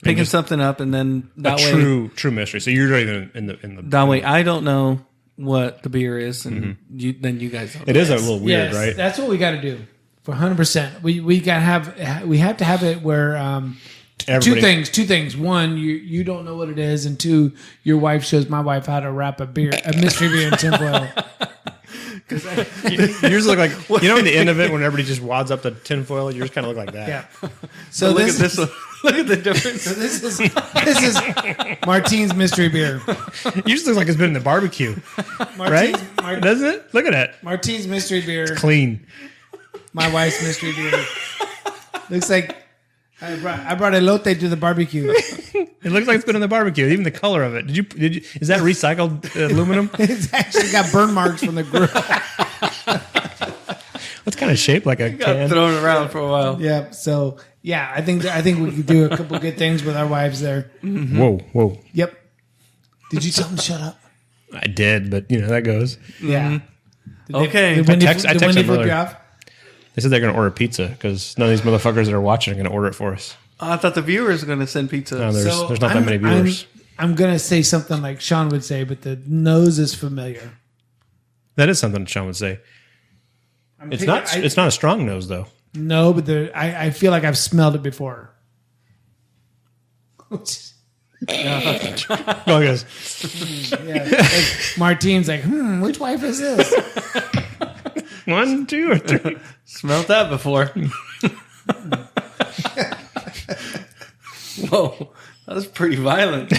picking something up, and then A that way, true mystery. So you're right in the. that way, I don't know what the beer is, and then you guys don't. It is a little weird, Yes, right? that's what we got to do for 100%. We got to have it where Everybody- two things. One, you don't know what it is, and two, your wife shows my wife how to wrap a mystery beer in tinfoil. Yours look like in the end of it when everybody just wads up the tinfoil. Yours kind of look like that. Yeah. So look at this one. Look at the difference. So this is Martine's mystery beer. Yours looks like it's been in the barbecue, right? Doesn't it? Look at that. Martine's mystery beer. Clean. My wife's mystery beer. Looks like I brought elote to the barbecue. It looks like it's been in the barbecue. Even the color of it. Did you? Is that recycled aluminum? It's actually got burn marks from the grill. It's kind of shaped like a Got can. thrown around for a while. Yeah. So yeah, I think we could do a couple good things with our wives there. Whoa. Yep. Did you tell them to shut up? I did, but that goes. Yeah. Okay. Did Wendy I texted flip you Miller. off? They said they're going to order pizza because none of these motherfuckers that are watching are going to order it for us. I thought the viewers were going to send pizza. No, there's So not that many viewers. I'm gonna say something like Sean would say, but the nose is familiar. That is something Sean would say. It's not a strong nose though. No, but I feel like I've smelled it before. Oh, he goes, Yeah, like Martine's like, which wife is this? 1, 2, or 3. Smelt that before. Whoa, that was pretty violent.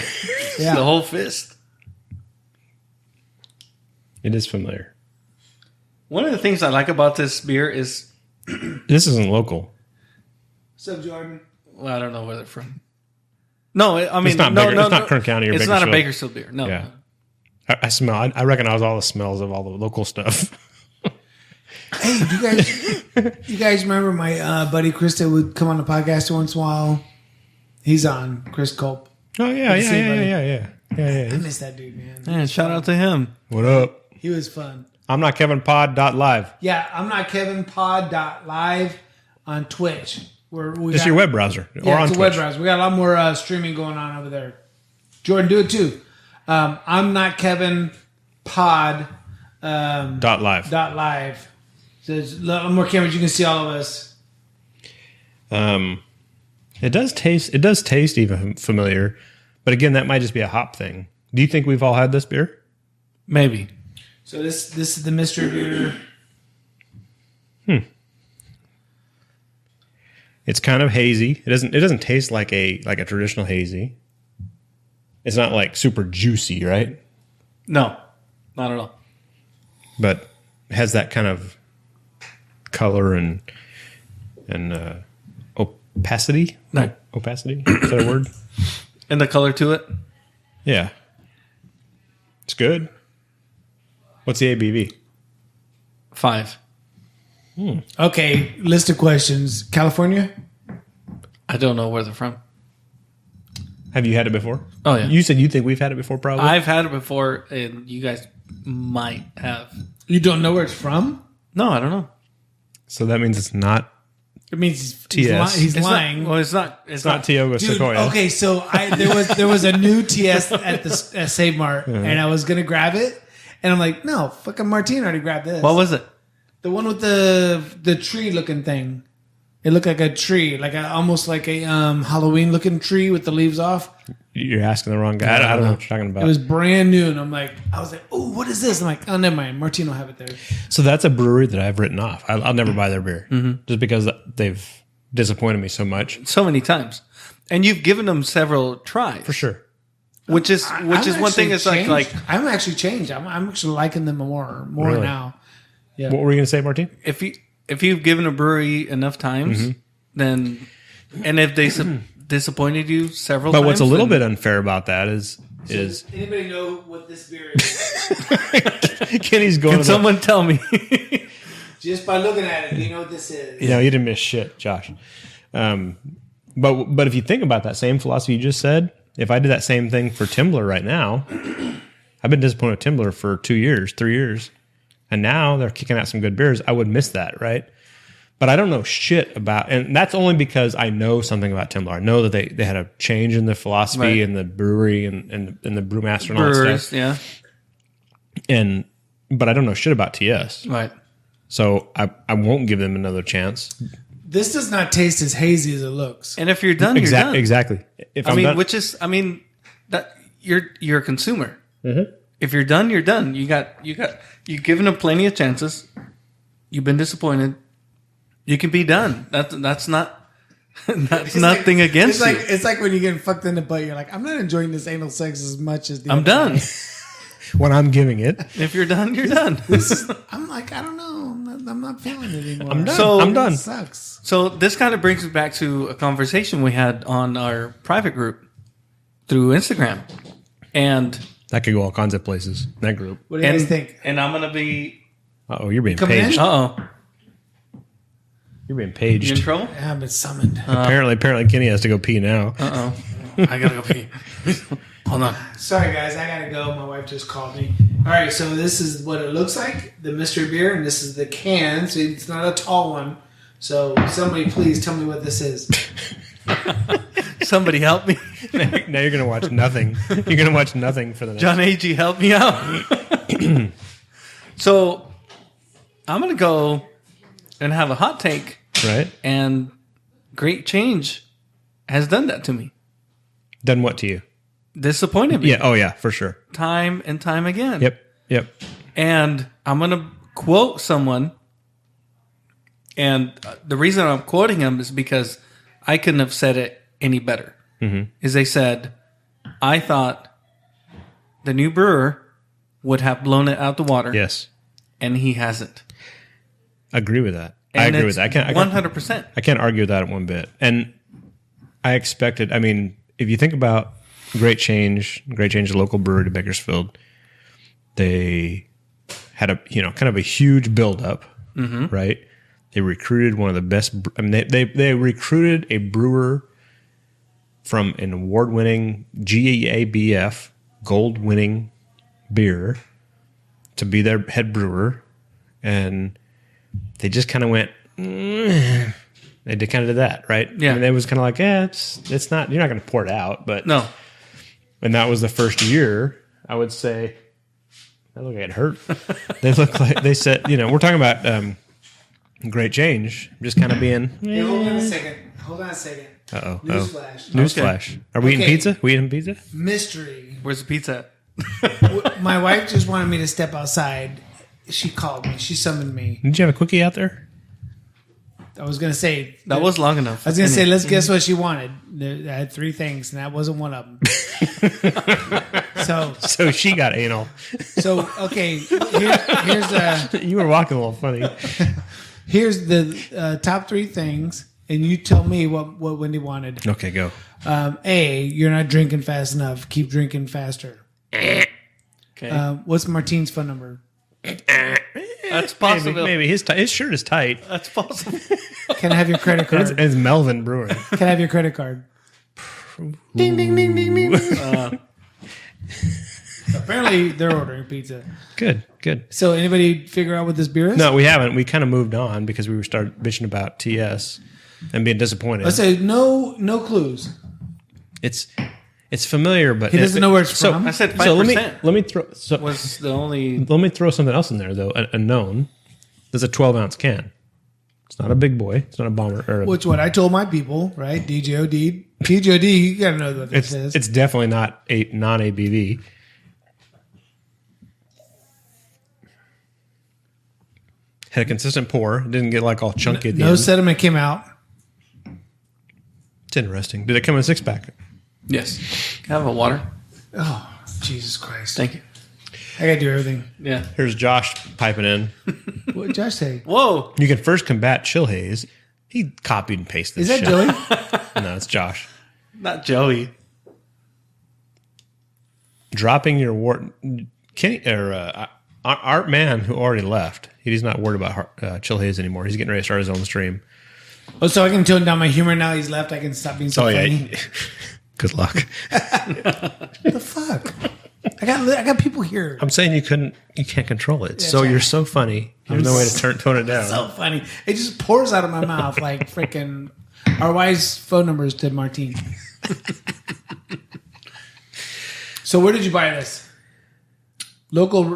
Yeah. The whole fist. It is familiar. One of the things I like about this beer is, This isn't local. So Jordan, well, I don't know where they're from. No, I mean, It's not no, Baker- no, it's not no. Kern County or It's not a Bakersfield. Bakersfield beer. No. Yeah. I smell. I recognize all the smells of all the local stuff. hey, you guys remember my buddy Chris that would come on the podcast once in a while? He's on, Chris Culp. Oh yeah, to see you, buddy. yeah. I miss that dude, man. Man, shout out to him. What up? He was fun. I'm not Kevin Pod.live. Yeah, I'm not KevinPod.live on Twitch. Just your web browser or on it's a Twitch. web browser. We got a lot more streaming going on over there. Jordan, do it too. I'm not Kevin Pod .live. .live. So there's a lot more cameras. You can see all of us. It does taste even familiar, but again, that might just be a hop thing. Do you think we've all had this beer? Maybe. So this is the mystery beer. It's kind of hazy. It doesn't taste like a traditional hazy. It's not like super juicy, right? No, not at all. But it has that kind of color and opacity. No. Opacity? Is that a word? And the color to it? Yeah. It's good. What's the ABV? 5. Okay, list of questions. California? I don't know where they're from. Have you had it before? Oh, yeah. You said you think we've had it before, probably? I've had it before, and you guys might have. You don't know where it's from? No, I don't know. So that means it's not It means TS. he's It's lying. Not, well, it's not. It's not Tioga Dude, Sequoia. okay, so there was a new TS at the Save Mart, and I was gonna grab it, and I'm like, no, fucking Martine already grabbed this. What was it? The one with the tree looking thing? It looked like a tree, almost like a Halloween looking tree with the leaves off. You're asking the wrong guy. I don't know what you're talking about. It was brand new, and I was like, oh, what is this? I'm like, oh, never mind. Martine will have it there. So that's a brewery that I've written off. I'll never buy their beer just because they've disappointed me so much. So many times, and you've given them several tries For sure. which is one thing. It's like I'm actually changed. I'm actually liking them more Really? now. Yeah. What were you going to say, Martine? if you've given a brewery enough times, then and if they disappointed you several times. But what's a little then- bit unfair about that is Anybody know what this beer is? Kenny's going Can to someone tell me? Just by looking at it, you know what this is. you didn't miss shit, Josh. But if you think about that same philosophy you just said, if I did that same thing for Timbler right now, I've been disappointed with Timbler for 2 years, 3 years. And now they're kicking out some good beers. I would miss that, right? But I don't know shit about, and that's only because I know something about Timbler. I know that they had a change in the philosophy Right. and the brewery and the brewmaster and all that Brewers, stuff. yeah, But I don't know shit about TS. right. So I won't give them another chance. This does not taste as hazy as it looks. And if you're done, you're done. Exactly. If I'm done, that you're a consumer. If you're done, you're done. You've given them plenty of chances. You've been disappointed. You can be done. That's not nothing against you. It's like when you're getting fucked in the butt. You're like, I'm not enjoying this anal sex as much as the I'm other done. guy. when I'm giving it, If you're done, you're done. I'm like, I don't know. I'm not feeling it anymore. I'm done. So- I'm done. It sucks. So this kind of brings us back to a conversation we had on our private group through Instagram, and That could go all kinds of places. That group. What do you guys think? And I'm gonna be Oh, you're being Coming in? paged. You're You're being in paged. trouble. Yeah, I've been summoned. Apparently, Kenny has to go pee now. I gotta go pee. Hold on. Sorry, guys. I gotta go. My wife just called me. All right, so this is what it looks like, the mystery beer, and this is the can. So it's not a tall one. So somebody please tell me what this is. Somebody help me. Now you're gonna watch nothing. You're gonna watch nothing for the next. John Agee, help me out. So I'm gonna go and have a hot take, Right? and Great Change has done that to me. Done what to you? Disappointed me. Yeah. Oh yeah, for sure. Time and time again. Yep. And I'm going to quote someone. And the reason I'm quoting him is because I couldn't have said it any better. Is they said, I thought the new brewer would have blown it out the water. Yes. And he hasn't. Agree with that. And I agree with it's that. I can't 100%. I can't argue with that one bit. And I expected. I mean, if you think about Great Change, a local brewery to Bakersfield, they had a kind of a huge buildup, right? They recruited one of the best. I mean, they recruited a brewer from an award-winning GABF gold-winning beer to be their head brewer, and they just kind of went. They kind of did that, right? Yeah. I mean, it was kind of like, it's not. You're not going to pour it out, but No. And that was the first year. I would say, they look like it hurt. They look like they said. We're talking about Great Change. Just kind of being. Hey, hold on a second. Uh-oh. Newsflash. Newsflash. Are we eating Okay. pizza? We eating pizza? Mystery. Where's the pizza at? My wife just wanted me to step outside. She called me. She summoned me. Did you have a quickie out there? I was gonna say That was long enough. I was gonna say, let's guess what she wanted. I had 3 things, and that wasn't one of them. So she got anal. So okay, here's You were walking a little funny. here's the top 3 things, and you tell me what Wendy wanted. Okay, go. A, you're not drinking fast enough. Keep drinking faster. Okay. What's Martine's phone number? That's possible. Maybe his shirt is tight. That's possible. Can I have your credit card? It's Melvin Brewing. Can I have your credit card? Ding, ding, ding, ding, ding. Apparently, they're ordering pizza. Good. So, anybody figure out what this beer is? No, we haven't. We kind of moved on because we started bitching about TS and being disappointed. Let's say no clues. It's familiar, but He doesn't know where it's so, from. I said 5%. So let me throw. So was the only. let me throw something else in there though. A known. There's a 12-ounce can. It's not a big boy. It's not a bomber. Which what I told my people, right? DJOD. PJOD, you gotta know what this is. It's definitely not a non-ABV. Had a consistent pour. It didn't get like all chunky at the No end. sediment came out. It's interesting. Did it come in a 6-pack? Yes. Can I have a water? Oh, Jesus Christ. Thank you. I gotta do everything. Yeah. Here's Josh piping in. What did Josh say? Whoa. You can first combat chill haze. He copied and pasted Is this that shit. Joey? No, it's Josh. Not Joey. Dropping your Art Man, who already left. He's not worried about chill haze anymore. He's getting ready to start his own stream. Oh, so I can tone down my humor now he's left. I can stop being so funny. Good luck. What the fuck? I got people here. I'm saying you can't control it. Yeah, So sorry. you're so funny. There's no way to tone it down. So funny. It just pours out of my mouth like freaking. Our wife's phone number is to Martine. So where did you buy this? Local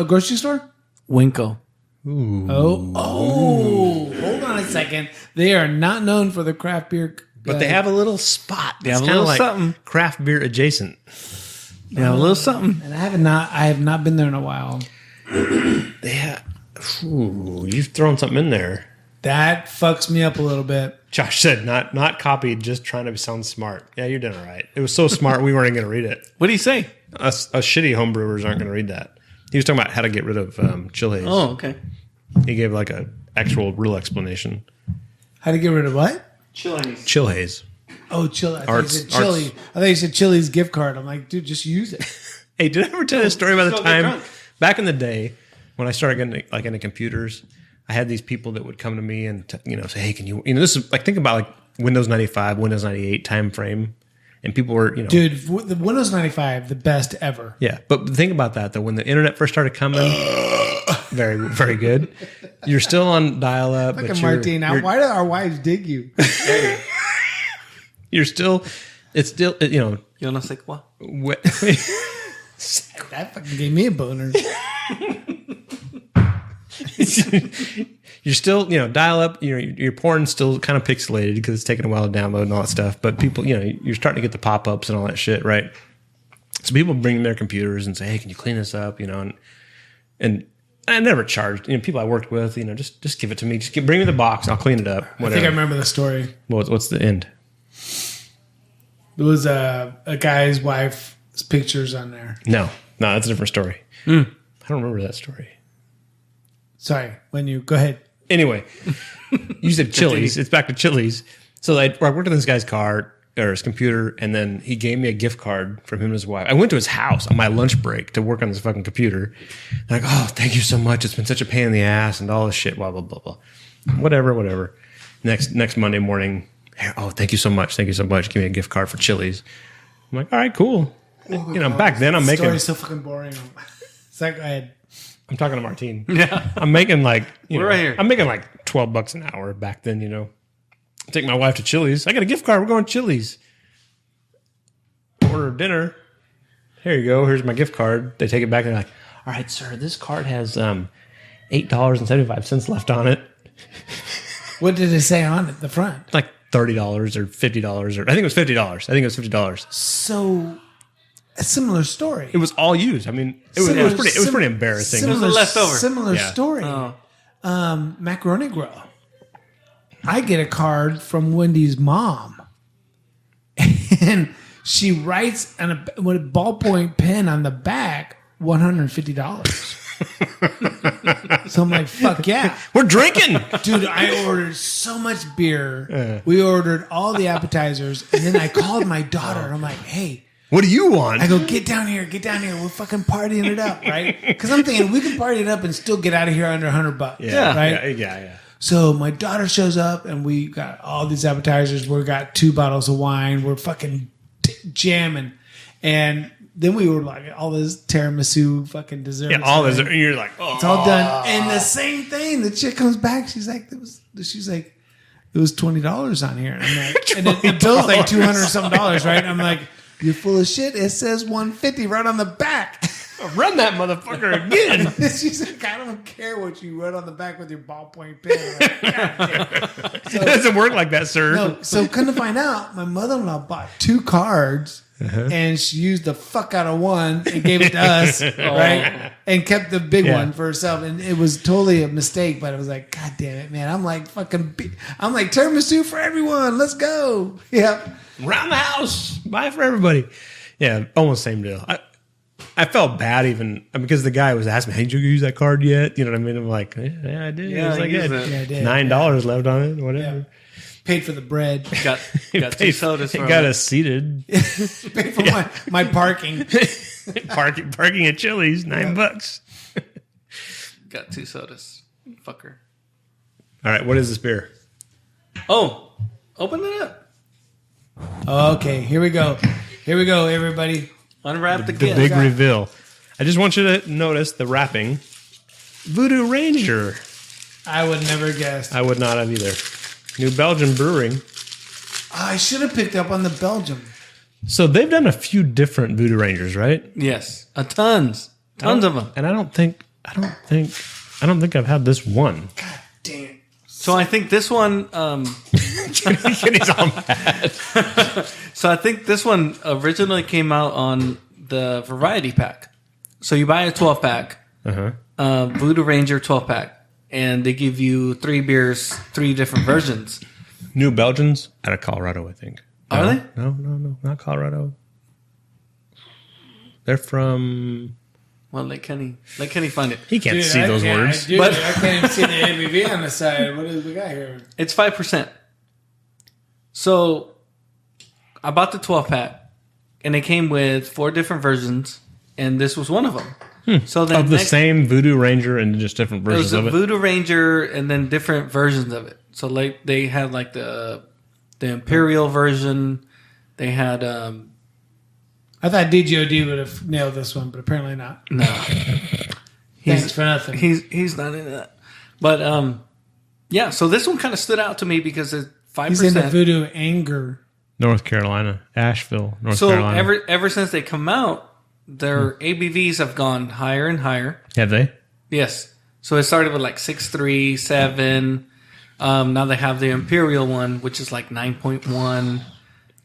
grocery store? Winko. Oh, hold on a second. They are not known for the craft beer. But they have a little spot. They have a It's kinda little something. craft beer adjacent. Yeah, a little something. and I have not been there in a while. They have. You've thrown something in there. That fucks me up a little bit. Josh said, not copied, just trying to sound smart. Yeah, you're doing all right. It was so smart, we weren't going to read it. What do you say? Us shitty homebrewers aren't going to read that. He was talking about how to get rid of chill haze. Oh, okay. He gave like a actual real explanation. How to get rid of what? Chili's. Chill haze. Oh, chili. I thought Arts- you said chili. arts. I thought you said Chili's gift card. I'm like, dude, just use it. Hey, did I ever tell you a story about the Don't get time drunk. back in the day when I started getting like into computers? I had these people that would come to me and say, "Hey, can you?" This is like think about like Windows 95, Windows 98 time frame, and people were Dude, the Windows 95, the best ever. Yeah, but think about that though. When the internet first started coming, very, very good. You're still on dial-up. Look but at you're- Martine. Now, you're- why do our wives dig you? You're still. It's still. Yo no sé cuál. That fucking gave me a boner. You're still, dial up. Your porn's still kind of pixelated because it's taking a while to download and all that stuff. But people, you're starting to get the pop ups and all that shit, right? So people bring their computers and say, "Hey, can you clean this up?" And I never charged. People I worked with, just give it to me. Just bring me the box. I'll clean it up. I Whatever. think I remember the story. What's the end? There was a guy's wife's pictures on there. No, that's a different story. I don't remember that story. Sorry, when you go ahead. Anyway, you said Chili's. It's back to Chili's. So I worked on this guy's car or his computer, and then he gave me a gift card from him and his wife. I went to his house on my lunch break to work on this fucking computer. Like, oh, thank you so much. It's been such a pain in the ass and all this shit. Blah blah blah blah. Whatever. Next Monday morning. Oh, thank you so much. Thank you so much. Give me a gift card for Chili's. I'm like, all right, cool. Back then I'm making. Story's so fucking boring. So go ahead. I'm talking to Martine. Yeah. I'm making like We're right here. I'm making like $12 an hour back then. Take my wife to Chili's. I got a gift card. We're going to Chili's. Order dinner. Here you go. Here's my gift card. They take it back and they're like, all right, sir, this card has $8.75 left on it. What did it say on it, the front? Like $30 or $50 or I think it was $50. So, a similar story. It was all used. I mean, it was pretty embarrassing. It was a leftover. Similar Yeah. story. Oh. Macaroni Grill. I get a card from Wendy's mom, and she writes with a ballpoint pen on the back $150. So I'm like, fuck yeah. We're drinking. Dude, I ordered so much beer. We ordered all the appetizers. And then I called my daughter. And I'm like, hey, What do you want? I go, get down here. We're fucking partying it up, right? Because I'm thinking we can party it up and still get out of here under $100. Yeah, right? yeah. So my daughter shows up and we got all these appetizers. We got 2 bottles of wine. We're fucking jamming. And then we were like all this tiramisu fucking dessert. Yeah, all this. You're like, oh. It's all done. And the same thing. The chick comes back. She's like, it was $20 on here. And I'm like, and the bill's like $200 something, right? I'm like, you're full of shit. It says $150 right on the back. Run that motherfucker again. She's like, I don't care what you wrote on the back with your ballpoint pen. I'm like, God damn. It doesn't work like that, sir. No, so come to find out, my mother-in-law bought 2 cards. And she used the fuck out of one and gave it to us, right? And kept the big one for herself. And it was totally a mistake, but it was like, God damn it, man. I'm like tiramisu for everyone. Let's go. Yeah. Round the house. Buy for everybody. Yeah, almost same deal. I felt bad even because the guy was asking me, hey, did you use that card yet? You know what I mean? I'm like, yeah, I did. Yeah, it was like, I used yeah, it. Yeah, I did. $9 left on it, whatever. Yeah. Paid for the bread. Got 2 sodas. It got us seated. Paid for my parking. parking at Chili's, $9. Got 2 sodas. Fucker. All right, what is this beer? Oh, open it up. Okay, here we go. Everybody. Unwrap the The gift. big reveal. I just want you to notice the wrapping. Voodoo Ranger. I would never guess. I would not have either. New Belgian Brewing. I should have picked up on the Belgium. So they've done a few different Voodoo Rangers, right? Yes, tons of them. And I don't think I've had this one. God damn. So I think this one. He's all mad. So I think this one originally came out on the variety pack. So you buy a 12-pack, Voodoo Ranger 12-pack, and they give you 3 beers, 3 different versions. New Belgians out of Colorado, I think. Are they? No, not Colorado. They're from. Well, let Kenny find it. He can't see those words. But- I can't even see the ABV on the side. What do we got here? It's 5%. So I bought the 12-pack, and it came with 4 different versions, and this was one of them. So then Of the same Voodoo Ranger and just different It was versions a of it. Voodoo Ranger and then different versions of it. So like they had like the Imperial version. They had I thought DGOD would have nailed this one, but apparently not. no. Thanks for nothing. He's not into that. But yeah, so this one kind of stood out to me because it's 5%. He's into Voodoo Anger. North Carolina. Asheville, North So Carolina. ever since they come out, their ABVs have gone higher and higher. Have they? Yes. So it started with like 6.3, 7. Now they have the Imperial one, which is like 9.1.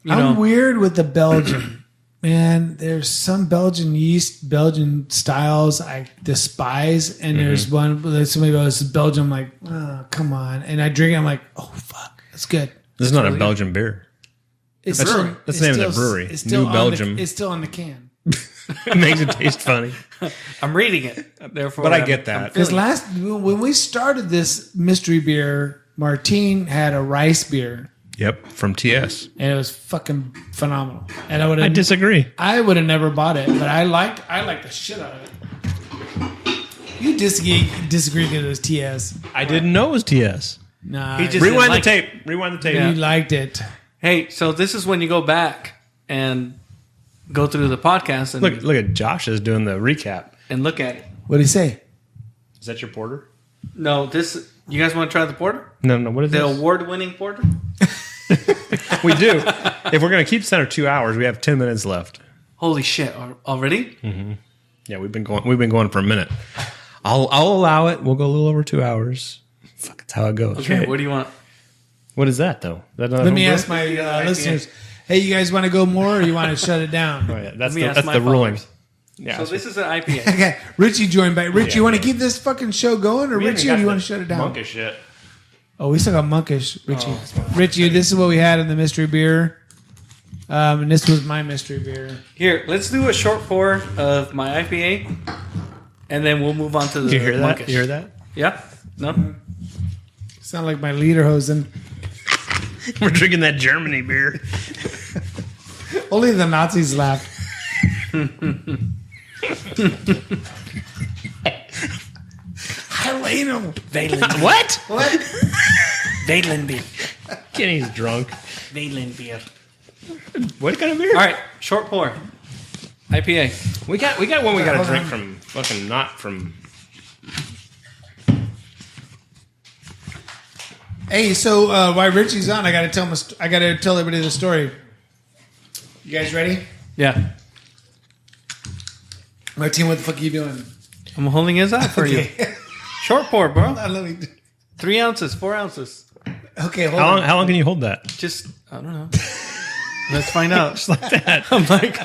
I'm weird with the Belgian. Man, there's some Belgian yeast, Belgian styles I despise. And there's one that somebody goes, Belgium, I'm like, oh, come on. And I drink it, I'm like, oh, fuck, that's good. This is not a Belgian beer. It's That's the name of the brewery. It's still New Belgium. It's still on the can. It makes it taste funny. I'm reading it. Therefore, But I get that. Because when we started this mystery beer, Martine had a rice beer. Yep, from TS. And it was fucking phenomenal. And I disagree. I would have never bought it, but I liked the shit out of it. You disagree because it was TS. I didn't know it was TS. Nah, He just- Rewind the like- tape. Rewind the tape. you liked it. Hey, so this is when you go back and go through the podcast and Look at Josh is doing the recap. look at it. What did he say? Is that your porter? No, this. You guys want to try the porter? No. What is The this? award-winning porter? We do. If we're going to keep center 2 hours, we have 10 minutes left. Holy shit! Already? Yeah, we've been going for a minute. I'll allow it. We'll go a little over 2 hours. Fuck, that's how it goes. Okay. Right? What do you want? What is that though? That not Let me homebrew? ask my listeners. Hey, you guys want to go more, or you want to shut it down? Oh, yeah, that's Let me the, ask that's my the ruling. followers. Yeah. So this is an IPA. Okay, Richie joined back. Richie, Yeah, you want to yeah. keep this fucking show going, or Richie, or you want to shut it down? Monkish shit. Oh, we still got monkish, Richie. Richie, this is what we had in the mystery beer. And this was my mystery beer. Here, let's do a short pour of my IPA, and then we'll move on to the Do you hear that? monkish. You hear that? Yeah? No? Sound like my lederhosen. We're drinking that Germany beer. Only the Nazis laugh. Heleno. What? What? Valen beer. Kenny's drunk. Valen beer. What kind of beer? All right, short pour. IPA. We got one we got to Hold drink on. from fucking not from. Hey, so while Richie's on, I gotta tell everybody the story. You guys ready? Yeah. Martin, what the fuck are you doing? I'm holding his out for you. Short pour, bro. Let me. 3 ounces, 4 ounces. Okay, hold How on. long? How long can you hold that? Just, I don't know. Let's find out. Just like that. I'm like,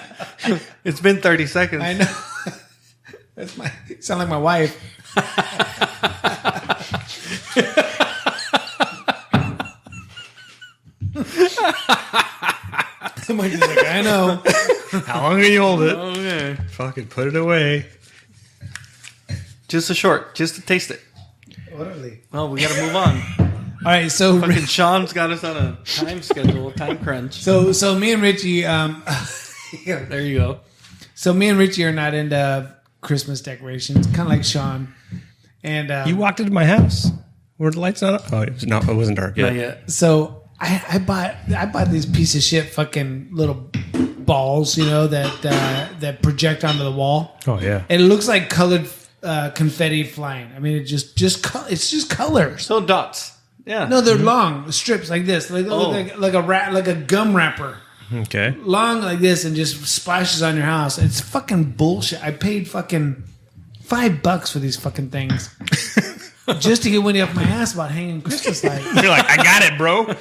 it's been 30 seconds. I know. That's my. Sound like my wife. Somebody's like, I know. How long can you hold it? Okay. Fucking put it away. Just a short, just to taste it. Totally. Well, we got to move on. All right, so Fucking Sean's got us on a time schedule, time crunch. so me and Richie, There you go. so me and Richie are not into Christmas decorations, kind of like Sean. And You walked into my house. Were the lights not up? Oh, it wasn't dark yet. Not yet. so I bought these piece of shit fucking little balls, you know, that project onto the wall. Oh yeah. And it looks like colored confetti flying. I mean, it's just colors. So dots. Yeah. No, they're long strips like this, like a gum wrapper, Okay. long like this, and just splashes on your house. It's fucking bullshit. I paid fucking $5 for these fucking things just to get Wendy off my ass about hanging Christmas lights. You're like, I got it, bro.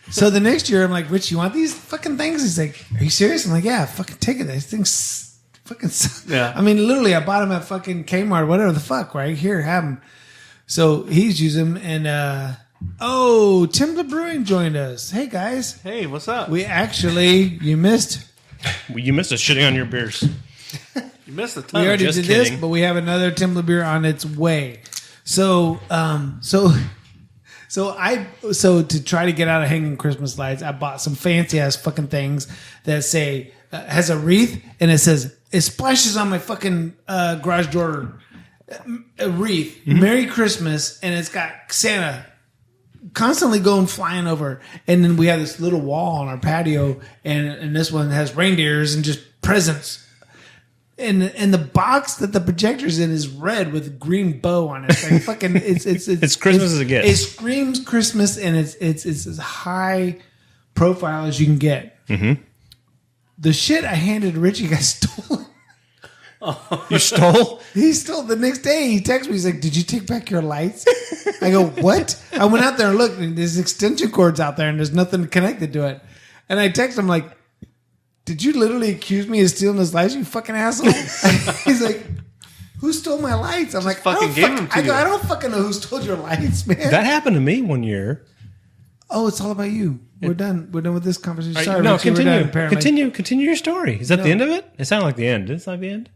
So the next year, I'm like, Rich, you want these fucking things? He's like, are you serious? I'm like, yeah, fucking take it. These things fucking suck. Yeah. I mean, literally, I bought them at fucking Kmart, whatever the fuck, right? Here, have them. So he's using them, and Timber Brewing joined us. Hey, guys. Hey, what's up? You missed. You missed us shitting on your beers. You missed a ton. We already just did this, kidding. but we have another Timber beer on its way. So to try to get out of hanging Christmas lights, I bought some fancy ass fucking things that say has a wreath, and it says it splashes on my fucking garage door. A wreath, Merry Christmas, and it's got Santa constantly going flying over. And then we have this little wall on our patio, and this one has reindeers and just presents. And the box that the projector's in is red with a green bow on it. It's like fucking it's Christmas as it gets. It screams Christmas, and it's as high profile as you can get. Mm-hmm. The shit I handed Richie got stolen. You stole? He stole the next day. He texted me. He's like, "Did you take back your lights?" I go, "What?" I went out there and looked, and there's extension cords out there, and there's nothing connected to it. And I text him like, "Did you literally accuse me of stealing his lights? You fucking asshole!" He's like, "Who stole my lights?" I'm like, fucking gave them to I go, you. "I don't fucking know who stole your lights, man." That happened to me one year. Oh, it's all about you. We're done. We're done with this conversation. Sorry, No, Richie, we're continue. done, apparently. Continue your story. Is that the end of it? It sounded like the end. It's not the end.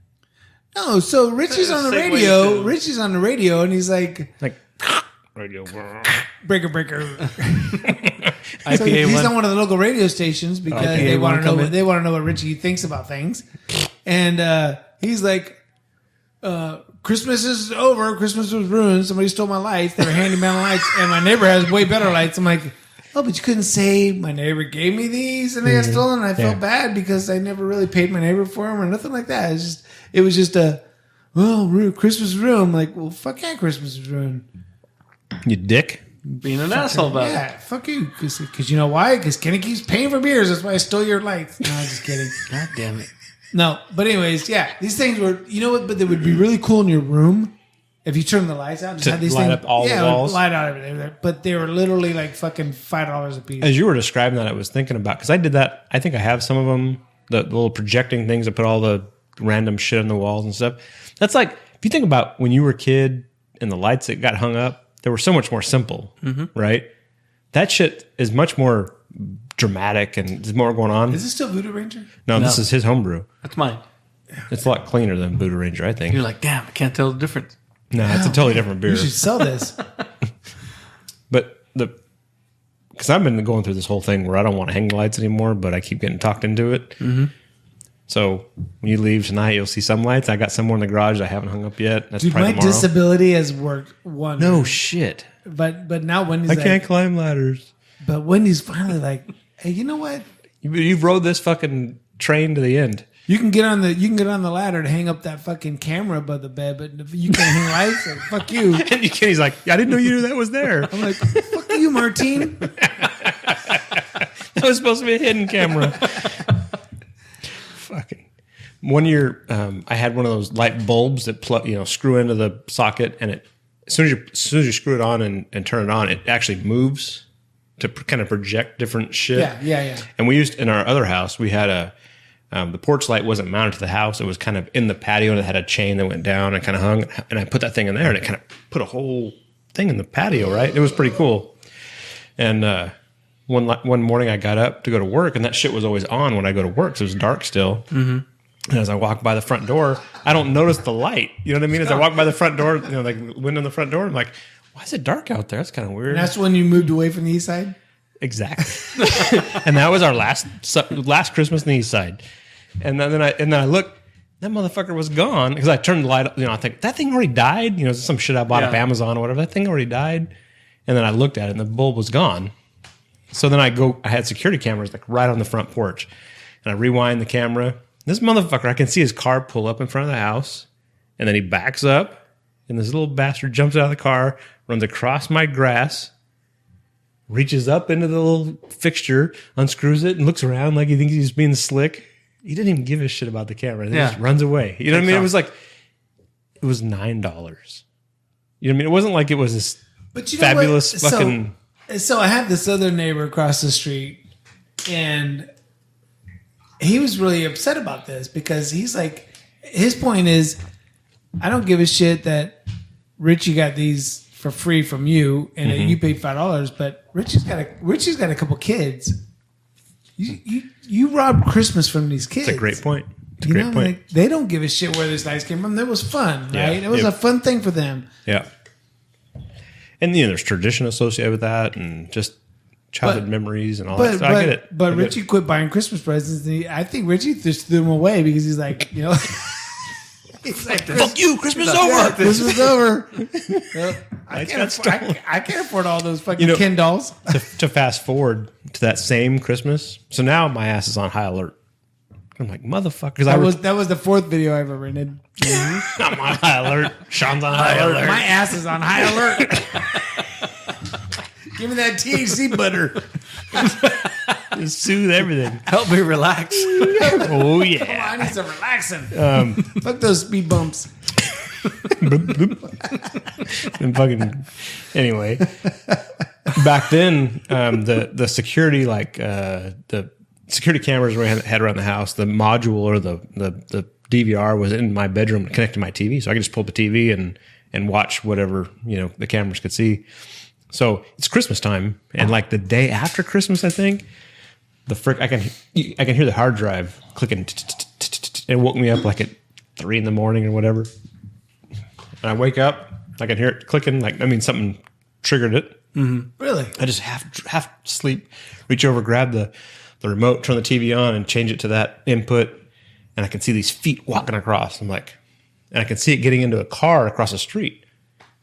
No, so Richie's on the Segue radio. to- Richie's on the radio, and he's like, Like radio. breaker. IPA So he's one. on one of the local radio stations because IPA they want one to know coming. what they want to know what Richie thinks about things. And he's like, "Christmas is over. Christmas was ruined. Somebody stole my lights. They were handyman lights, and my neighbor has way better lights." I'm like, "Oh, but you couldn't say my neighbor gave me these and they got stolen." And I felt bad because I never really paid my neighbor for them or nothing like that. It was just Christmas is ruined. I'm like, well, fuck yeah, Christmas is ruined. You dick. Being an asshole about it. Yeah, fuck you. Because you know why? Because Kenny keeps paying for beers. That's why I stole your lights. No, I'm just kidding. God damn it. No, but anyways, yeah, these things were, you know what? But they would be really cool in your room if you turn the lights out. Just To have these light things, up all the it would walls? light out everything. But they were literally like fucking $5 a piece. As you were describing that, I was thinking about, because I did that. I think I have some of them, the little projecting things that put all the random shit on the walls and stuff. That's like, if you think about when you were a kid and the lights that got hung up, they were so much more simple, right? That shit is much more dramatic and there's more going on. Is this still Voodoo Ranger? No, this is his homebrew. That's mine. It's a lot cleaner than Voodoo Ranger, I think. You're like, damn, I can't tell the difference. No, it's a totally different beer. You should sell this. But because I've been going through this whole thing where I don't want hang lights anymore, but I keep getting talked into it. Mm-hmm. So when you leave tonight, you'll see some lights. I got some more in the garage I haven't hung up yet. That's Dude, probably my tomorrow. disability has worked wonders. No shit. But now Wendy's I like, can't climb ladders. but Wendy's finally like, hey, you know what? You've rode this fucking train to the end. You can get on the ladder to hang up that fucking camera above the bed, but if you can't hang lights, like, fuck you. And he's like, I didn't know you knew that was there. I'm like, fuck you, Martine. That was supposed to be a hidden camera. Fucking. One year, I had one of those light bulbs that screw into the socket, and it as soon as you screw it on and turn it on, it actually moves to kind of project different shit. Yeah. And we used in our other house, we had the porch light wasn't mounted to the house; it was kind of in the patio, and it had a chain that went down and kind of hung. And I put that thing in there, and it kind of put a whole thing in the patio. Right? It was pretty cool. And one morning, I got up to go to work, and that shit was always on when I go to work, so it was dark still. Mm-hmm. And as I walk by the front door, I don't notice the light. You know what I mean? As I walk by the front door, like the window in the front door, I'm like, why is it dark out there? That's kind of weird. And that's when you moved away from the east side? Exactly. And that was our last Christmas on the east side. And then I look, that motherfucker was gone because I turned the light up. I think that thing already died. Some shit I bought off Amazon or whatever. That thing already died. And then I looked at it and the bulb was gone. So then I had security cameras like right on the front porch. And I rewind the camera. This motherfucker, I can see his car pull up in front of the house, and then he backs up, and this little bastard jumps out of the car, runs across my grass, reaches up into the little fixture, unscrews it, and looks around like he thinks he's being slick. He didn't even give a shit about the camera. He just runs away. You know what I mean? It was like, it was $9. You know what I mean? It wasn't like it was this fabulous fucking... So I have this other neighbor across the street, and he was really upset about this because he's like, his point is, I don't give a shit that Richie got these for free from you and that you paid $5, but Richie's got a couple kids. You robbed Christmas from these kids. It's a great point. It's a great point. Like, they don't give a shit where this lights came from. That was fun, right? It was a fun thing for them. Yeah. And there's tradition associated with that, and just childhood memories and all that. So I get it. But Richie quit buying Christmas presents. And I think Richie just threw them away because he's like, he's like, fuck you, Christmas is over. Christmas is over. I can't afford all those fucking Ken dolls. to fast forward to that same Christmas. So now my ass is on high alert. I'm like, motherfuckers. That was the fourth video I ever rented. I'm on high alert. Sean's on high alert. My ass is on high alert. Give me that THC butter. Just soothe everything. Help me relax. Oh, yeah. Come on, I need some relaxing. Fuck those speed bumps. And fucking, anyway. Back then, the security, the security cameras we had around the house, the module or the DVR was in my bedroom connected to my TV. So I could just pull up the TV and watch whatever, the cameras could see. So it's Christmas time, and like the day after Christmas, I think I can hear the hard drive clicking. It woke me up like at 3 a.m. or whatever. And I wake up, I can hear it clicking. Something triggered it. Mm-hmm. Really? I just half sleep, reach over, grab the remote, turn the TV on, and change it to that input, and I can see these feet walking across. I'm like, and I can see it getting into a car across the street.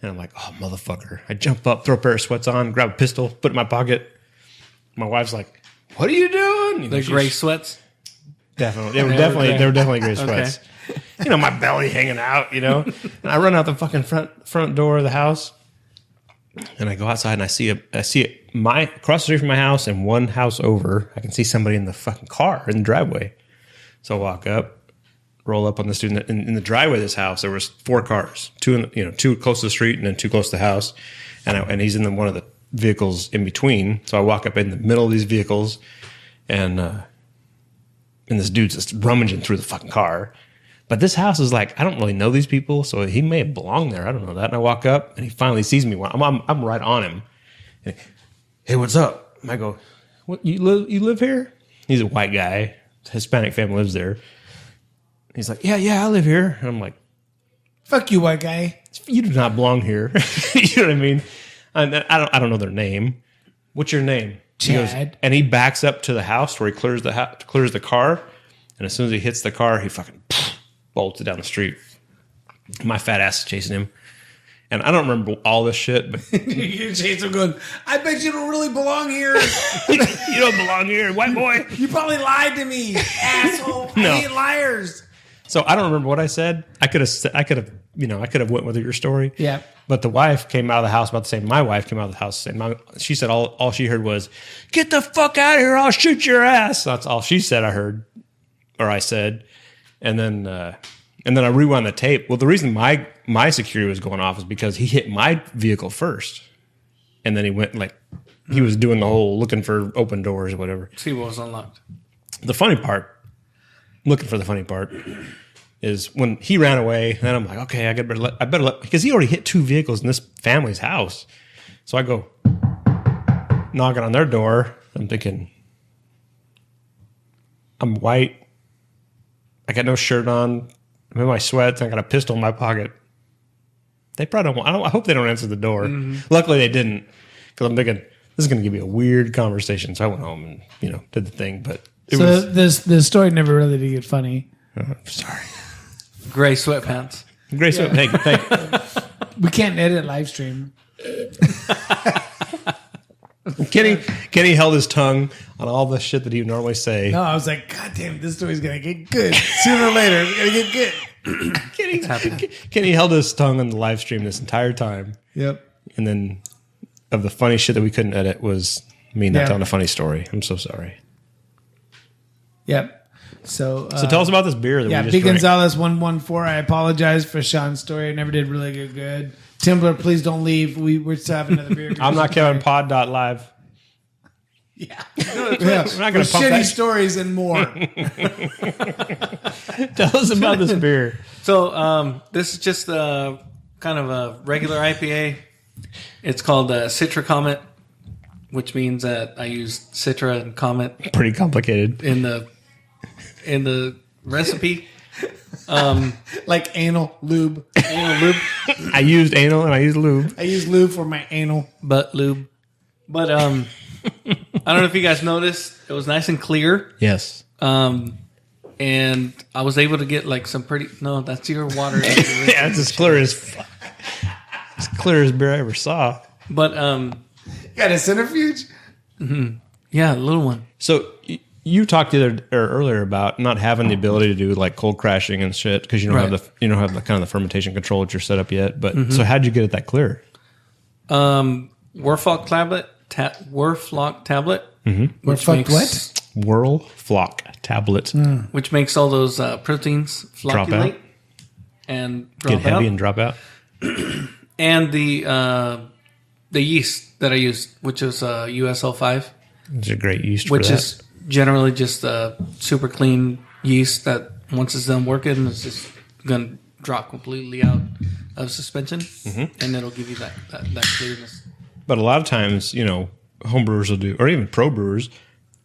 And I'm like, oh, motherfucker. I jump up, throw a pair of sweats on, grab a pistol, put it in my pocket. My wife's like, what are you doing? The gray sweats? Definitely. They were definitely gray sweats. Okay. My belly hanging out, And I run out the fucking front door of the house. And I go outside and I see it across the street from my house and one house over. I can see somebody in the fucking car in the driveway. So I walk up. Roll up on the student in the driveway of this house. There was 4 cars, two close to the street and then 2 close to the house, and he's in one of the vehicles in between. So I walk up in the middle of these vehicles, and this dude's just rummaging through the fucking car, But this house is like, I don't really know these people, so he may have belonged there. I don't know that. And I walk up, and he finally sees me. I'm right on him. And, hey, what's up? And I go, what, you live here? He's a white guy. Hispanic family lives there. He's like, yeah, I live here. And I'm like, Fuck you, white guy. you do not belong here. You know what I mean? And I don't know their name. What's your name? He goes, Chad. and he backs up to the house where he clears the car. And as soon as he hits the car, he fucking bolts it down the street. My fat ass is chasing him. And I don't remember all this shit, but You're chasing him going, I bet you don't really belong here. you don't belong here, white boy. You probably lied to me, asshole. No. I hate liars. So I don't remember what I said. I could have went with your story. Yeah. But the wife came out of the house about the same. My wife came out of the house saying, she said all she heard was, "Get the fuck out of here! I'll shoot your ass." That's all she said. I heard, or I said, and then I rewound the tape. Well, the reason my security was going off is because he hit my vehicle first, and then he went he was doing the whole looking for open doors or whatever. See what was unlocked. The funny part, looking for the funny part, is when he ran away. Then I'm like, okay, I better let, because he already hit 2 vehicles in this family's house. So I go knocking on their door. I'm thinking, I'm white. I got no shirt on. I'm in my sweats. I got a pistol in my pocket. They probably don't. I hope they don't answer the door. Mm-hmm. Luckily, they didn't, because I'm thinking this is going to give me a weird conversation. So I went home and did the thing. But this story never really did get funny. Sorry. Gray sweatpants. Great. Yeah. Thank you. We can't edit live stream. Kenny held his tongue on all the shit that he would normally say. No, I was like, God damn, this story's gonna get good. Sooner or later, it's gonna get good. Kenny held his tongue on the live stream this entire time. Yep. And then of the funny shit that we couldn't edit was me not telling a funny story. I'm so sorry. Yep. So tell us about this beer that we just B. drank. Gonzalez 114. I apologize for Sean's story. I never did really good. Timber, please don't leave. We're still having another beer. I'm not Kevin Pod.live. Yeah. We're not going to pump shitty that. stories and more. Tell us about this beer. So this is just kind of a regular IPA. It's called Citra Comet, which means that I used Citra and Comet Pretty complicated. in the recipe. Like anal lube. Anal lube, I used anal and I used lube. I use lube for my anal. butt lube. But I don't know if you guys noticed, it was nice and clear. Yes. And I was able to get like some pretty. No, that's your water. Yeah, it's as clear as fuck. As clear as beer I ever saw. But Got a centrifuge? yeah, a little one. So you talked earlier about not having the ability to do like cold crashing and shit because you don't have the kind of the fermentation control at your setup yet. But so how'd you get it that clear? Werflock tablet. Werflock tablet. Werflock what? Whirl Flock tablet. Which makes all those proteins flocculate and drop Get heavy out. and drop out. And the yeast that I used, which is USL5, It's a great yeast which for that. is generally just a super clean yeast that once it's done working, it's just going to drop completely out of suspension, and it'll give you that clearness. But a lot of times, home brewers will do, or even pro brewers,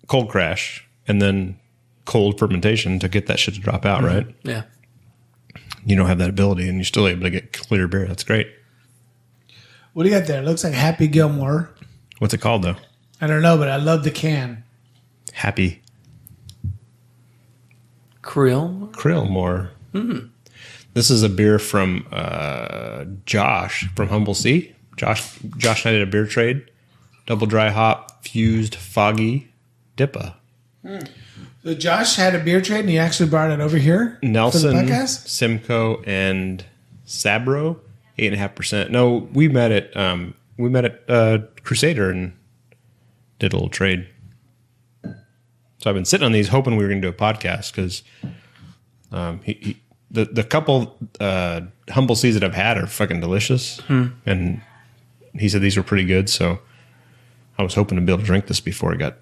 cold crash and then cold fermentation to get that shit to drop out, right? Yeah. You don't have that ability, and you're still able to get clear beer. That's great. What do you got there? It looks like Happy Gilmore. What's it called, though? I don't know, but I love the can. Happy Krill. Krillmore. This is a beer from Josh from Humble Sea. Josh and I did a beer trade. Double dry hop, fused, foggy, Dippa. So Josh had a beer trade, and he actually brought it over here Nelson, for the podcast? Simcoe, and Sabro, 8.5%. No, we met at Crusader and did a little trade. So I've been sitting on these, hoping we were going to do a podcast because the couple Humble Seas that I've had are fucking delicious, and he said these were pretty good. So I was hoping to be able to drink this before it got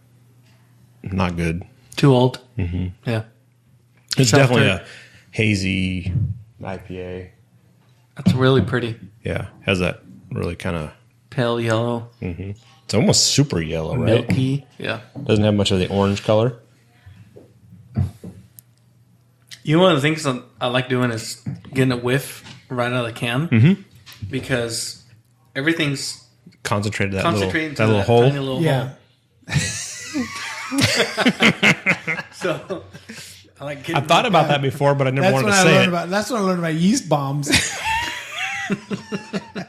not good. Too old. Yeah. It's Shelter. definitely hazy IPA. That's really pretty. Yeah, has that really kind of. Pale yellow, It's almost super yellow, right? milky. Yeah. Doesn't have much of the orange color. You know, one of the things that I like doing is getting a whiff right out of the can because everything's Concentrated that concentrated little, into that little hole. tiny little Yeah. hole. So I like getting I thought about that before, but I never wanted to say it. That's what I learned about yeast bombs.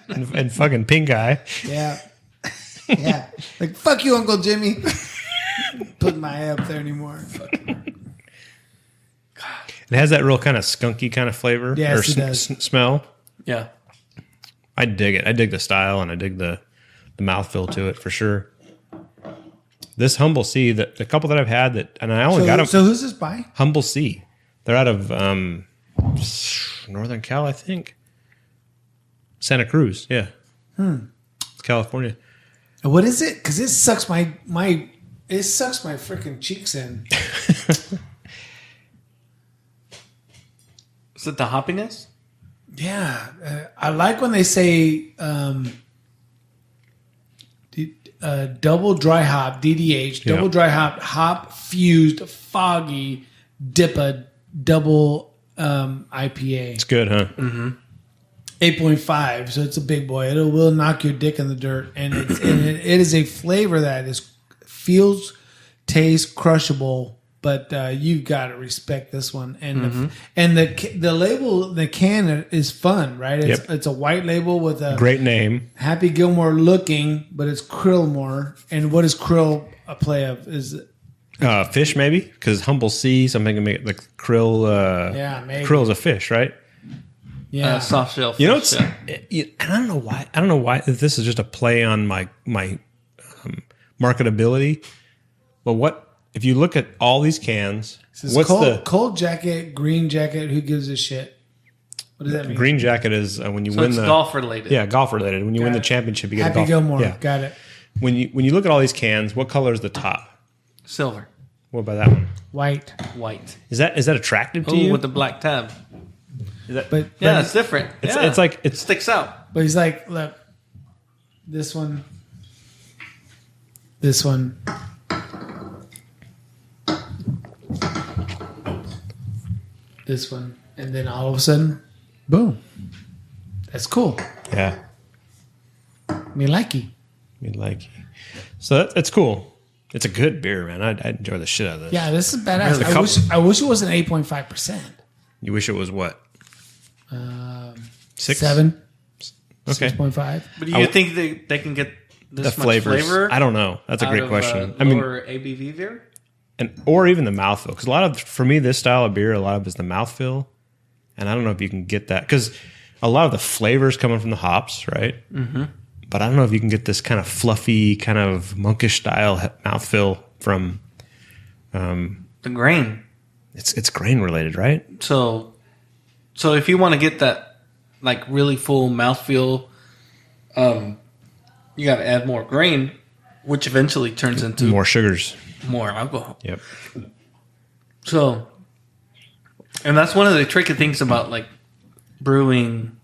And fucking pink eye. Yeah. Yeah. Like, fuck you, Uncle Jimmy. Put my eye up there anymore. It has that real kind of skunky kind of flavor Yes, or it does. smell. Yeah. I dig it. I dig the style and I dig the mouthfeel to it for sure. This Humble Sea, the couple that I've had that, and I only got them. So who's this by? Humble Sea. They're out of Northern Cal, I think. Santa Cruz, yeah. California. What is it? Because it sucks my freaking cheeks in. Is it the hoppiness? Yeah, I like when they say double dry hop (DDH), double dry hop fused foggy DIPA double IPA. It's good, huh? 8.5, so it's a big boy. It will knock your dick in the dirt, and it is a flavor that feels, tastes crushable. But you've got to respect this one, and the label, the can is fun, right? It's a white label with a Great name. Happy Gilmore looking, but it's Krillmore. And what is Krill a play of? Is Fish, maybe? Because Humble Sea, something can make it like krill. Yeah, maybe. Krill is a fish, right? yeah, Soft shell. You know, fish, and I don't know why. I don't know why if this is just a play on my marketability. But what if you look at all these cans? What's cold jacket, green jacket? Who gives a shit? What does that mean? green jacket is when you So win it's the golf related. Yeah, golf related. When you win Got the it. championship, you get Happy a golf. Gilmore. Yeah. Got it. When you look at all these cans, what color is the top? Silver. What about that one? White. White. Is that attractive to Oh, you? with the black tab. But Yeah, it's different. It's like it sticks out. But he's like, look, this one, this one, and then all of a sudden, boom. That's cool. yeah, Me likey. we like. So that's cool. It's a good beer, man. I enjoy the shit out of this. Yeah, this is badass. Really? I wish it was an 8.5%. You wish it was what? 6? 7, Okay. 6.5. But do you think they can get this The much flavors. flavor? I don't know. That's a out great of, question. I mean, lower ABV beer? or even the mouthfeel, because for me, this style of beer, a lot of it is the mouthfeel, and I don't know if you can get that because a lot of the flavors coming from the hops, right? Mm-hmm. But I don't know if you can get this kind of fluffy, kind of monkish style mouthfeel from. The grain. It's grain related, right? So if you want to get that like really full mouthfeel, you got to add more grain, which eventually turns into More sugars. more alcohol. Yep. So, and that's one of the tricky things about like brewing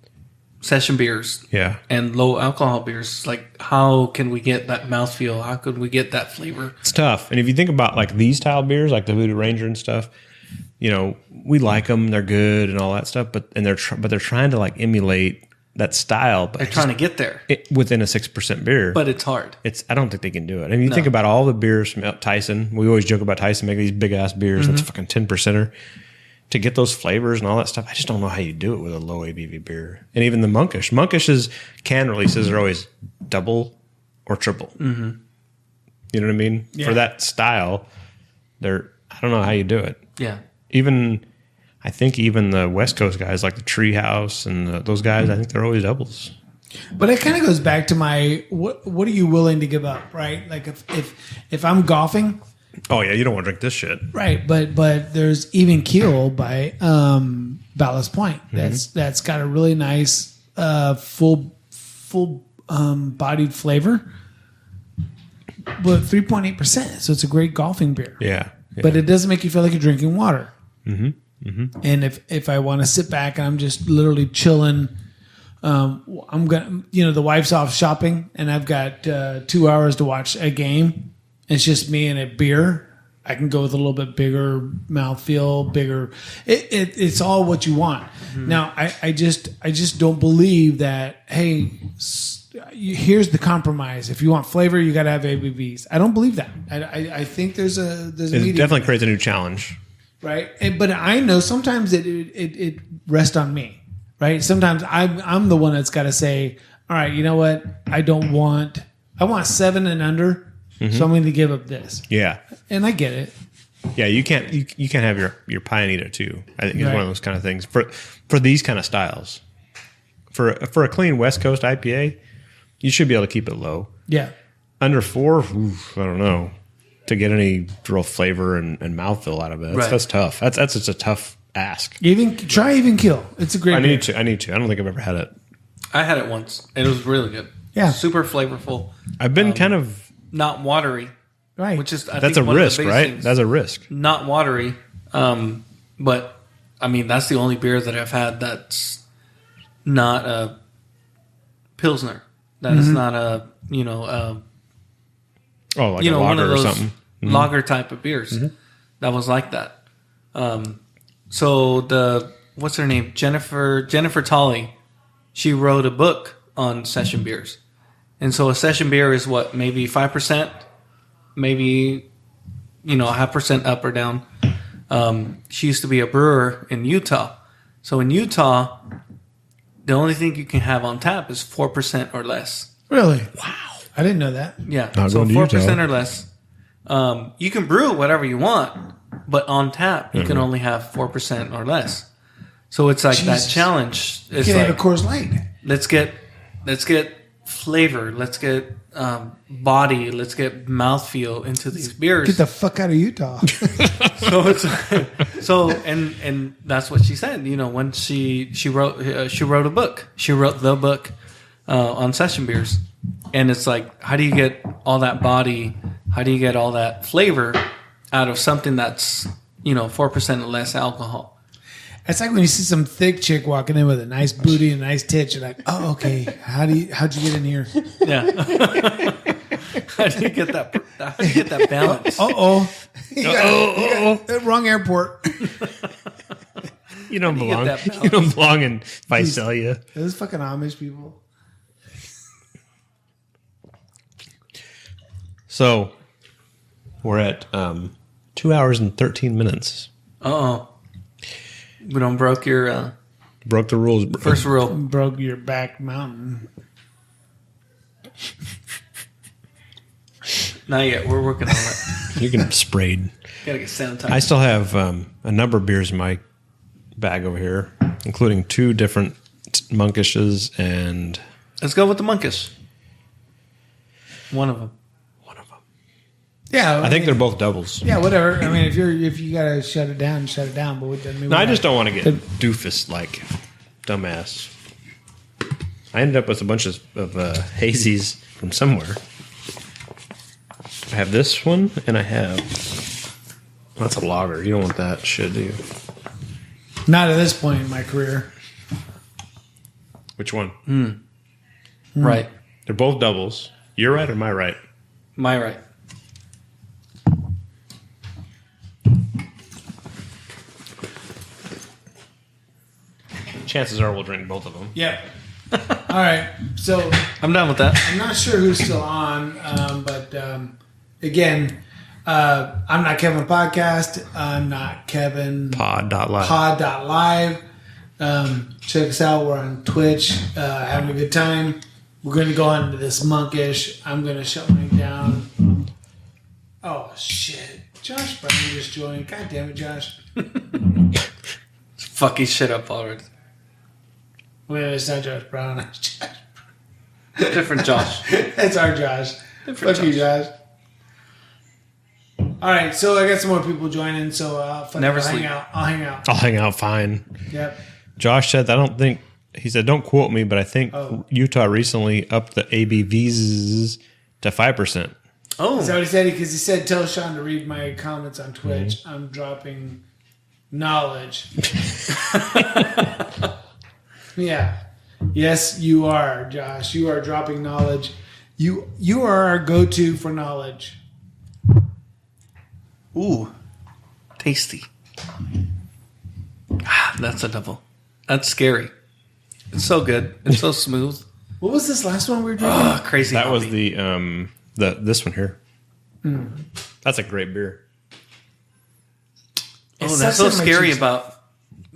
session beers Yeah. and low alcohol beers. Like, how can we get that mouthfeel? How could we get that flavor? It's tough. And if you think about like these style beers, like the Voodoo Ranger and stuff, you know, we like them, they're good and all that stuff, but they're trying to like emulate that style, but They're trying to get there, within a 6% beer. but it's hard. I don't think they can do it. I mean, you think about all the beers from Tyson. We always joke about Tyson making these big ass beers. That's fucking 10%er. To get those flavors and all that stuff, I just don't know how you do it with a low ABV beer. And even the Monkish. Monkish's can releases are always double or triple. Mm-hmm. You know what I mean? Yeah. For that style, I don't know how you do it. Yeah. I think even the West Coast guys like the Treehouse and those guys, I think they're always doubles. But it kind of goes back to my what are you willing to give up, right? Like if I'm golfing, Oh yeah, you don't want to drink this shit. right? But there's Even Keel by Ballast Point. That's got a really nice full bodied flavor, but 3.8%. So it's a great golfing beer. Yeah. But it doesn't make you feel like you're drinking water. And if I want to sit back and I'm just literally chilling, I'm gonna, the wife's off shopping and I've got 2 hours to watch a game. It's just me and a beer. I can go with a little bit bigger mouthfeel, bigger. It's all what you want. Now, I just don't believe that. Hey, here's the compromise. If you want flavor, you got to have ABVs. I don't believe that. I think there's a It medium definitely there, creates a new challenge. right? But I know sometimes it rests on me, right? Sometimes I'm the one that's got to say, all right, you know what? I want 7 and under. So I'm going to give up this. Yeah. And I get it. Yeah, you can't have your pie and eat it too. I think it's Right. one of those kind of things for these kind of styles. For a clean West Coast IPA, you should be able to keep it low. Yeah. Under 4, oof, I don't know, to get any real flavor and mouthfeel out of it. That's tough. That's just a tough ask. Even kill. It's a great. I beer. need to. I don't think I've ever had it. I had it once. It was really good. Yeah. Super flavorful. I've been kind of. Not watery. Right. Which is, I That's think, a one of the risk, biggest right? things. That's a risk. Not watery. But, I mean, that's the only beer that I've had that's not a Pilsner. That is not a, Oh, like a one lager of or those something. lager type of beers that was like that. So what's her name? Jennifer Tolley. She wrote a book on session beers. And so a session beer is what, maybe 5%, maybe, 0.5% up or down. She used to be a brewer in Utah. So in Utah, the only thing you can have on tap is 4% or less. Really? Wow. I didn't know that. Yeah. Not So going to 4% Utah. or less. You can brew whatever you want, but on tap, you can only have 4% or less. So it's like Jesus. that challenge. You It's can like, have a Coors Light. let's get flavor, let's get body, let's get mouthfeel into these beers. Get the fuck out of Utah. So it's and that's what she said. When she wrote a book. She wrote the book on session beers, and it's like, how do you get all that body? How do you get all that flavor out of something that's 4% or less alcohol? It's like when you see some thick chick walking in with a nice booty and a nice tits. You're like, oh, okay. How'd you get in here? Yeah. How do you get that? How do you get that balance? You got wrong airport. You don't do you get belong. that balance? You don't belong in Visalia. Those fucking Amish people. So we're at 2 hours and 13 minutes. We don't broke your Broke the rules. first rule. Broke your back mountain. Not yet. We're working on it. You can sprayed. Gotta get sanitized. I still have a number of beers in my bag over here, including 2 different monkishes and Let's go with the monkish. One of them. Yeah. I think they're both doubles. Yeah, whatever. I mean, if you gotta shut it down. But it doesn't mean No, I just don't want to get doofus like dumbass. I ended up with a bunch of hazies from somewhere. I have this one, and I have. That's a lager. You don't want that shit, do you? Not at this point in my career. Which one? Right. They're both doubles. You're right or my right? My right. Chances are we'll drink both of them. Yeah. All right. So I'm done with that. I'm not sure who's still on, but again, I'm not Kevin Podcast. I'm not Kevin Pod.live. Pod.live. Check us out. We're on Twitch, having a good time. We're going to go on to this monkish. I'm going to shut mine down. Oh, shit. Josh Brown just joined. God damn it, Josh. Fuck his shit up already. Wait, it's not Josh Brown. It's Josh. Different Josh. That's our Josh. Different Fuck you, Josh. All right, so I got some more people joining, so Never I'll sleep. hang out. I'll hang out. I'll hang out fine. Yep. Josh said, he said, don't quote me, but I think Oh. Utah recently upped the ABVs to 5%. Oh. Is that what he said? Because he said, tell Sean to read my comments on Twitch. I'm dropping Knowledge. Yeah. Yes, you are, Josh. You are dropping knowledge. You are our go-to for knowledge. Ooh, tasty. Ah, that's a double. That's scary. It's so good. It's so smooth. What was this last one we were drinking? Oh, crazy. That was hoppy. the this one here. That's a great beer. Oh, that's so scary about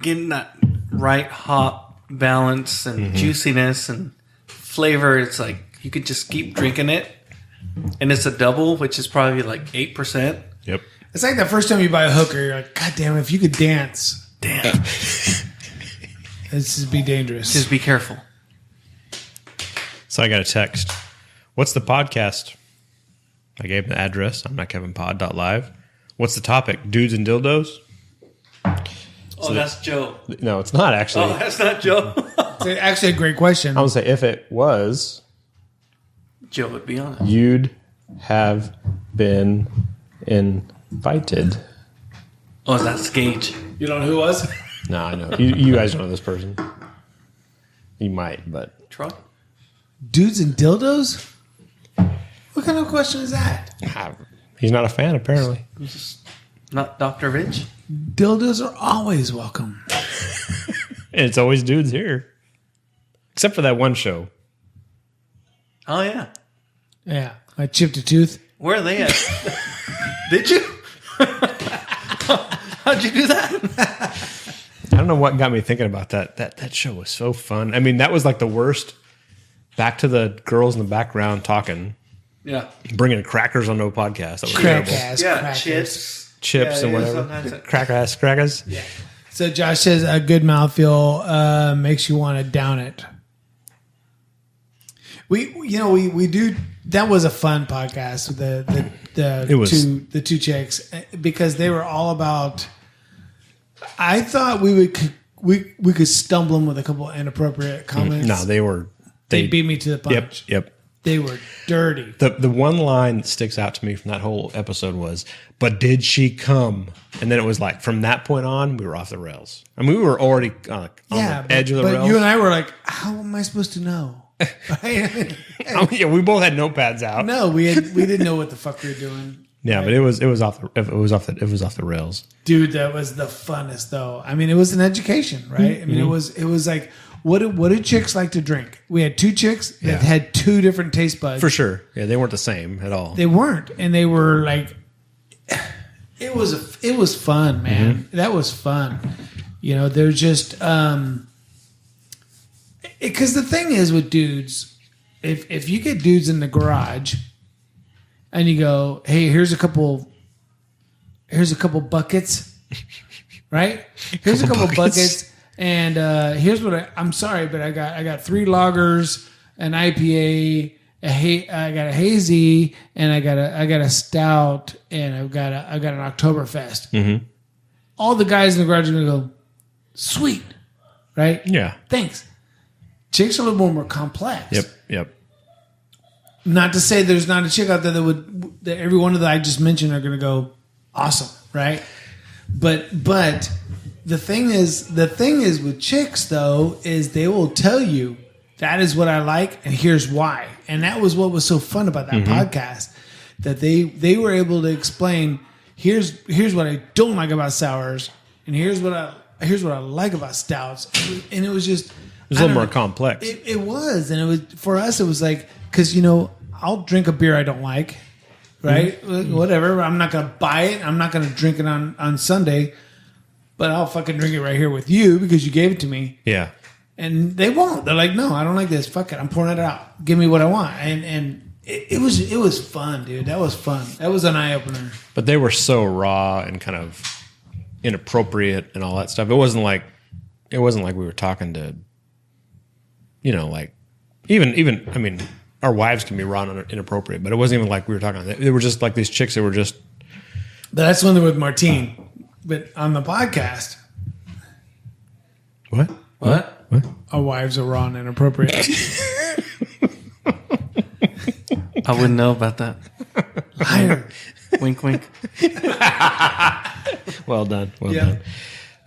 getting that right hop balance and juiciness and flavor. It's like you could just keep drinking it, and it's a double, which is probably like 8%. Yep. It's like the first time you buy a hooker, you're like, God damn, if you could dance, Damn. this would be dangerous. Just be careful. So I got a text. What's the podcast? I gave him the address. I'm not kevinpod.live. What's the topic? Dudes and dildos? Oh, that's Joe. No, it's not actually. Oh, that's not Joe. It's actually a great question. I would say if it was, Joe would be on it. you'd have been invited. Oh, that's Gage. You don't know who it was? No, I know. You guys don't know this person. You might, but Troy? Dudes and dildos? What kind of question is that? he's not a fan apparently. Not Dr. Rich? Dildos are always welcome. And it's always dudes here, except for that one show. Oh, yeah. Yeah. I chipped a tooth. Where are they at? Did you? How'd you do that? I don't know what got me thinking about that. That show was so fun. I mean, that was like the worst. Back to the girls in the background talking, Yeah. bringing crackers onto a podcast. That was Crack terrible. ass Yeah, crackers. Chips Yeah, and yeah, whatever. sometimes it- Crackers. Yeah. So Josh says a good mouthfeel makes you want to down it. We do. That was a fun podcast with It was. the two chicks because they were all about. I thought we could stumble them with a couple inappropriate comments. No, they beat me to the punch. Yep. They were dirty. The one line that sticks out to me from that whole episode was, "But did she come?" And then it was like, from that point on, we were off the rails. I mean, we were already on the edge of the but rails. you and I were like, how am I supposed to know? Right? Yeah, we both had notepads out. No, we didn't know what the fuck we were doing. Yeah, but it was off the rails. Dude, that was the funnest though. I mean, it was an education, right? I mean, it was like what do chicks like to drink? We had two chicks that had two different taste buds. For sure. Yeah, they weren't the same at all. They weren't, and they were like, it was fun, man. That was fun. You know, they're just because the thing is with dudes, if you get dudes in the garage and you go, hey, here's a couple buckets, right? Here's a couple buckets, and here's what I'm sorry, but I got 3 lagers, an IPA, I got a hazy, and I got a stout, and I've got an Oktoberfest. Mm-hmm. All the guys in the garage are gonna go, sweet, right? Yeah. Thanks. Chicks are a little more complex. Yep. Not to say there's not a chick out there that every one of the I just mentioned are going to go awesome, right? But the thing is with chicks though is they will tell you that is what I like and here's why. And that was what was so fun about that podcast, that they were able to explain here's what I don't like about sours and here's what I like about stouts. And it was just It was a little more complex. It was, and it was for us. It was like because I'll drink a beer I don't like, right? Whatever. I'm not gonna buy it. I'm not gonna drink it on Sunday, but I'll fucking drink it right here with you because you gave it to me. Yeah. And they won't. They're like, no, I don't like this. Fuck it. I'm pouring it out. Give me what I want. And it was fun, dude. That was fun. That was an eye opener. But they were so raw and kind of inappropriate and all that stuff. It wasn't like we were talking to, like even I mean, our wives can be raw and inappropriate, but it wasn't even like we were talking. They were just like these chicks that were just. But that's when they're with Martine. But on the podcast, What? our wives are raw and inappropriate. I wouldn't know about that. Liar. Wink, wink. Well done. Well Yeah. done.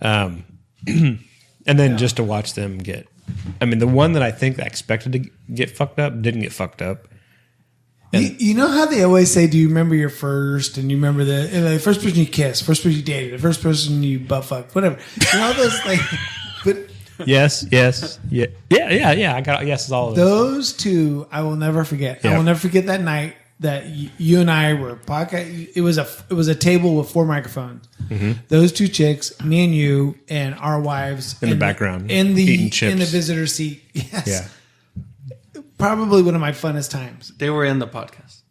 And then just to watch them get, I mean, the one that I think I expected to get fucked up didn't get fucked up. You know how they always say, do you remember your first? And you remember the first person you kissed, first person you dated, the first person you butt fucked, whatever. You know those like, but Yes. Yeah. I got yeses all of those. those two I will never forget. I Yep. will never forget that night that you and I were podcast. It was a table with 4 microphones. Those 2 chicks, me and you, and our wives In the background, in eating chips. the visitor seat. Yes, Yeah. probably one of my funnest times. They were in the podcast.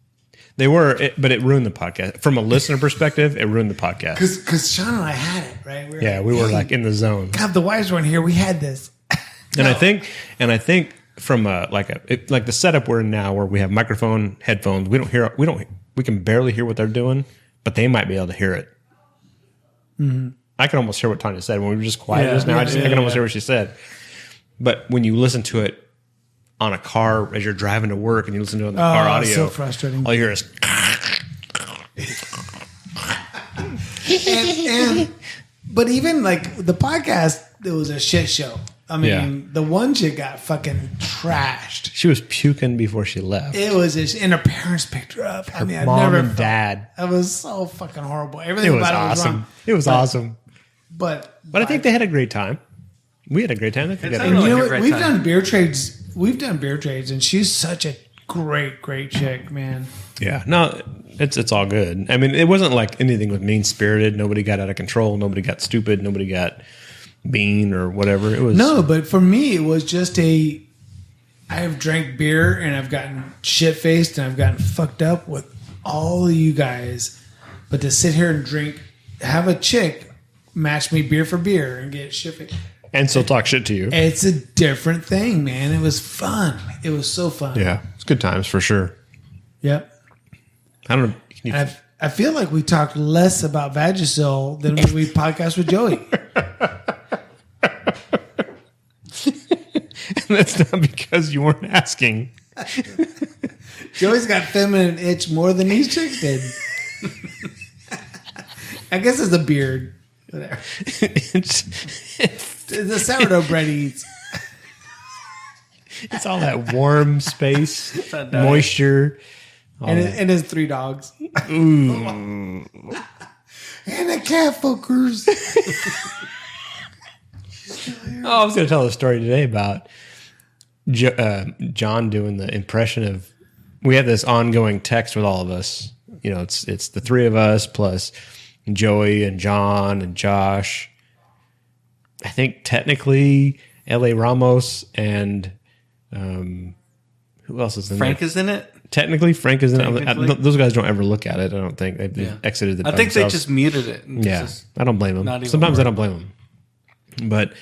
They were, but it ruined the podcast. From a listener perspective, it ruined the podcast. Because Sean and I had it right. We were hey, like in the zone. God, the wives weren't here. We had this. And I think from like the setup we're in now, where we have microphone, headphones, we can barely hear what they're doing, but they might be able to hear it. Mm-hmm. I can almost hear what Tanya said when we were just quiet just now. I can almost hear what she said. But when you listen to it on a car as you're driving to work and you listen to it on the car audio, so frustrating. all you hear is. But even like the podcast, it was a shit show. I mean, the one chick got fucking trashed. She was puking before she left. It was, and her parents picked her up. I mean, Mom I never and felt, dad. It was so fucking horrible. It Everything was about it was awesome. wrong. It was awesome. But I think they had a great time. We had a great time. It's and really you know a what? great We've time. done beer trades. We've done beer trades, and she's such a great chick, man. Yeah, no, it's all good. I mean, it wasn't like anything was mean spirited. Nobody got out of control. Nobody got stupid. Nobody got mean or whatever. It was No, but for me, it was just I have drank beer and I've gotten shit faced and I've gotten fucked up with all of you guys. But to sit here and drink, have a chick match me beer for beer and get shit faced, and still talk shit to you. it's a different thing, man. It was fun. It was so fun. Yeah, it's good times for sure. Yep. I don't know. Can you- I feel like we talked less about Vagisil than when we podcast with Joey. That's not because you weren't asking. Joey's got feminine itch more than these chicks did. I guess it's the beard. Whatever. The sourdough bread he eats. It's all that warm space, that diet. moisture. And his 3 dogs. Ooh. And the cat fuckers. Oh, I was going to tell a story today about John doing the impression of. We have this ongoing text with all of us. You know, it's the 3 of us plus Joey and John and Josh. I think technically L.A. Ramos and who else is in Frank there? is in it. Technically, Frank is in it. Technically. Those guys don't ever look at it. I don't think they've exited the. I think they just muted it. Yeah, I don't blame not them. even Sometimes I worried. don't blame them. But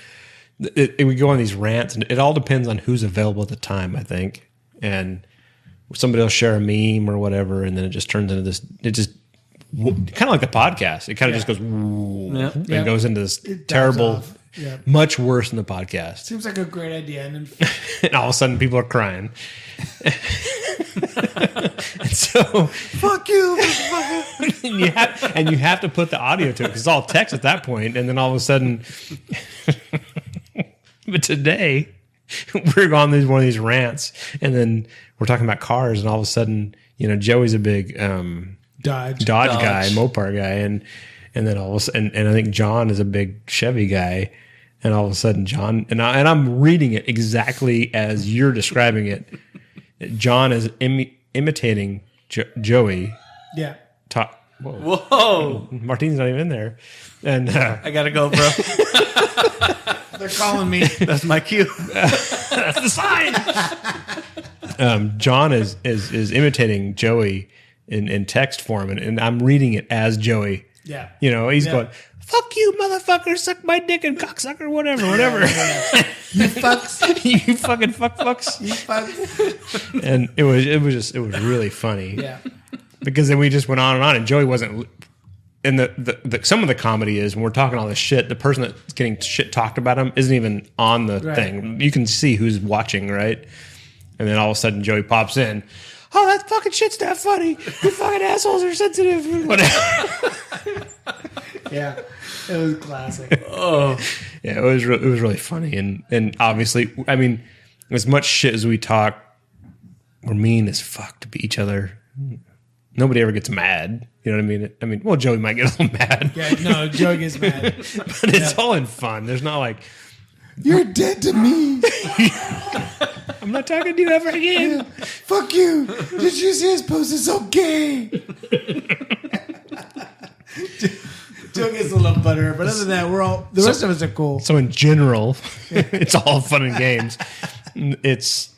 we go on these rants, and it all depends on who's available at the time, I think. And somebody will share a meme or whatever, and then it just turns into this. It just kind of like the podcast. It kind of just goes and Yep. goes into this It dives terrible, off. Yep. much worse than the podcast. Seems like a great idea. And then And all of a sudden, people are crying. And so, fuck you. and you have to put the audio to it because it's all text at that point, and then all of a sudden. But today, we're on one of these rants, and then we're talking about cars, and all of a sudden, you know, Joey's a big Dodge. guy, Mopar guy, and then all of a sudden, and I think John is a big Chevy guy, and all of a sudden, John and I'm reading it exactly as you're describing it. John is imitating Joey. Yeah. Whoa. Whoa! Martine's not even in there, and I gotta go, bro. They're calling me. That's my cue. that's the sign. John is imitating Joey in text form, and I'm reading it as Joey. Yeah. You know, he's Yeah. going, "Fuck you, motherfucker! Suck my dick and cocksucker, whatever." You fucks. You fucking fucks. You fucks. And it was really funny. Yeah. Because then we just went on, and Joey wasn't. And the some of the comedy is when we're talking all this shit, the person that's getting shit talked about him isn't even on the Right. thing. You can see who's watching, right? And then all of a sudden Joey pops in. Oh, that fucking shit's not funny. You fucking assholes are sensitive. Whatever. Yeah, it was classic. Oh, Yeah, it was really funny, and obviously, I mean, as much shit as we talk, we're mean as fuck to each other. Nobody ever gets mad. You know what I mean? Well, Joey might get a little mad. Yeah, no, Joe gets mad. But it's all in fun. There's not like, You're dead to me. I'm not talking to you ever again. Fuck you. Did you see his post? It's so gay. Joe gets a little butthurt, but other than that, the rest of us are cool. So in general, it's all fun and games. It's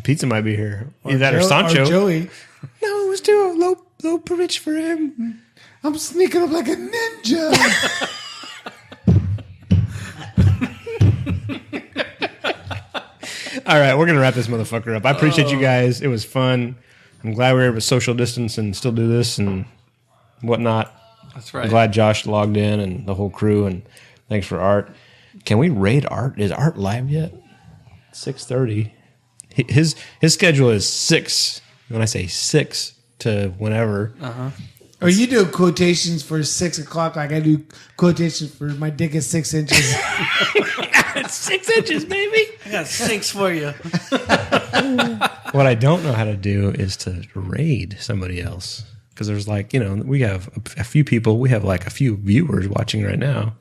pizza might be here. Either that or Sancho. Or Joey. No, it was too low pitch for him. I'm sneaking up like a ninja. All right, we're going to wrap this motherfucker up. I appreciate you guys. It was fun. I'm glad we were able to social distance and still do this and whatnot. that's right. I'm glad Josh logged in and the whole crew, and thanks for Art. Can we raid Art? Is Art live yet? 6:30. His schedule is 6. When I say 6 to whenever. Or you do quotations for 6 o'clock like I do quotations for my dick is 6 inches. It's 6 inches, baby. I got 6 for you. What I don't know how to do is to raid somebody else. Because there's like, we have a few people. We have like a few viewers watching right now.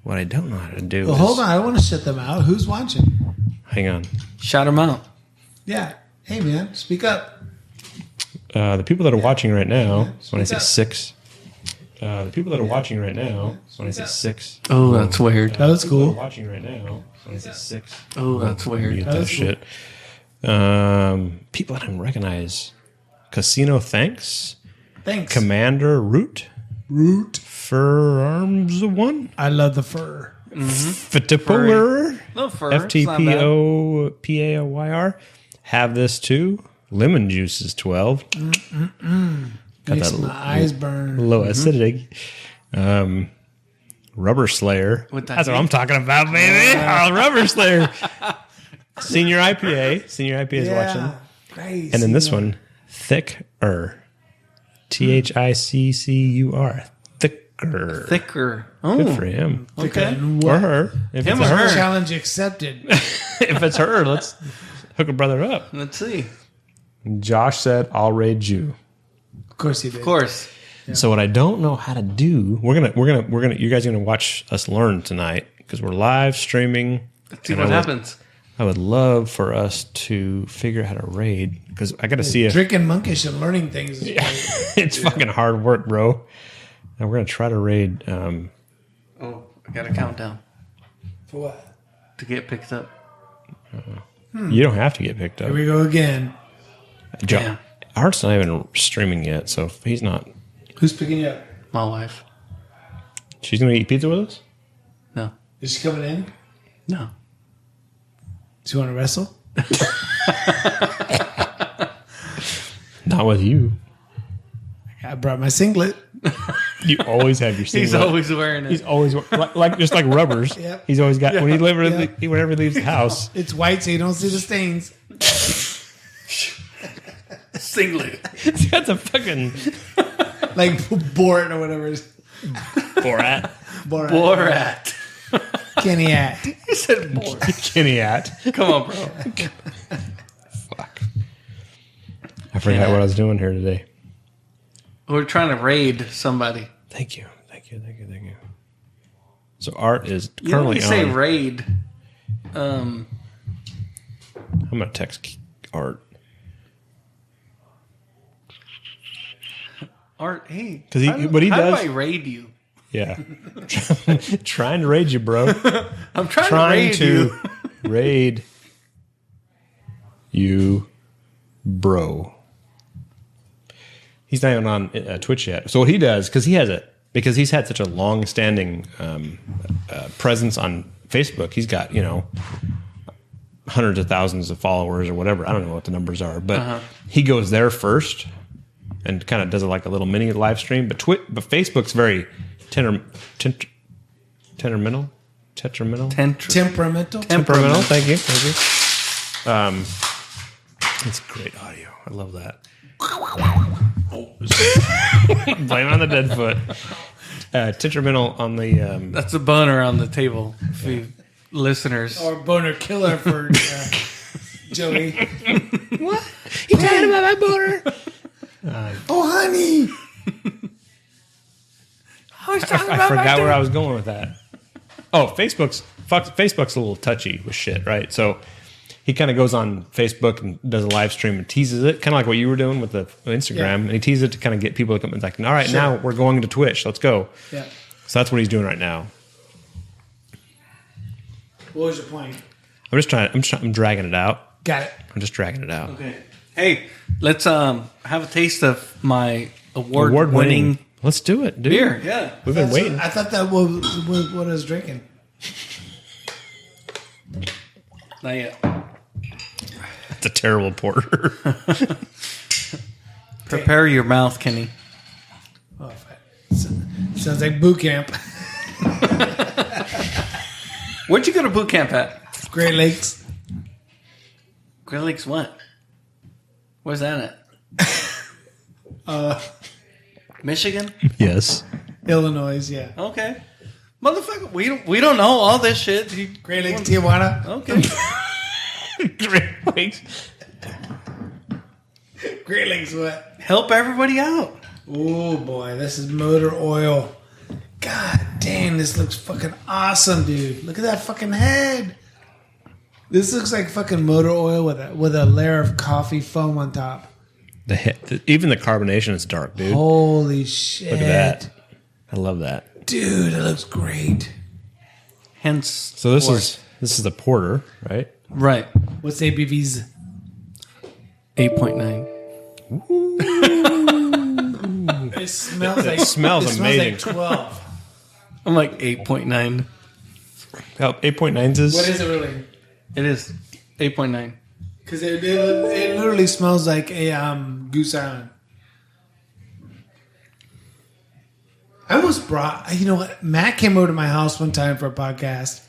What I don't know how to do Well, is... hold on. I want to shut them out. Who's watching? Hang on. Shout him out. Yeah. Hey, man. Speak up. The people that are watching right now, when I say Speak up. 6... the people that are watching right now, when I say 6... Oh, that's weird. That was People that cool. are watching right now, when I say 6... Oh, that's weird. Mute That that was shit. People I don't recognize. Casino Thanks. Thanks. Commander Root. Fur Arms One. I love the fur. Fitipower. No fur. It's not bad. FTPOPAYR. Have this too. Lemon juice is 12. Got Makes that my eyes burn. low acidity. Rubber Slayer. What that That's what mean? I'm talking about, baby. Rubber Slayer. Senior IPA. Senior IPA is watching. Great. And then this one, Thicker. THICCUR. Thicker. Thicker. Oh, Good for him. okay. Or her. If Him it's or her. her. Challenge accepted. If it's her, let's hook a brother up. Let's see. Josh said, "I'll raid you." Of course he did. Of course. So what I don't know how to do, we're gonna. You guys are gonna watch us learn tonight because we're live streaming. Let's see And what I would- happens. I would love for us to figure out how to raid because I got to see if Drinking monkish and learning things. Is it's fucking hard work, bro. And we're gonna try to raid. Oh, I got a countdown For what? to get picked up. You don't have to get picked up. Here we go again. John, Art's not even streaming yet, so if he's not, Who's picking you up? My wife. she's gonna eat pizza with us. No. Is she coming in? No. Do you want to wrestle? Not with you. I brought my singlet. You always have your He's singlet. always wearing it. He's always like just like rubbers. Yep. He's always got when he Yep. whenever he leaves the house. It's white, so you don't see the stains. Singlet. That's a fucking Like Borat or whatever. It is. Borat. Borat. Borat. Kenny At. He said Borat. Kenny at. Come on, bro. Fuck. I forgot what I was doing here today. We're trying to raid somebody. Thank you. So Art is You don't currently say on. raid. I'm gonna text Art Art, hey. 'Cause he- how do- but he how does- do I raid you? Yeah, trying to raid you, bro. I'm trying Trying to raid you. to raid you, bro. He's not even on Twitch yet. So what he does, because he's had such a long-standing presence on Facebook. He's got hundreds of thousands of followers or whatever. I don't know what the numbers are, but he goes there first and kind of does like a little mini live stream. But Facebook's very temperamental. Temperamental. Temperamental. Thank you. It's great audio. I love that. Blame it on the dead foot. Tetramental on the. That's a boner on the table for you listeners. Or boner killer for Joey. What? You talking about my boner? Oh, honey. I was talking I about forgot where I was going with that. Oh, Facebook's a little touchy with shit, right? So he kind of goes on Facebook and does a live stream and teases it, kind of like what you were doing with the Instagram. Yeah. And he teases it to kind of get people to come and like, all right, now we're going to Twitch. Let's go. Yeah. So that's what he's doing right now. What was your point? I'm dragging it out. Got it. I'm just dragging it out. Okay. Hey, let's have a taste of my award-winning Let's do it, dude. beer. Yeah. We've been waiting. I thought that was what I was drinking. Not yet. It's a terrible porter. Prepare your mouth, Kenny. Oh, sounds like boot camp. Where'd you go to boot camp at? Great Lakes. Great Lakes what? Where's that at? Michigan? Yes. Illinois, yeah. Okay. Motherfucker, we don't know all this shit. Great Lakes, Tijuana. Okay. Great Lakes. Great Lakes what? Help everybody out. Oh boy, this is motor oil. God damn, this looks fucking awesome, dude. Look at that fucking head. This looks like fucking motor oil with a layer of coffee foam on top. Even the carbonation is dark, dude. Holy shit. Look at that. I love that. Dude, it looks great. Hence. So this is the porter, right? Right. What's ABV's? 8.9. It smells like It smells amazing. Like 12. I'm like 8.9. 8.9s is. What is it really? It is 8.9. Because it literally smells like a Goose Island. I almost brought, you know what? Matt came over to my house one time for a podcast,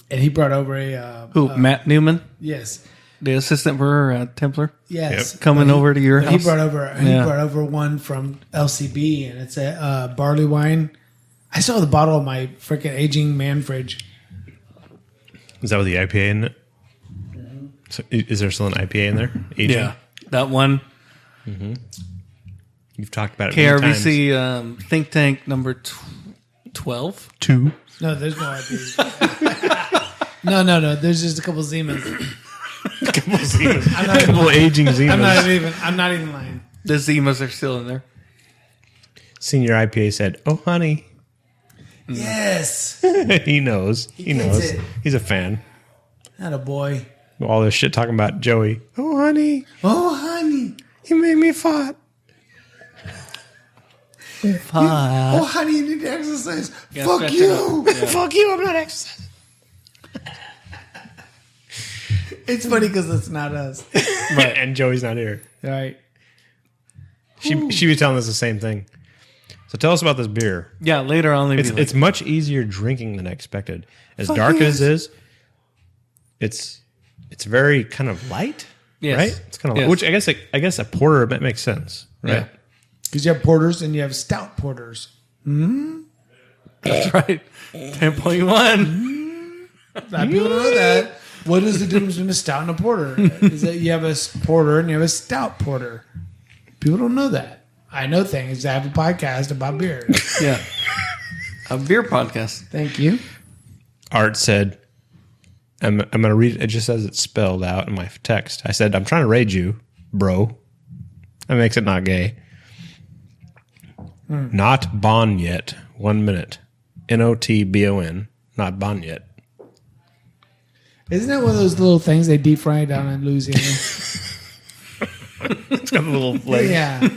and he brought over a Who? Matt Newman, yes, the assistant brewer at Templar, yes, coming over to your He house. brought over one from LCB, and it's a barley wine. I still have the bottle of my freaking aging man fridge. Is that with the IPA in it? So is there still an IPA in there? Aging? Yeah, that one. You've talked about it many times. KRVC Think Tank number 12. 2. No, there's no IPA. no. There's just a couple Zimas. Couple aging Zimas. I'm not even lying. The Zimas are still in there. Senior IPA said, "Oh, honey." Yes. He knows. He gets knows. it. He's a fan. Not a boy. All this shit talking about Joey. Oh, honey. Oh, honey. You made me fat. Oh, honey, you need to exercise. Yeah, Fuck scratch you. it up. Yeah. Fuck you. I'm not exercising. It's funny because it's not us. Right. And Joey's not here. Right. She was telling us the same thing. So tell us about this beer. Yeah, later on. It's much easier drinking than I expected. As dark as it is, it's very kind of light, Yes. right? It's kind of Yes. which I guess a porter that makes sense, right? Yeah. Because you have porters and you have stout porters. That's right. 10.1. Not people know that. What is the difference between a stout and a porter? Is that you have a porter and you have a stout porter. People don't know that. I know things. I have a podcast about beer. Yeah. A beer podcast. Thank you. Art said, I'm going to read it just as it's spelled out in my text. I said, I'm trying to raid you, bro. That makes it not gay. Not bon yet. 1 minute. NOTBON. Not bon yet. Isn't that one of those little things they deep fry down in Louisiana? It's got a little leg. Yeah.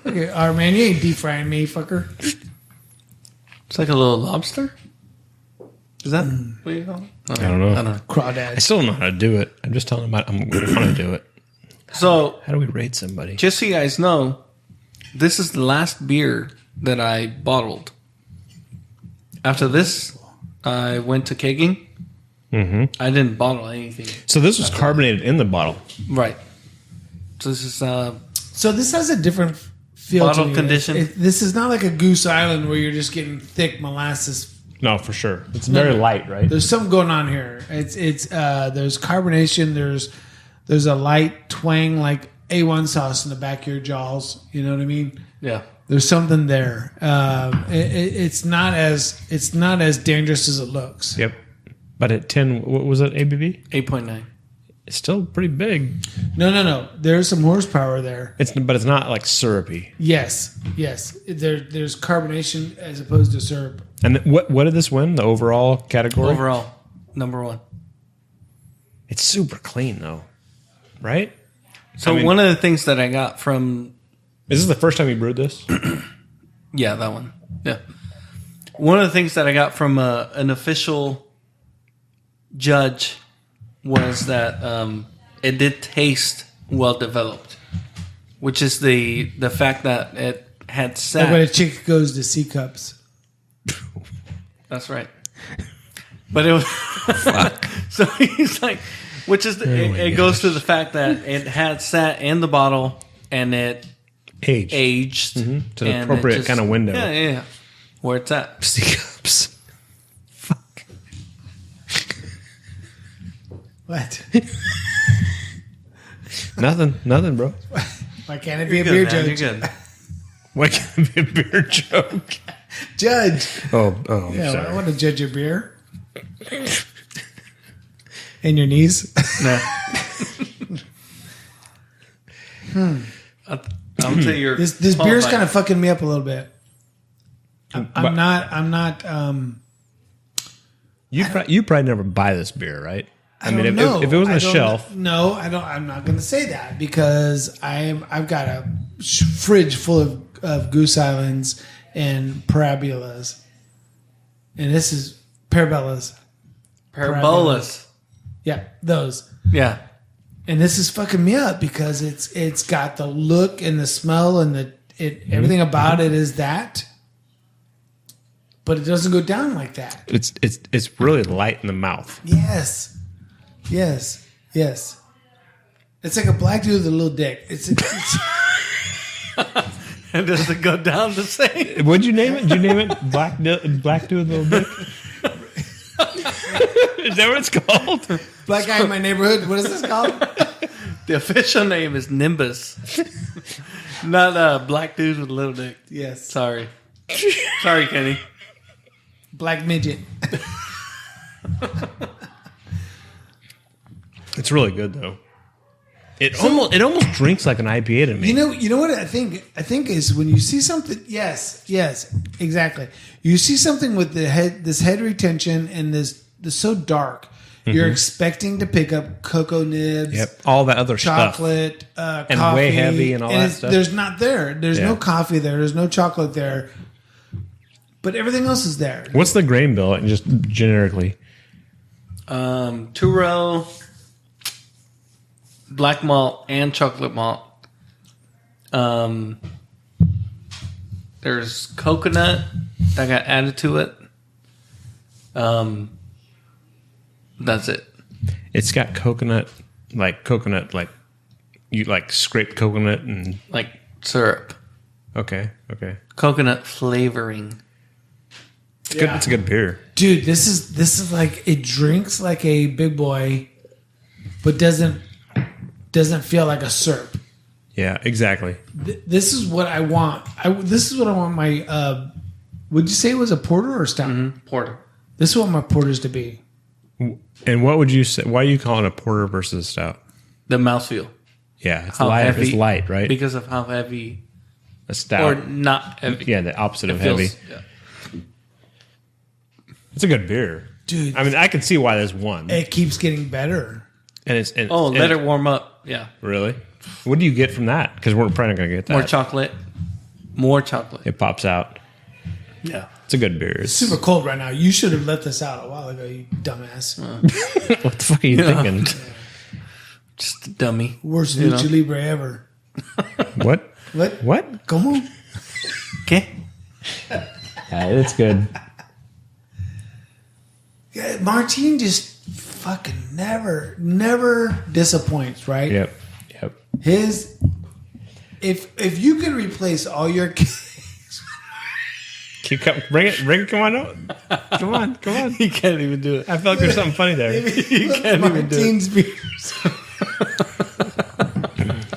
Okay, all right, man, you ain't deep frying me, fucker. It's like a little lobster. Is that what you call it? I don't know. I don't know. I Crawdads. still don't know how to do it. I'm just telling him I'm going to do it. So, How do we raid somebody? just so you guys know, this is the last beer that I bottled. After this, I went to kegging. Mm-hmm. I didn't bottle anything. So this was carbonated in the bottle. Right. So this is So this has a different feel Bottle to me. condition. This is not like a Goose Island where you're just getting thick molasses. No, for sure. It's very light, right? There's something going on here. It's there's carbonation. There's a light twang like A1 sauce in the back of your jaws. You know what I mean? Yeah. There's something there. It's not as dangerous as it looks. Yep. But at 10, what was it, ABV? 8.9. It's still pretty big. No. There's some horsepower there. But it's not like syrupy. Yes. There's carbonation as opposed to syrup. And what did this win? The overall category? Overall, number 1. It's super clean though, right? So I mean- one of the things that I got from Is this the first time you brewed this? yeah, that one. Yeah. One of the things that I got from an official judge was that it did taste well developed, which is the fact that it had sat. Like when a chick goes to C cups. That's right. But it was so he's like, which is it goes to the fact that it had sat in the bottle and it aged to the and appropriate kind of window. Yeah. Where it's at. C-cups. Fuck. What? Nothing, bro. Why can't it be You're a beer good, man. judge? You're good. Why can't it be a beer joke? Judge. Oh, Yeah, sorry. I want to judge your beer. And your knees. Nah. I'll tell you, This beer's kind of fucking me up a little bit. I'm not. You probably never buy this beer, right? I don't know. If it was on I the don't shelf, kn- No, I don't. I'm not going to say that because I've got a fridge full of Goose Islands and parabolas, and this is parabolas. Parabolas. Yeah, those. Yeah. And this is fucking me up because it's got the look and the smell and everything about it is that, but it doesn't go down like that. it's really light in the mouth. Yes. It's like a black dude with a little dick. It's And does it go down the same? What'd you name it? Did you name it Black Dude Little Dick? Is that what it's called? black guy in my neighborhood. What is this called? The official name is Nimbus. Not black dudes with a little dick. Yes. Sorry, Kenny. Black midget. It's really good though. It almost drinks like an IPA to me. You know what I think is when you see something. Yes, exactly. You see something with this head retention and this so dark. You're expecting to pick up cocoa nibs, Yep, all that other chocolate, and coffee, way heavy and all that stuff. There's not there. There's no coffee there. There's no chocolate there. But everything else is there. What's the grain bill? And just generically, 2-row, black malt and chocolate malt. There's coconut that got added to it. That's it. it's got coconut, like you like scrape coconut and Like syrup, okay. coconut flavoring. It's a good beer. Dude, this is like it drinks like a big boy, but doesn't feel like a syrup. Yeah, exactly. This is what I want. This is what I want my. Would you say it was a porter or stout? Porter. This is what my porters to be. And what would you say? Why are you calling a porter versus a stout? The mouthfeel. Yeah, it's How light. heavy- It's light, right? Because of how heavy A stout. or not heavy. Yeah, the opposite of It feels- heavy. yeah. It's a good beer, Dude. I mean, I can see why there's one. It keeps getting better. And it's Let it warm up. Yeah. really. What do you get from that? Because we're probably not going to get that. More chocolate. More chocolate. It pops out. Yeah. It's a good beer. It's super cold right now. You should have let this out a while ago, you dumbass. What the fuck are you thinking? Just a dummy. Worst You know. lucha libre ever. What? What? Come on. Okay. Yeah, it's good. Yeah, Martine just fucking never disappoints, right? Yep. His if you can replace all your Keep coming. Bring it. Come on out. Come on. You can't even do it. I felt like there's something funny there. You can't even do it. Martine's beers.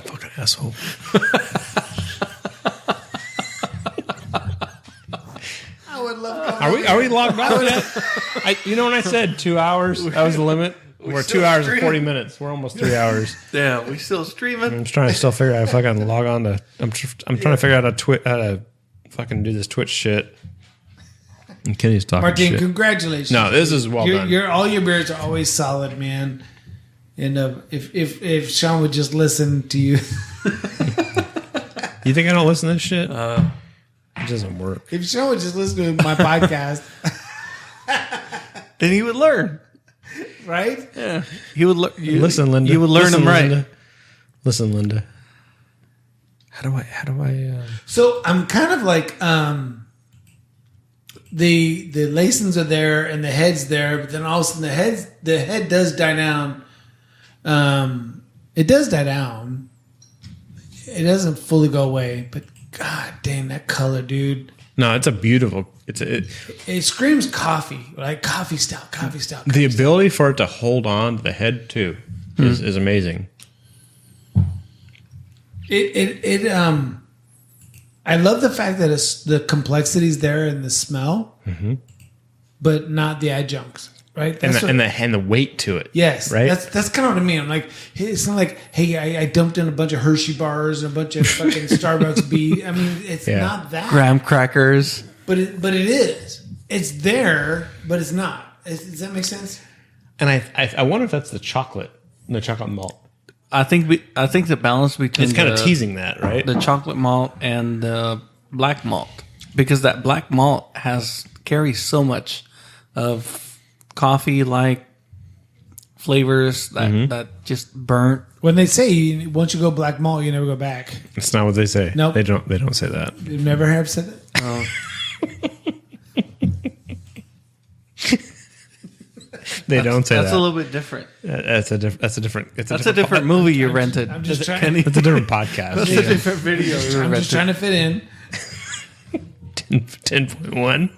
Fucking asshole. I would love. Are we logged on yet? You know when I said 2 hours, that was the limit. We're 2 hours and 40 minutes. We're almost 3 hours. Yeah, we still streaming. I'm trying to still figure out if I can log on to. I'm trying to figure out how to fucking do this Twitch shit. And Kenny's talking Martine, shit. Congratulations. No, this is well done. All your beers are always solid, man. And if Sean would just listen to you, You think I don't listen to this shit? It doesn't work. if Sean would just listen to my podcast, Then he would learn. right? Yeah, he would learn. Listen, Linda. You would learn Listen, them right. Linda. Listen, Linda. How do I? So I'm kind of like the lacings are there and the head's there, but then all of a sudden the head does die down. It does die down. It doesn't fully go away, but god damn that color, dude! No, it's a beautiful. It screams coffee, like coffee stout. The ability for it to hold on to the head too is amazing. I love the fact that the complexity's there in the smell, but not the adjuncts, right? And the weight to it. Yes, right. That's kind of what I mean. I'm like, hey, it's not like, hey, I dumped in a bunch of Hershey bars and a bunch of fucking Starbucks beef. I mean, it's not that. Graham crackers. But it is. It's there, but it's not. Does that make sense? And I wonder if that's the chocolate malt. I think the balance between It's kind of teasing that, right? the chocolate malt and the black malt, because that black malt carries so much of coffee like flavors that just burnt. When they say once you go black malt, you never go back. It's not what they say. Nope. They don't say that. You never have said it. Oh. They don't say That's that. a little bit different. That's a different. That's a different movie you rented. I'm just trying. Kenny. It's a different podcast. That's a different video you I'm rented. just trying to fit in. 10.1.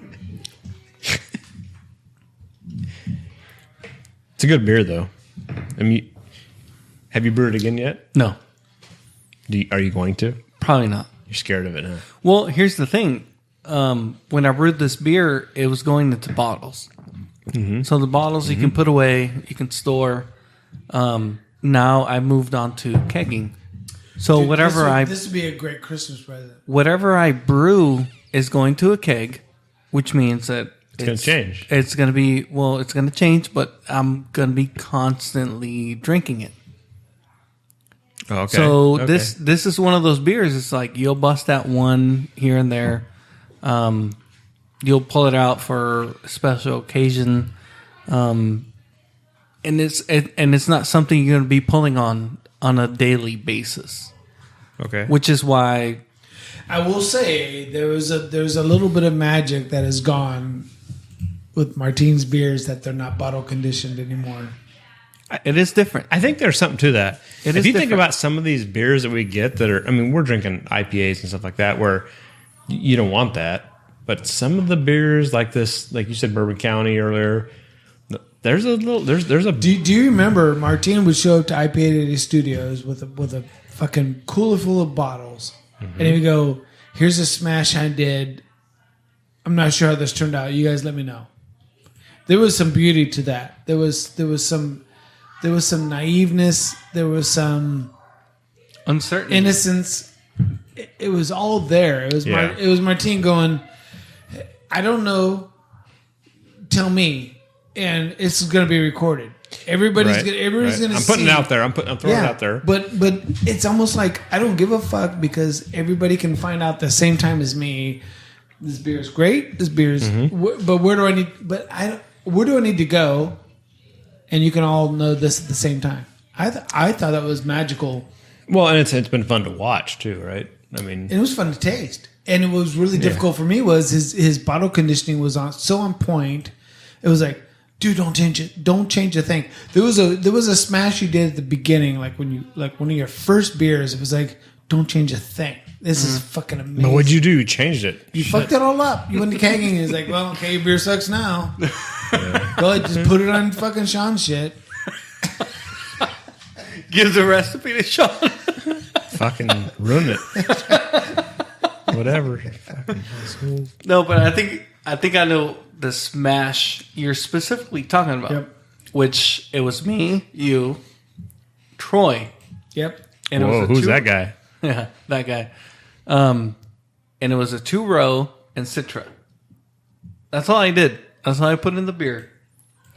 It's a good beer, though. I mean, have you brewed it again yet? No, Are you going to? probably not. You're scared of it, huh? Well, here's the thing. When I brewed this beer, it was going into bottles. So the bottles you can put away, you can store. Now I moved on to kegging. So Dude, whatever this would be a great Christmas present. whatever I brew is going to a keg, which means that It's going to change. It's going to be it's going to change, but I'm going to be constantly drinking it. Oh, okay. So Okay. this is one of those beers. It's like you'll bust out one here and there. You'll pull it out for a special occasion, and it's not something you're going to be pulling on a daily basis. Okay. Which is why I will say there's a little bit of magic that is gone with Martine's beers that they're not bottle conditioned anymore. it is different. I think there's something to that. It if is you think different. about some of these beers that we get that are, I mean, we're drinking IPAs and stuff like that where you don't want that. But some of the beers like this, like you said, Bourbon County earlier, there's a Do you remember Martine would show up to IPA Daddy Studios with a fucking cooler full of bottles, and he would go, "Here's a smash I did. I'm not sure how this turned out. You guys let me know." There was some beauty to that. There was some naiveness. There was some Uncertainty. innocence. It was all there. It was it was Martine going, "I don't know. Tell me." And it's going to be recorded. Everybody's Right, going right. to. I'm putting it out there. I'm throwing it out there. But it's almost like I don't give a fuck because everybody can find out the same time as me. This beer is great. This beer is. But where do I need? Where do I need to go? And you can all know this at the same time. I thought that was magical. Well, and it's been fun to watch too, right? I mean, And it was fun to taste. And it was really difficult for me was his bottle conditioning was on point. It was like, dude, don't change it. Don't change the thing. There was a smash you did at the beginning, like one of your first beers. It was like, don't change a thing. This is fucking amazing. But what'd you do? You changed it. You fucked it all up. You went to kegging and he's like, well, okay, beer sucks now. Go ahead, just put it on fucking Sean's shit. Give the recipe to Sean. Fucking ruin it. Whatever. No, but I think I know the smash you're specifically talking about. Yep. Which it was me, you, Troy. Yep. And it Whoa, was a who's that guy? Yeah, that guy. And it was a 2-row and Citra. That's all I did. That's all I put in the beer.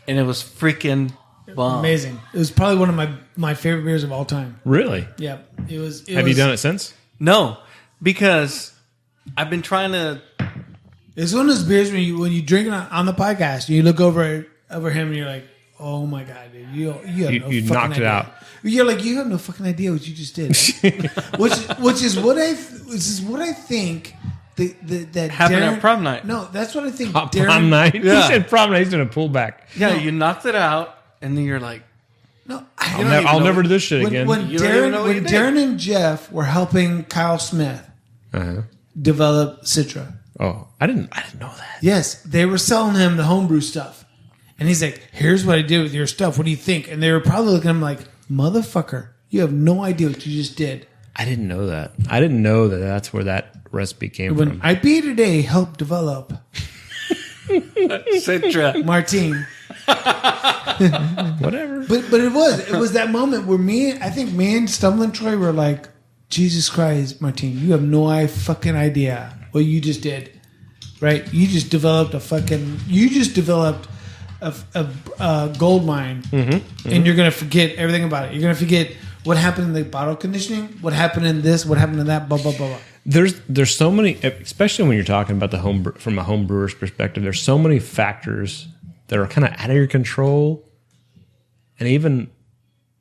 And it was freaking bomb. Amazing. It was probably one of my favorite beers of all time. Really? Yep. Have you done it since? No, because I've been trying to... It's one of those beers when you drink it on the podcast and you look over him and you're like, oh my God, dude. You have no You fucking knocked idea. it out. You're like, you have no fucking idea what you just did. which is what I think that Happened Darren, at prom night. No, that's what I think Prom night? Yeah. He said prom night. He's doing a pullback. Yeah, you knocked it out, and then you're like... No, I'll never do this shit again. When You don't even know what you Darren did. and Jeff were helping Kyle Smith Uh-huh. develop Citra. Oh, I didn't know that. Yes, they were selling him the homebrew stuff. And he's like, here's what I did with your stuff. What do you think? And they were probably looking at him like, motherfucker, you have no idea what you just did. I didn't know that. I didn't know that that's where that recipe came When from. IPA Today helped develop Citra. Martine. Whatever. But it was that moment where I think me and Stumbling Troy were like, Jesus Christ, Martine, you have no fucking idea what you just did. Right? You just developed a gold mine, and you're gonna forget everything about it. You're gonna forget what happened in the bottle conditioning, what happened in this, what happened in that, blah blah blah blah. There's so many, especially when you're talking about the from a home brewer's perspective. There's so many factors that are kind of out of your control, and even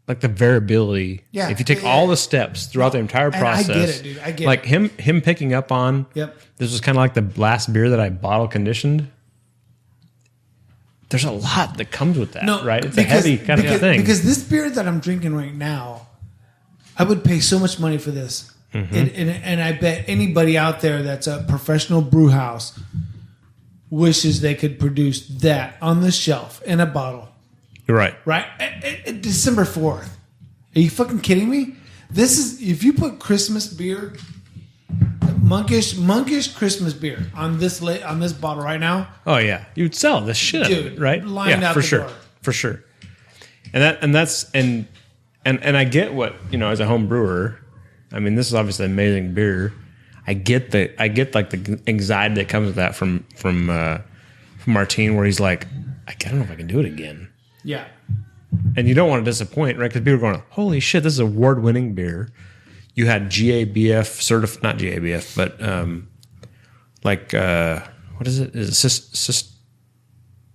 like the variability. Yeah, if you take all the steps throughout the entire And process, I get it, dude. I get like it. him picking up on. Yep. This was kind of like the last beer that I bottle conditioned. There's a lot that comes with that, right? It's a heavy kind of thing. Because this beer that I'm drinking right now, I would pay so much money for this. And I bet anybody out there that's a professional brew house wishes they could produce that on the shelf in a bottle. You're right. Right? December 4th. Are you fucking kidding me? This is, if you put Christmas beer, monkish Christmas beer on this bottle right now. Oh yeah, you'd sell the shit out of Dude, it, right? lined out for the sure, door. for sure. And I get what, as a home brewer. I mean, this is obviously amazing beer. I get like the anxiety that comes with that from Martine, where he's like, I don't know if I can do it again. Yeah. And you don't want to disappoint, right? Because people are going, holy shit, this is award-winning beer. You had GABF certified, not GABF, but what is it? Is it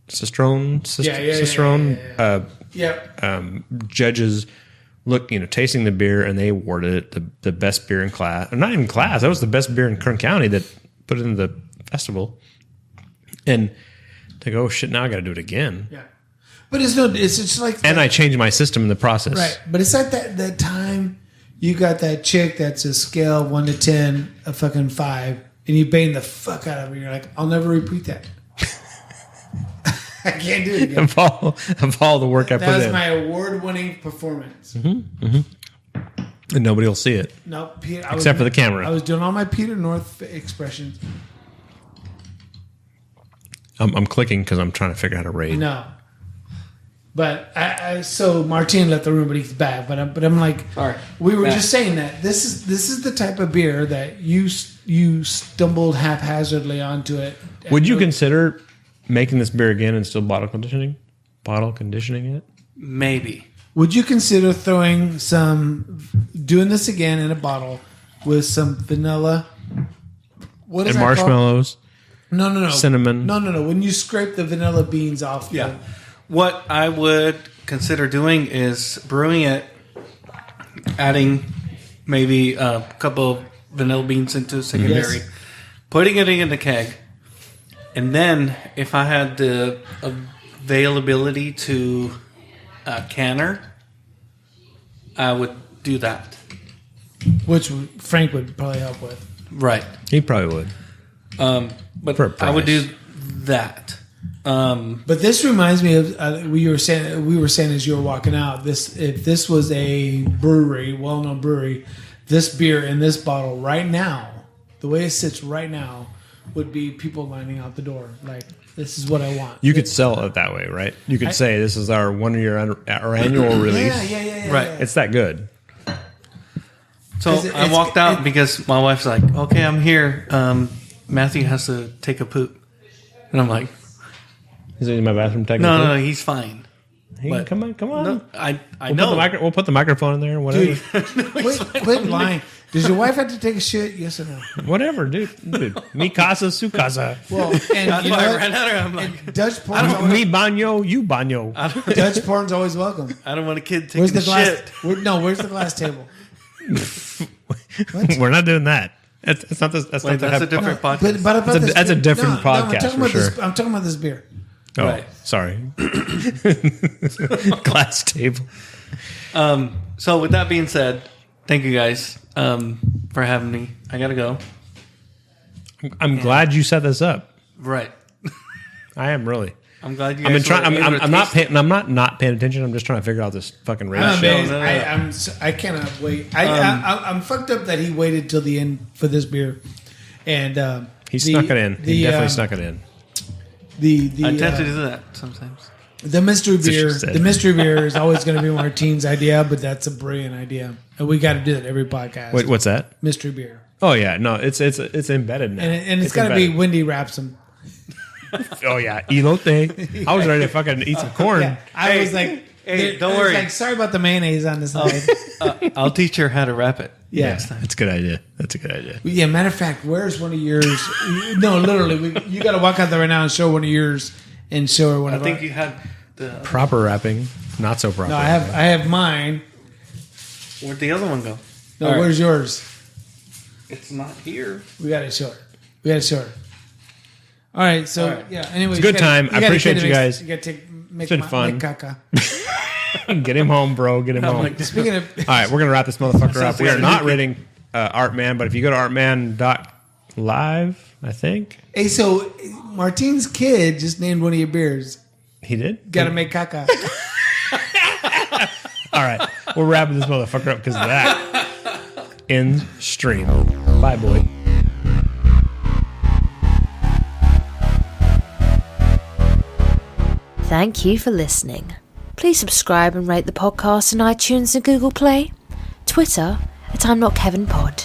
Cistrone? Cistrone? Judges tasting the beer, and they awarded it the best beer in class. Or not even class. That was the best beer in Kern County that put it in the festival. And they go, oh shit, now I got to do it again. Yeah. But it's just like, And I changed my system in the process. right. But it's like that time you got that chick that's a scale 1 to 10, a fucking 5, and you bang the fuck out of her. You're like, I'll never repeat that. I can't do it again. Of all the work I put That was in. my award-winning performance. And nobody will see it. No, Except for the camera. I was doing all my Peter North expressions. I'm clicking because I'm trying to figure out how to rate. No. But so Martine left the room, but he's back. But I'm like, All right. we were Back. just saying that this is the type of beer that you stumbled haphazardly onto it. Would you consider making this beer again and still bottle conditioning it? Maybe. Would you consider doing this again in a bottle with some vanilla? What is And that called? marshmallows? No. Cinnamon? No. When you scrape the vanilla beans off. Yeah. What I would consider doing is brewing it, adding maybe a couple of vanilla beans into a secondary, Yes. putting it in the keg, and then if I had the availability to a canner, I would do that. which Frank would probably help with. Right. He probably would. But For a I would price. do that. But this reminds me of we were saying as you were walking out. If this was a brewery, well-known brewery, this beer in this bottle right now, the way it sits right now, would be people lining out the door. Like, this is what I want. You could sell it that way, right? You could say this is our 1 year our annual release. Yeah. Right. It's that good. So 'Cause I walked out because my wife's like, "Okay, I'm here. Matthew has to take a poop," and I'm like, Is it in my bathroom? "No, he's fine." Hey, but- come on. No, I We'll know. we'll put the microphone in there. Whatever. Dude, quit lying. Does your wife have to take a shit? Yes or no? Whatever, dude. Mi casa, su casa. Well, and That's you why I know, ran out of her. I'm like, Dutch porn's always, Me baño, you baño. Dutch porn's always welcome. I don't want a kid taking Where's the glass? shit. Where's the glass table? We're not doing that. That's not the. That's Wait, not the that's type a different of- podcast. But about this That's a beer- different podcast I'm talking for about sure. this, I'm talking about this beer. Oh, Right. sorry. Glass table. So with that being said, thank you guys for having me. I gotta go. I'm glad you set this up. Right. I am really. I'm glad you I've guys. been trying. were able to I'm not. taste- I'm not paying attention. I'm just trying to figure out this fucking I'm race shit. amazed. no. I cannot wait. I'm fucked up that he waited till the end for this beer, and He snuck it in. He definitely snuck it in. I tend to do that sometimes. The mystery what she beer. said. The mystery beer is always going to be Martine's idea, but that's a brilliant idea, and we got to do that every podcast. Wait, what's that? Mystery beer, Oh yeah, no, it's embedded now. and it's got to be embedded. Wendy Rapsum. Oh yeah, elote. I was ready to fucking eat some corn. Yeah, I was like, hey, don't I was worry. Like, sorry about the mayonnaise on the side. I'll teach her how to wrap it. Yeah. Next time. That's a good idea. That's a good idea. Yeah, matter of fact, where's one of yours? No, literally, you got to walk out there right now and show one of yours and show her one I of think our- you had the. Proper wrapping, not so proper. No, I have mine. Where'd the other one go? No, All right. where's yours? It's not here. We got to show her. All right, so All right. yeah. Anyway, It's a good time. I appreciate you guys. You got to make been fun. Make caca. Get him home, bro. Get him home. like, Speaking of, All right, we're gonna wrap this motherfucker up. We are like- not rating Artman, but if you go to artman.live, I think hey, so Martine's kid just named one of your beers. he did. Got to make caca. All right, we're wrapping this motherfucker up because of that. In stream. Bye, boy. Thank you for listening. Please subscribe and rate the podcast on iTunes and Google Play. Twitter at I'm Not Kevin Pod.